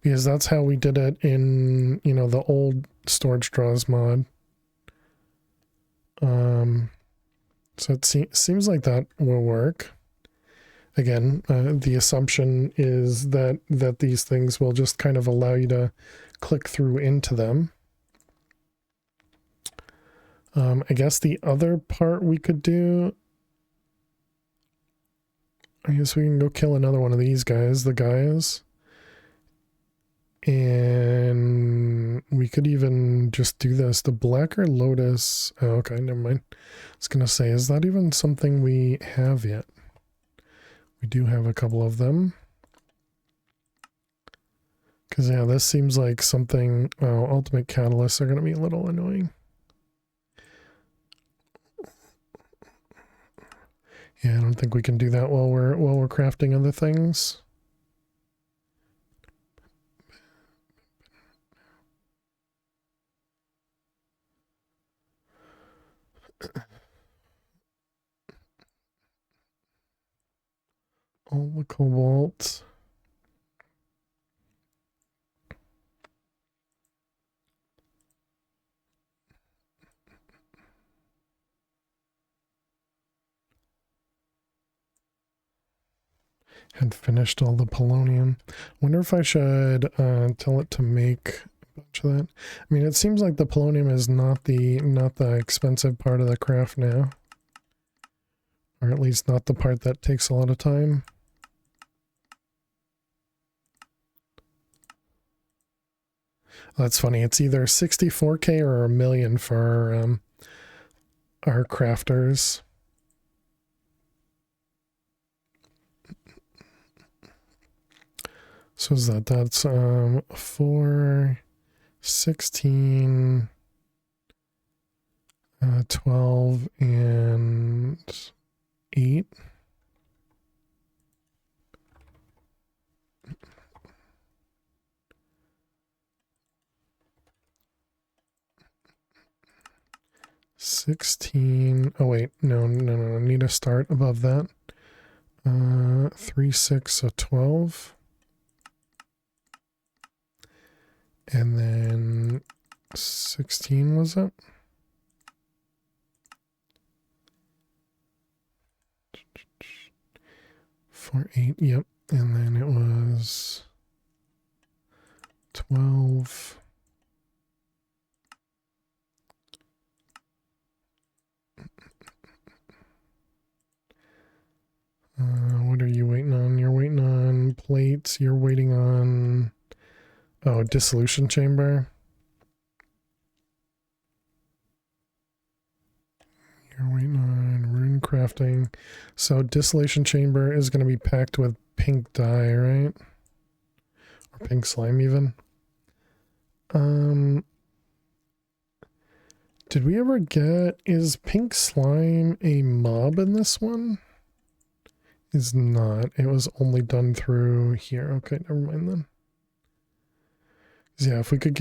Because that's how we did it in, you know, the old storage draws mod. So it seems like that will work. Again, the assumption is that these things will just kind of allow you to click through into them. I guess the other part we could do, I guess we can go kill another one of these guys, the guys. And we could even just do this. The Blacker Lotus. Oh, okay, never mind. I was going to say, is that even something we have yet? We do have a couple of them. Because, yeah, this seems like something... Oh, Ultimate Catalysts are going to be a little annoying. Yeah, I don't think we can do that while we're crafting other things. All the cobalt. Had finished all the polonium. Wonder if I should tell it to make a bunch of that. I mean, it seems like the polonium is not the expensive part of the craft now, or at least not the part that takes a lot of time. That's funny. It's either 64k or a million for our crafters. So is that's 4, 16, 12, and 8. Oh wait, no, I need to start above that. 3, 6, so 12. And then 16 was it? 4, 8, yep. And then it was 12. right, you're waiting on, oh, dissolution chamber. You're waiting on rune crafting. So dissolution chamber is going to be packed with pink dye, right? Or pink slime even. Did we ever get, is pink slime a mob in this one? Is not. It was only done through here. Okay, never mind then. Yeah, if we could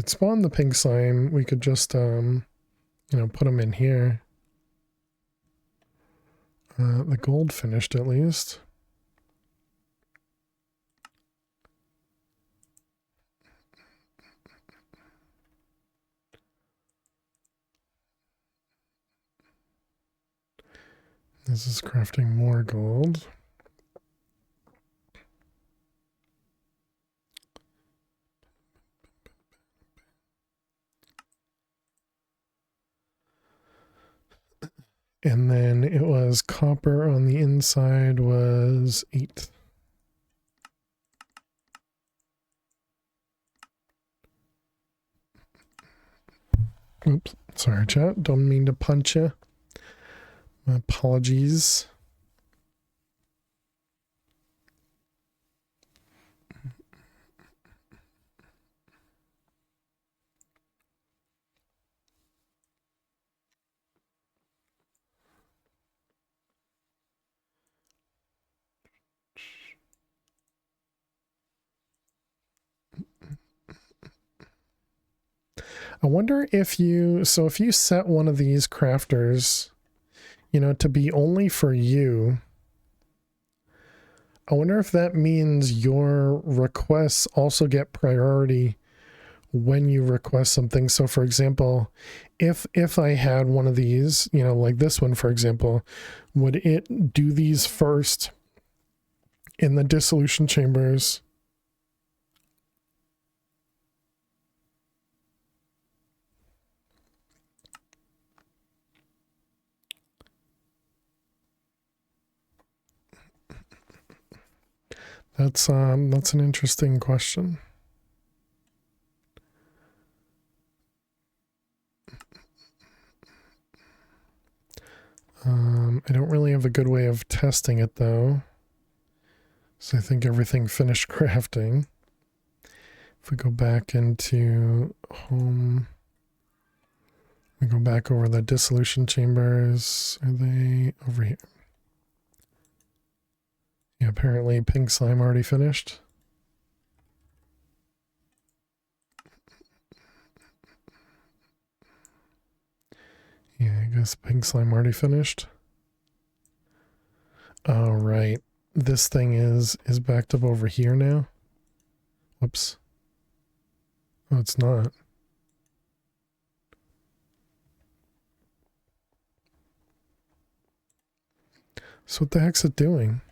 spawn the pink slime, we could just, you know, put them in here. The gold finished at least. This is crafting more gold. And then it was copper on the inside was 8. Oops, sorry chat, don't mean to punch you. My apologies. I wonder if you, so if you set one of these crafters, you know, to be only for you, I wonder if that means your requests also get priority when you request something. So for example, if I had one of these, you know, like this one, for example, would it do these first in the dissolution chambers? That's an interesting question. I don't really have a good way of testing it though. So I think everything finished crafting. If we go back into home, we go back over the dissolution chambers. Are they over here? Yeah, apparently pink slime already finished. Yeah, I guess pink slime already finished. Oh, right. This thing is backed up over here now. Whoops. Oh, it's not. So what the heck's it doing?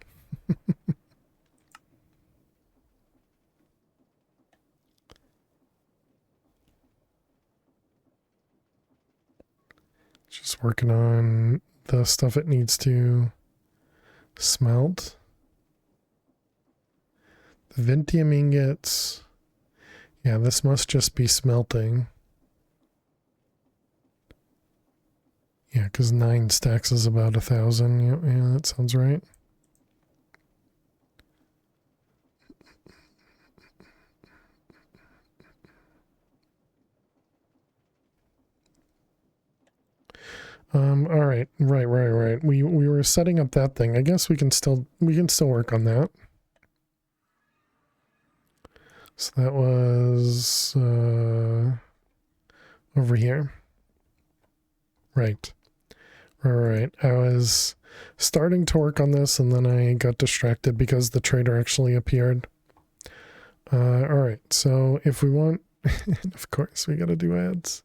Just working on the stuff it needs to smelt. The Vintium ingots. Yeah, this must just be smelting. Yeah, because 9 stacks is about 1,000. Yeah, that sounds right. All right, right. We were setting up that thing. I guess we can still work on that. So that was over here. Right. Right. I was starting to work on this and then I got distracted because the trader actually appeared. All right. So if we want, of course, we got to do ads.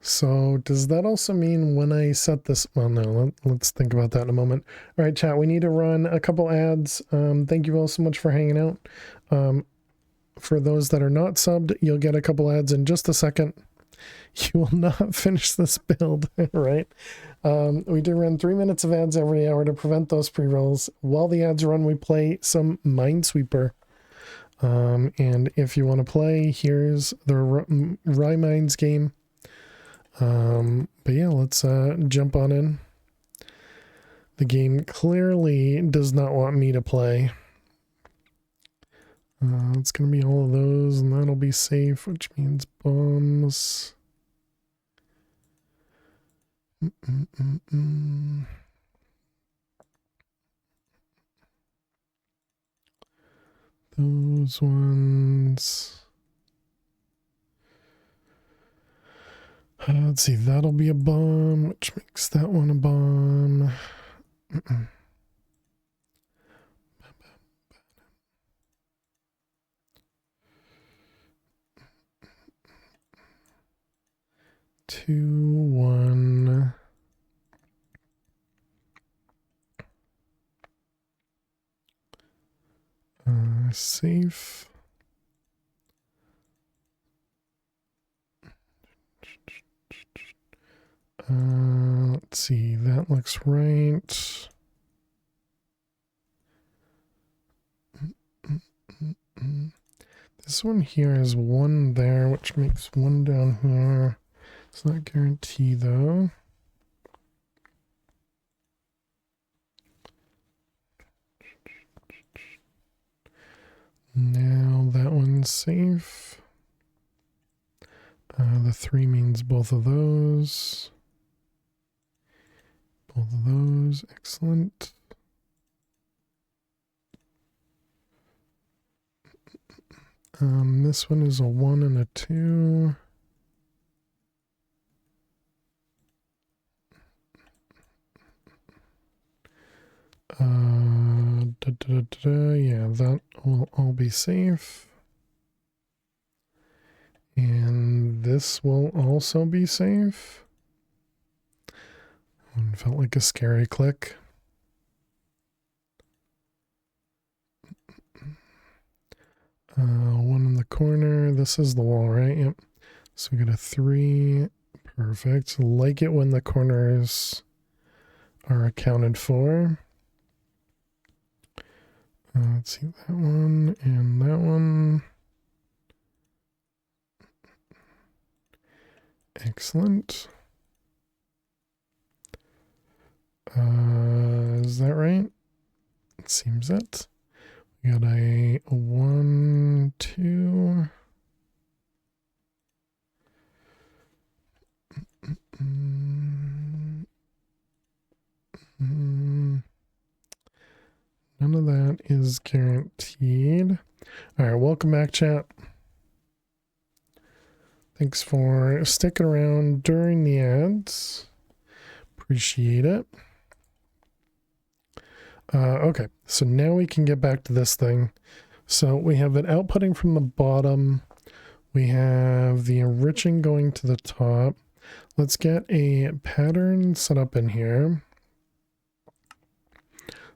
So does that also mean when I set this, well, no, let's think about that in a moment. All right, chat, we need to run a couple ads. Thank you all so much for hanging out. For those that are not subbed, you'll get a couple ads in just a second. You will not finish this build, right? We do run 3 minutes of ads every hour to prevent those pre-rolls. While the ads run, we play some Minesweeper. And if you want to play, here's the Rye Mines game. But yeah, let's jump on in. The game clearly does not want me to play. It's going to be all of those, and that'll be safe, which means bombs. Those ones. Let's see, that'll be a bomb, which makes that one a bomb. 2, 1. Safe. Let's see, that looks right. This one here is 1 there, which makes 1 down here. It's not guaranteed though. Now that one's safe. The 3 means both of those. Both of those, excellent. This one is a 1 and a 2. Yeah, that will all be safe. And this will also be safe. One felt like a scary click. One in the corner. This is the wall, right? Yep. So we got a 3. Perfect. Like it when the corners are accounted for. Let's see, that one and that one. Excellent. Is that right? It seems it. We got a 1, 2. None of that is guaranteed. All right, welcome back, chat. Thanks for sticking around during the ads. Appreciate it. Okay, so now we can get back to this thing. So we have it outputting from the bottom. We have the enriching going to the top. Let's get a pattern set up in here.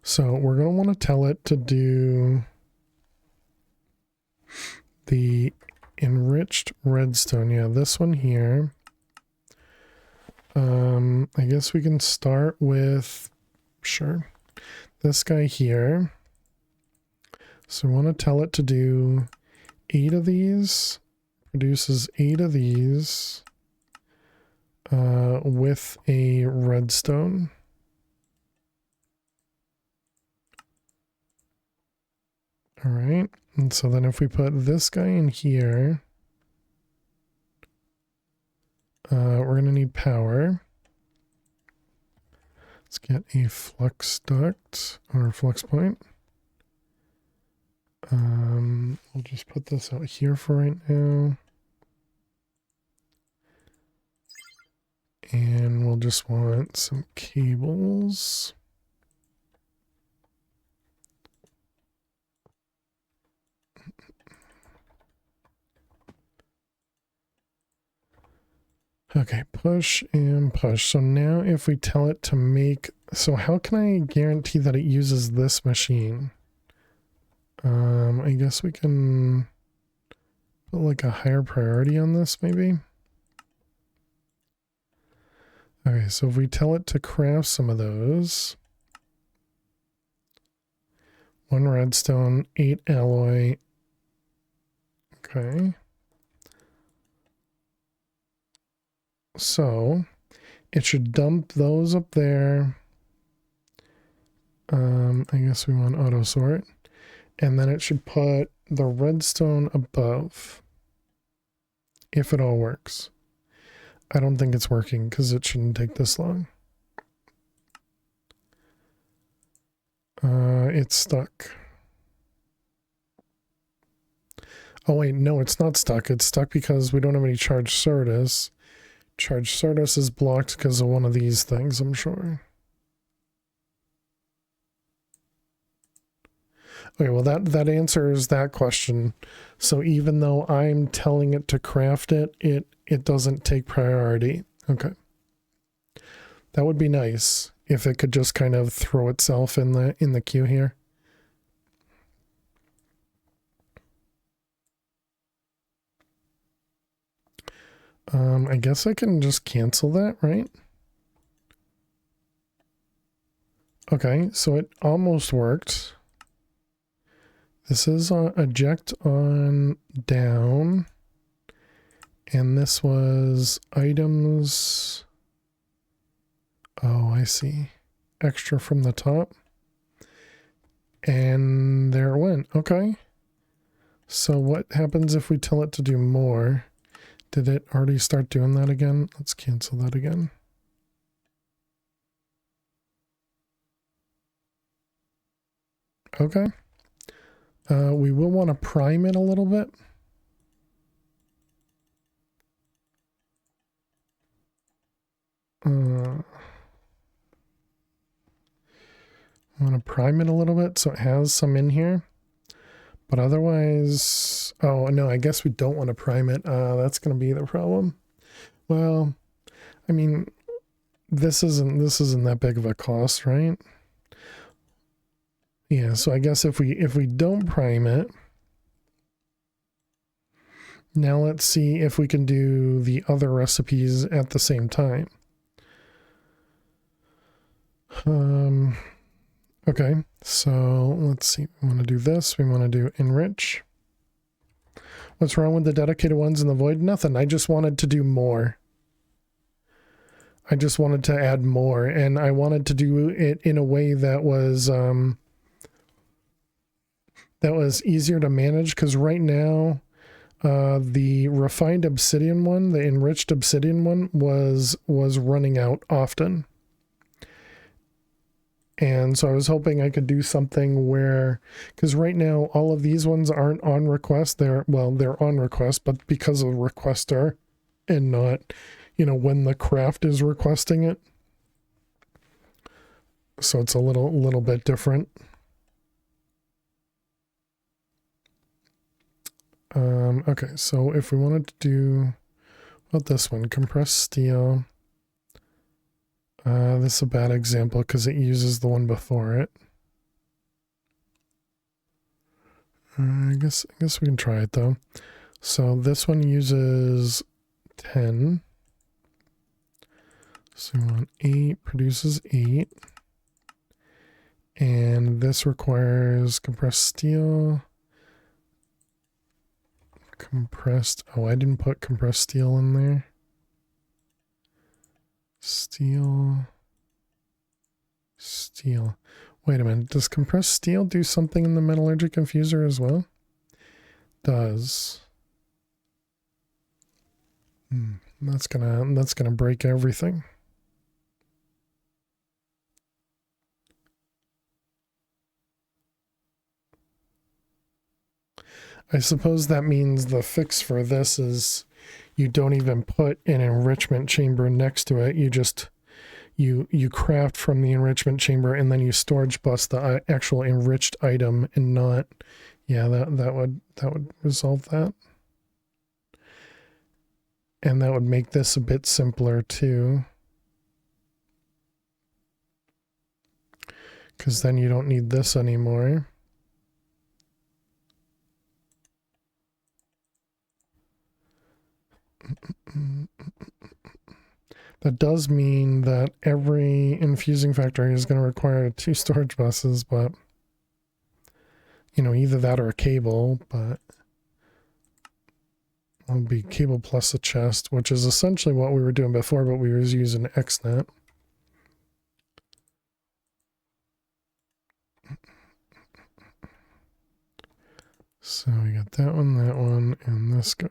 So we're going to want to tell it to do the enriched redstone. Yeah, this one here. I guess we can start with, sure, this guy here. So we want to tell it to do 8 of these, produces 8 of these with a redstone. All right, and so then if we put this guy in here, we're going to need power. Let's get a flux duct or flux point. We'll just put this out here for right now. And we'll just want some cables. Okay, push and push. So now if we tell it to make, so how can I guarantee that it uses this machine? I guess we can put like a higher priority on this maybe. Okay, so if we tell it to craft some of those, 1 redstone, 8 alloy. Okay. So it should dump those up there. I guess we want auto sort. And then it should put the redstone above. If it all works. I don't think it's working because it shouldn't take this long. It's stuck. Oh wait, no, it's not stuck. It's stuck because we don't have any charged Certus. Charged Certus is blocked because of one of these things, I'm sure. Okay, well that answers that question. So even though I'm telling it to craft it, it doesn't take priority. Okay. That would be nice if it could just kind of throw itself in the queue here. I guess I can just cancel that, right? Okay, so it almost worked. This is eject on down. And this was items. Oh, I see. Extra from the top. And there it went. Okay. So what happens if we tell it to do more? Did it already start doing that again? Let's cancel that again. Okay. We will want to prime it a little bit. I want to prime it a little bit so it has some in here. But otherwise, oh no, I guess we don't want to prime it. That's going to be the problem. Well, I mean, this isn't that big of a cost, right? Yeah, so I guess if we don't prime it, now let's see if we can do the other recipes at the same time. Okay, so let's see. We want to do this. We want to do enrich. What's wrong with the dedicated ones in the void? Nothing. I just wanted to do more. I just wanted to add more, and I wanted to do it in a way that was easier to manage, because right now the refined obsidian one, the enriched obsidian one, was running out often. And so I was hoping I could do something where, because right now all of these ones aren't on request. They're on request, but because of requester and not, when the craft is requesting it. So it's a little bit different. Okay, so if we wanted to do, what this one, compressed steel. This is a bad example because it uses the one before it. I guess we can try it though. So this one uses 10. So we want 8, produces 8. And this requires compressed steel. Oh, I didn't put compressed steel in there. Steel. Wait a minute. Does compressed steel do something in the metallurgic infuser as well? Does. That's gonna break everything. I suppose that means the fix for this is you don't even put an enrichment chamber next to it. You just you craft from the enrichment chamber and then you storage bus the actual enriched item and not. Yeah, that would resolve that. And that would make this a bit simpler too. Because then you don't need this anymore. That does mean that every infusing factory is going to require 2 storage buses, but you know, either that or a cable, but it'll be cable plus a chest, which is essentially what we were doing before, but we were using XNet. So we got that one, and this guy.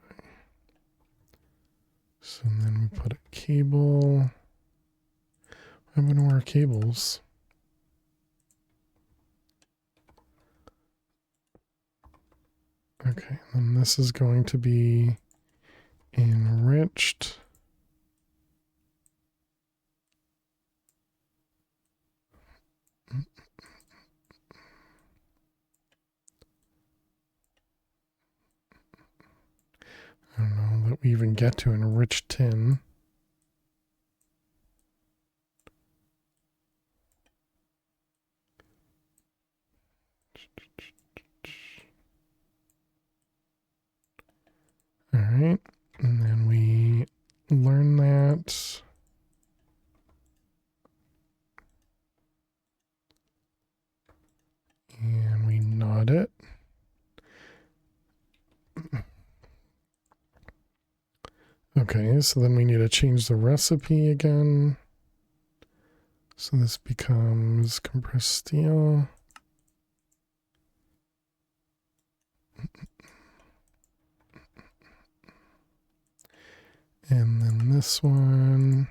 So then we put a cable. I'm going to wear cables. Okay, and this is going to be enriched. I don't know that we even get to enriched tin. All right, and then we learn that. And we nod it. Okay, so then we need to change the recipe again. So this becomes compressed steel. And then this one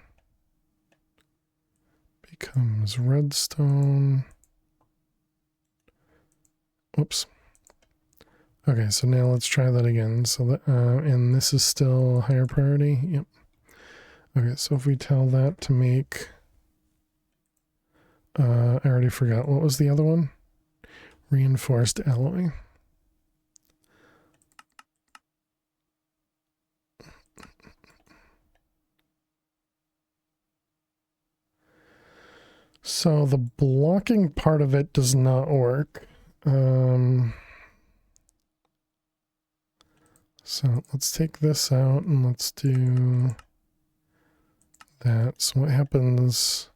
becomes redstone. Oops. Okay, so now let's try that again. So that, and this is still higher priority. Yep. Okay, so if we tell that to make, I already forgot. What was the other one? Reinforced alloy. So the blocking part of it does not work. So let's take this out and let's do that. So what happens?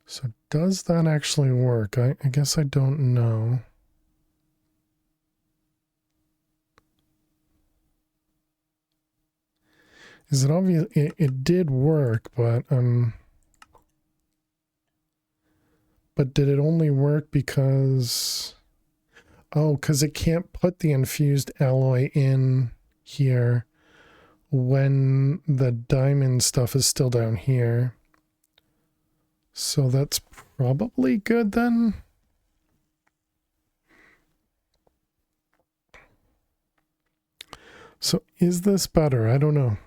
So does that actually work? I guess I don't know. Is it obvious? It did work, but did it only work because, oh, because it can't put the infused alloy in here when the diamond stuff is still down here. So that's probably good then. So is this better? I don't know.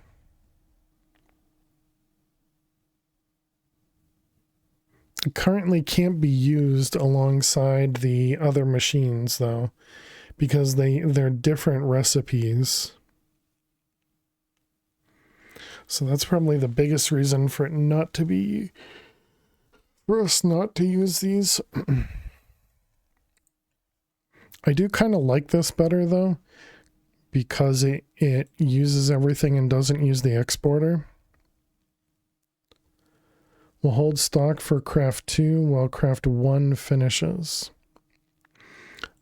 It currently can't be used alongside the other machines though, because they're different recipes. So that's probably the biggest reason for it not to be, for us not to use these. I do kind of like this better though, because it uses everything and doesn't use the exporter. We'll hold stock for craft 2 while craft 1 finishes.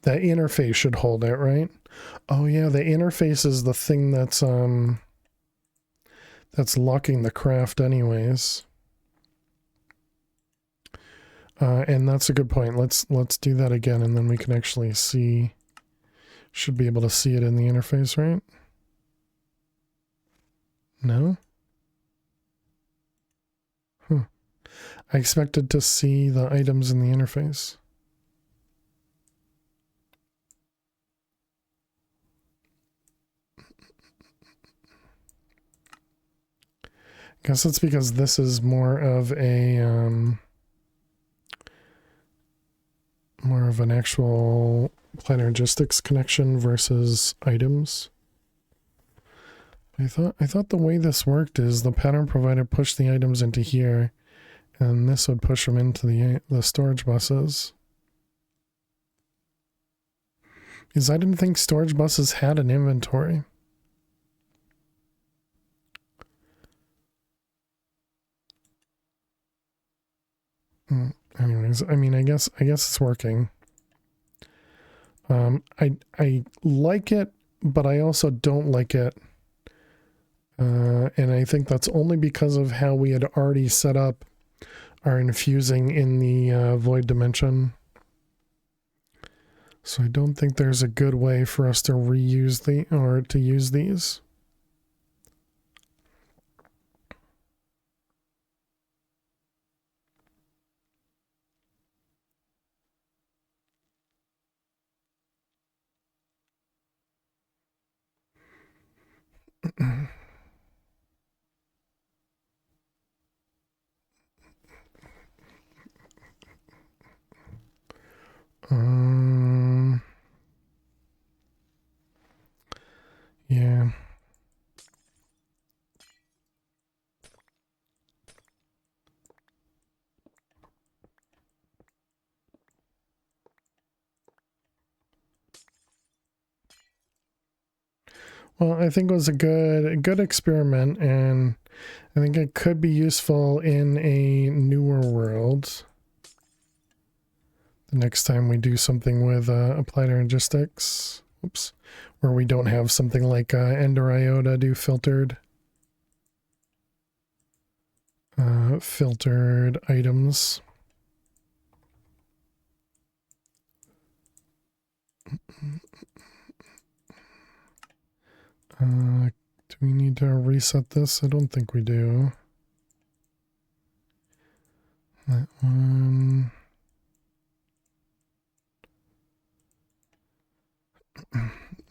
That interface should hold it, right? Oh yeah, the interface is the thing that's locking the craft anyways. And that's a good point. Let's do that again, and then we can actually see. Should be able to see it in the interface, right? No? Huh. I expected to see the items in the interface. I guess it's because this is more of a more of an actual Planergistics connection versus items. I thought the way this worked is the pattern provider pushed the items into here, and this would push them into the storage buses. Because I didn't think storage buses had an inventory. Anyways, I mean, I guess it's working. I like it, but I also don't like it. And I think that's only because of how we had already set up our infusing in the void dimension. So I don't think there's a good way for us to reuse to use these. Yeah. Well, I think it was a good experiment, and I think it could be useful in a newer world. The next time we do something with applied logistics, oops, where we don't have something like Ender IOTA do filtered items. Do we need to reset this? I don't think we do. That one.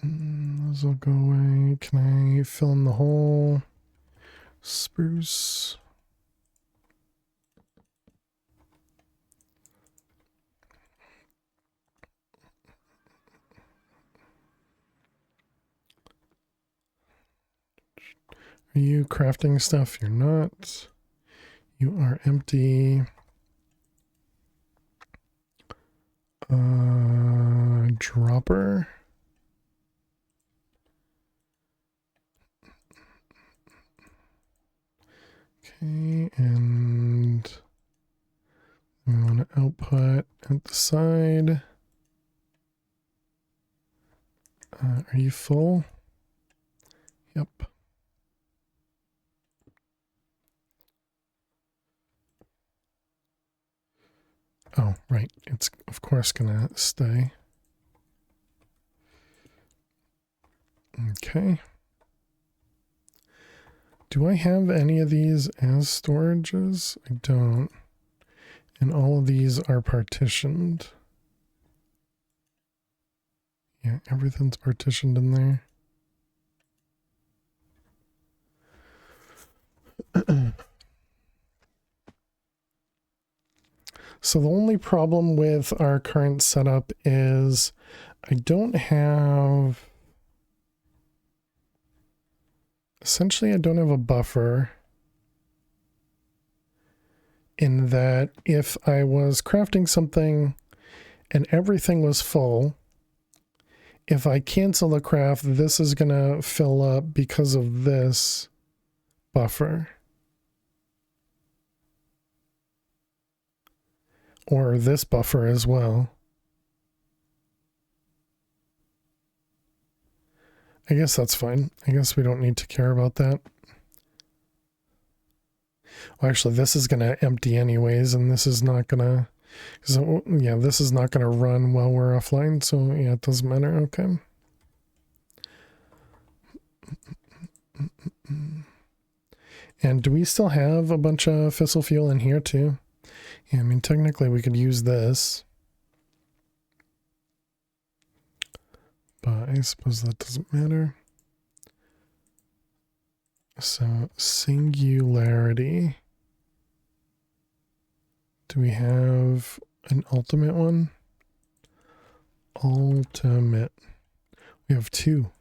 Those will go away. Can I fill in the hole? Spruce. Are you crafting stuff? You're not. You are empty. Dropper. Okay, and we want to output at the side. Are you full? Yep. Oh, right. It's of course gonna stay. Okay. Do I have any of these as storages? I don't. And all of these are partitioned. Yeah, everything's partitioned in there. So the only problem with our current setup is I don't have... Essentially, I don't have a buffer. In that if I was crafting something and everything was full, if I cancel the craft, this is going to fill up because of this buffer. Or this buffer as well. I guess that's fine. I guess we don't need to care about that. Well, actually, this is going to empty anyways, and this is not going to... So, yeah, this is not going to run while we're offline, so yeah, it doesn't matter. Okay. And do we still have a bunch of fissile fuel in here too? Yeah, I mean, technically we could use this. But I suppose that doesn't matter. So, singularity. Do we have an ultimate one? Ultimate. We have two.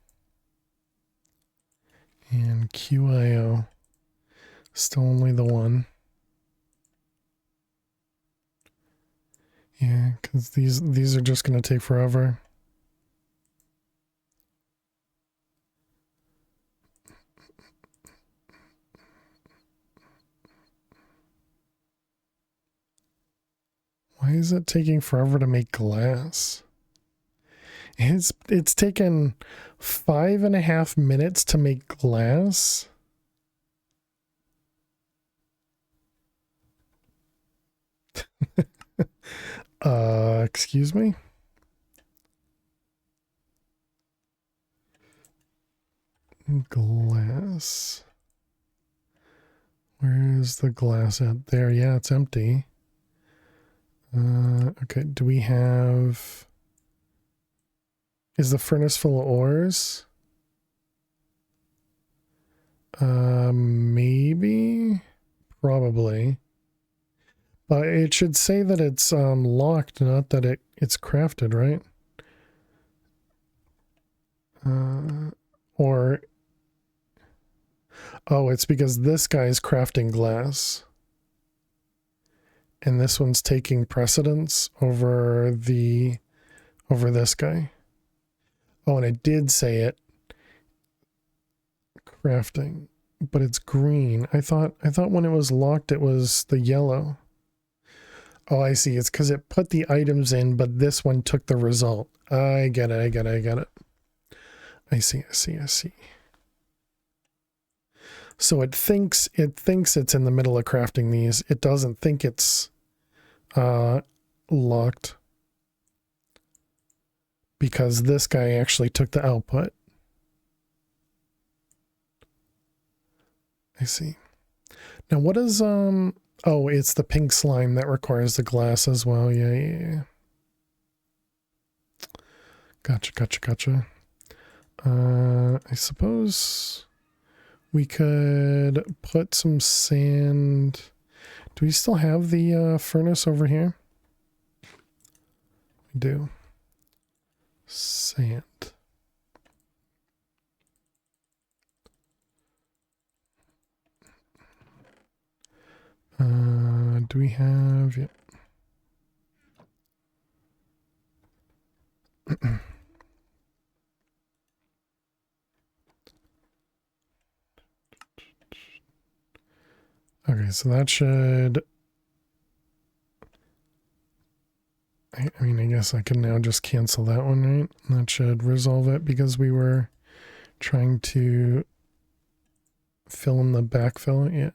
And QIO. Still only the one. Yeah, because these are just going to take forever. is it taking forever to make glass? It's taken 5.5 minutes to make glass. Excuse me? Glass. Where is the glass at? There, yeah, it's empty. Okay, do we have... Is the furnace full of ores? Maybe? Probably. But it should say that it's locked, not that it's crafted, right? Or... Oh, it's because this guy's crafting glass. And this one's taking precedence over this guy. Oh, and it did say it. Crafting. But it's green. I thought when it was locked it was the yellow. Oh, I see. It's because it put the items in, but this one took the result. I get it. I see. So it thinks it's in the middle of crafting these. It doesn't think it's locked. Because this guy actually took the output. I see. Now what is oh, it's the pink slime that requires the glass as well. Yeah. Gotcha. I suppose we could put some sand. Do we still have the furnace over here? We do. Sand. Do we have... Yeah. Okay, so that should... I mean, I guess I can now just cancel that one, right? That should resolve it because we were trying to fill in the backfill. Yeah.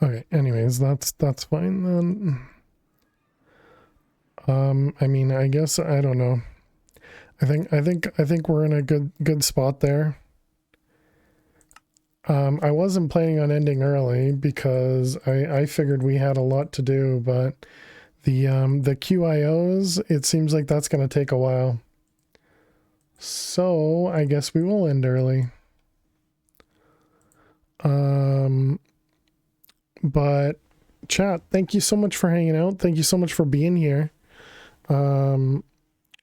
Okay, anyways, that's fine then. I mean, I guess I don't know. I think we're in a good spot there. I wasn't planning on ending early because I figured we had a lot to do, but the QIOs, it seems like that's going to take a while. So I guess we will end early. But chat, thank you so much for hanging out. Thank you so much for being here. I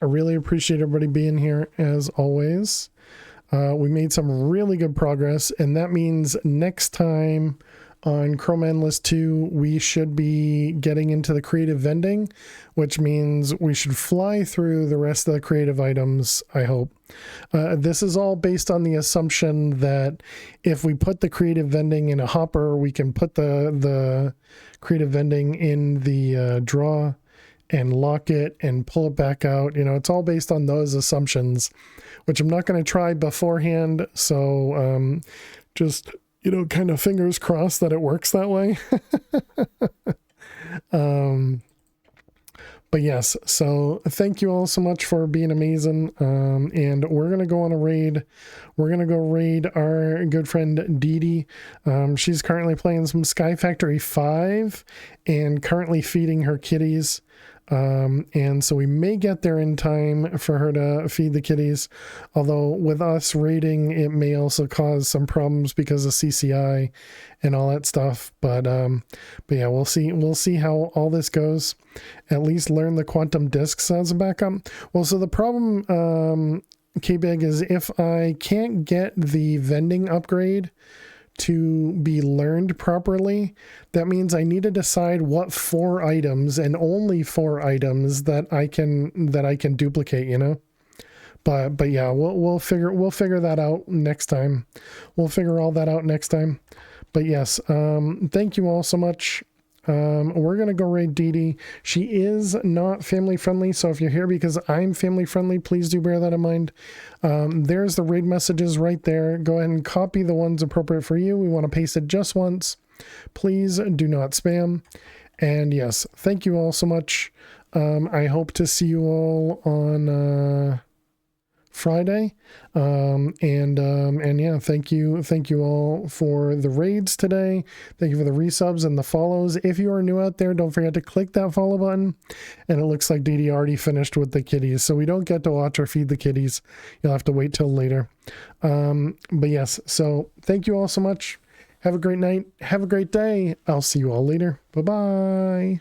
really appreciate everybody being here as always. We made some really good progress, and that means next time on Chroma Endless 2, we should be getting into the creative vending, which means we should fly through the rest of the creative items, I hope. This is all based on the assumption that if we put the creative vending in a hopper, we can put the creative vending in the draw and lock it and pull it back out. You know, it's all based on those assumptions, which I'm not going to try beforehand. So just, you know, kind of fingers crossed that it works that way. But yes, so thank you all so much for being amazing. And we're going to go on a raid. We're going to go raid our good friend Dee Dee. She's currently playing some Sky Factory 5 and currently feeding her kitties. And so we may get there in time for her to feed the kitties, although with us raiding it may also cause some problems because of CCI and all that stuff, but yeah, we'll see how all this goes. At least learn the quantum disks as a backup. Well, so the problem K-Big, is if I can't get the vending upgrade to be learned properly, that means I need to decide what 4 items, and only 4 items, that I can duplicate, you know. But yeah, we'll figure that out next time. We'll figure all that out next time. But yes, thank you all so much. We're gonna go raid Dee Dee. She is not family friendly, so if you're here because I'm family friendly, please do bear that in mind. There's the raid messages right there. Go ahead and copy the ones appropriate for you. We want to paste it just once. Please do not spam. And yes, thank you all so much. I hope to see you all on Friday. And yeah, thank you all for the raids today. Thank you for the resubs and the follows. If you are new out there, don't forget to click that follow button. And it looks like Dee Dee already finished with the kitties, so we don't get to watch or feed the kitties. You'll have to wait till later. But yes, so thank you all so much. Have a great night. Have a great day. I'll see you all later. Bye bye.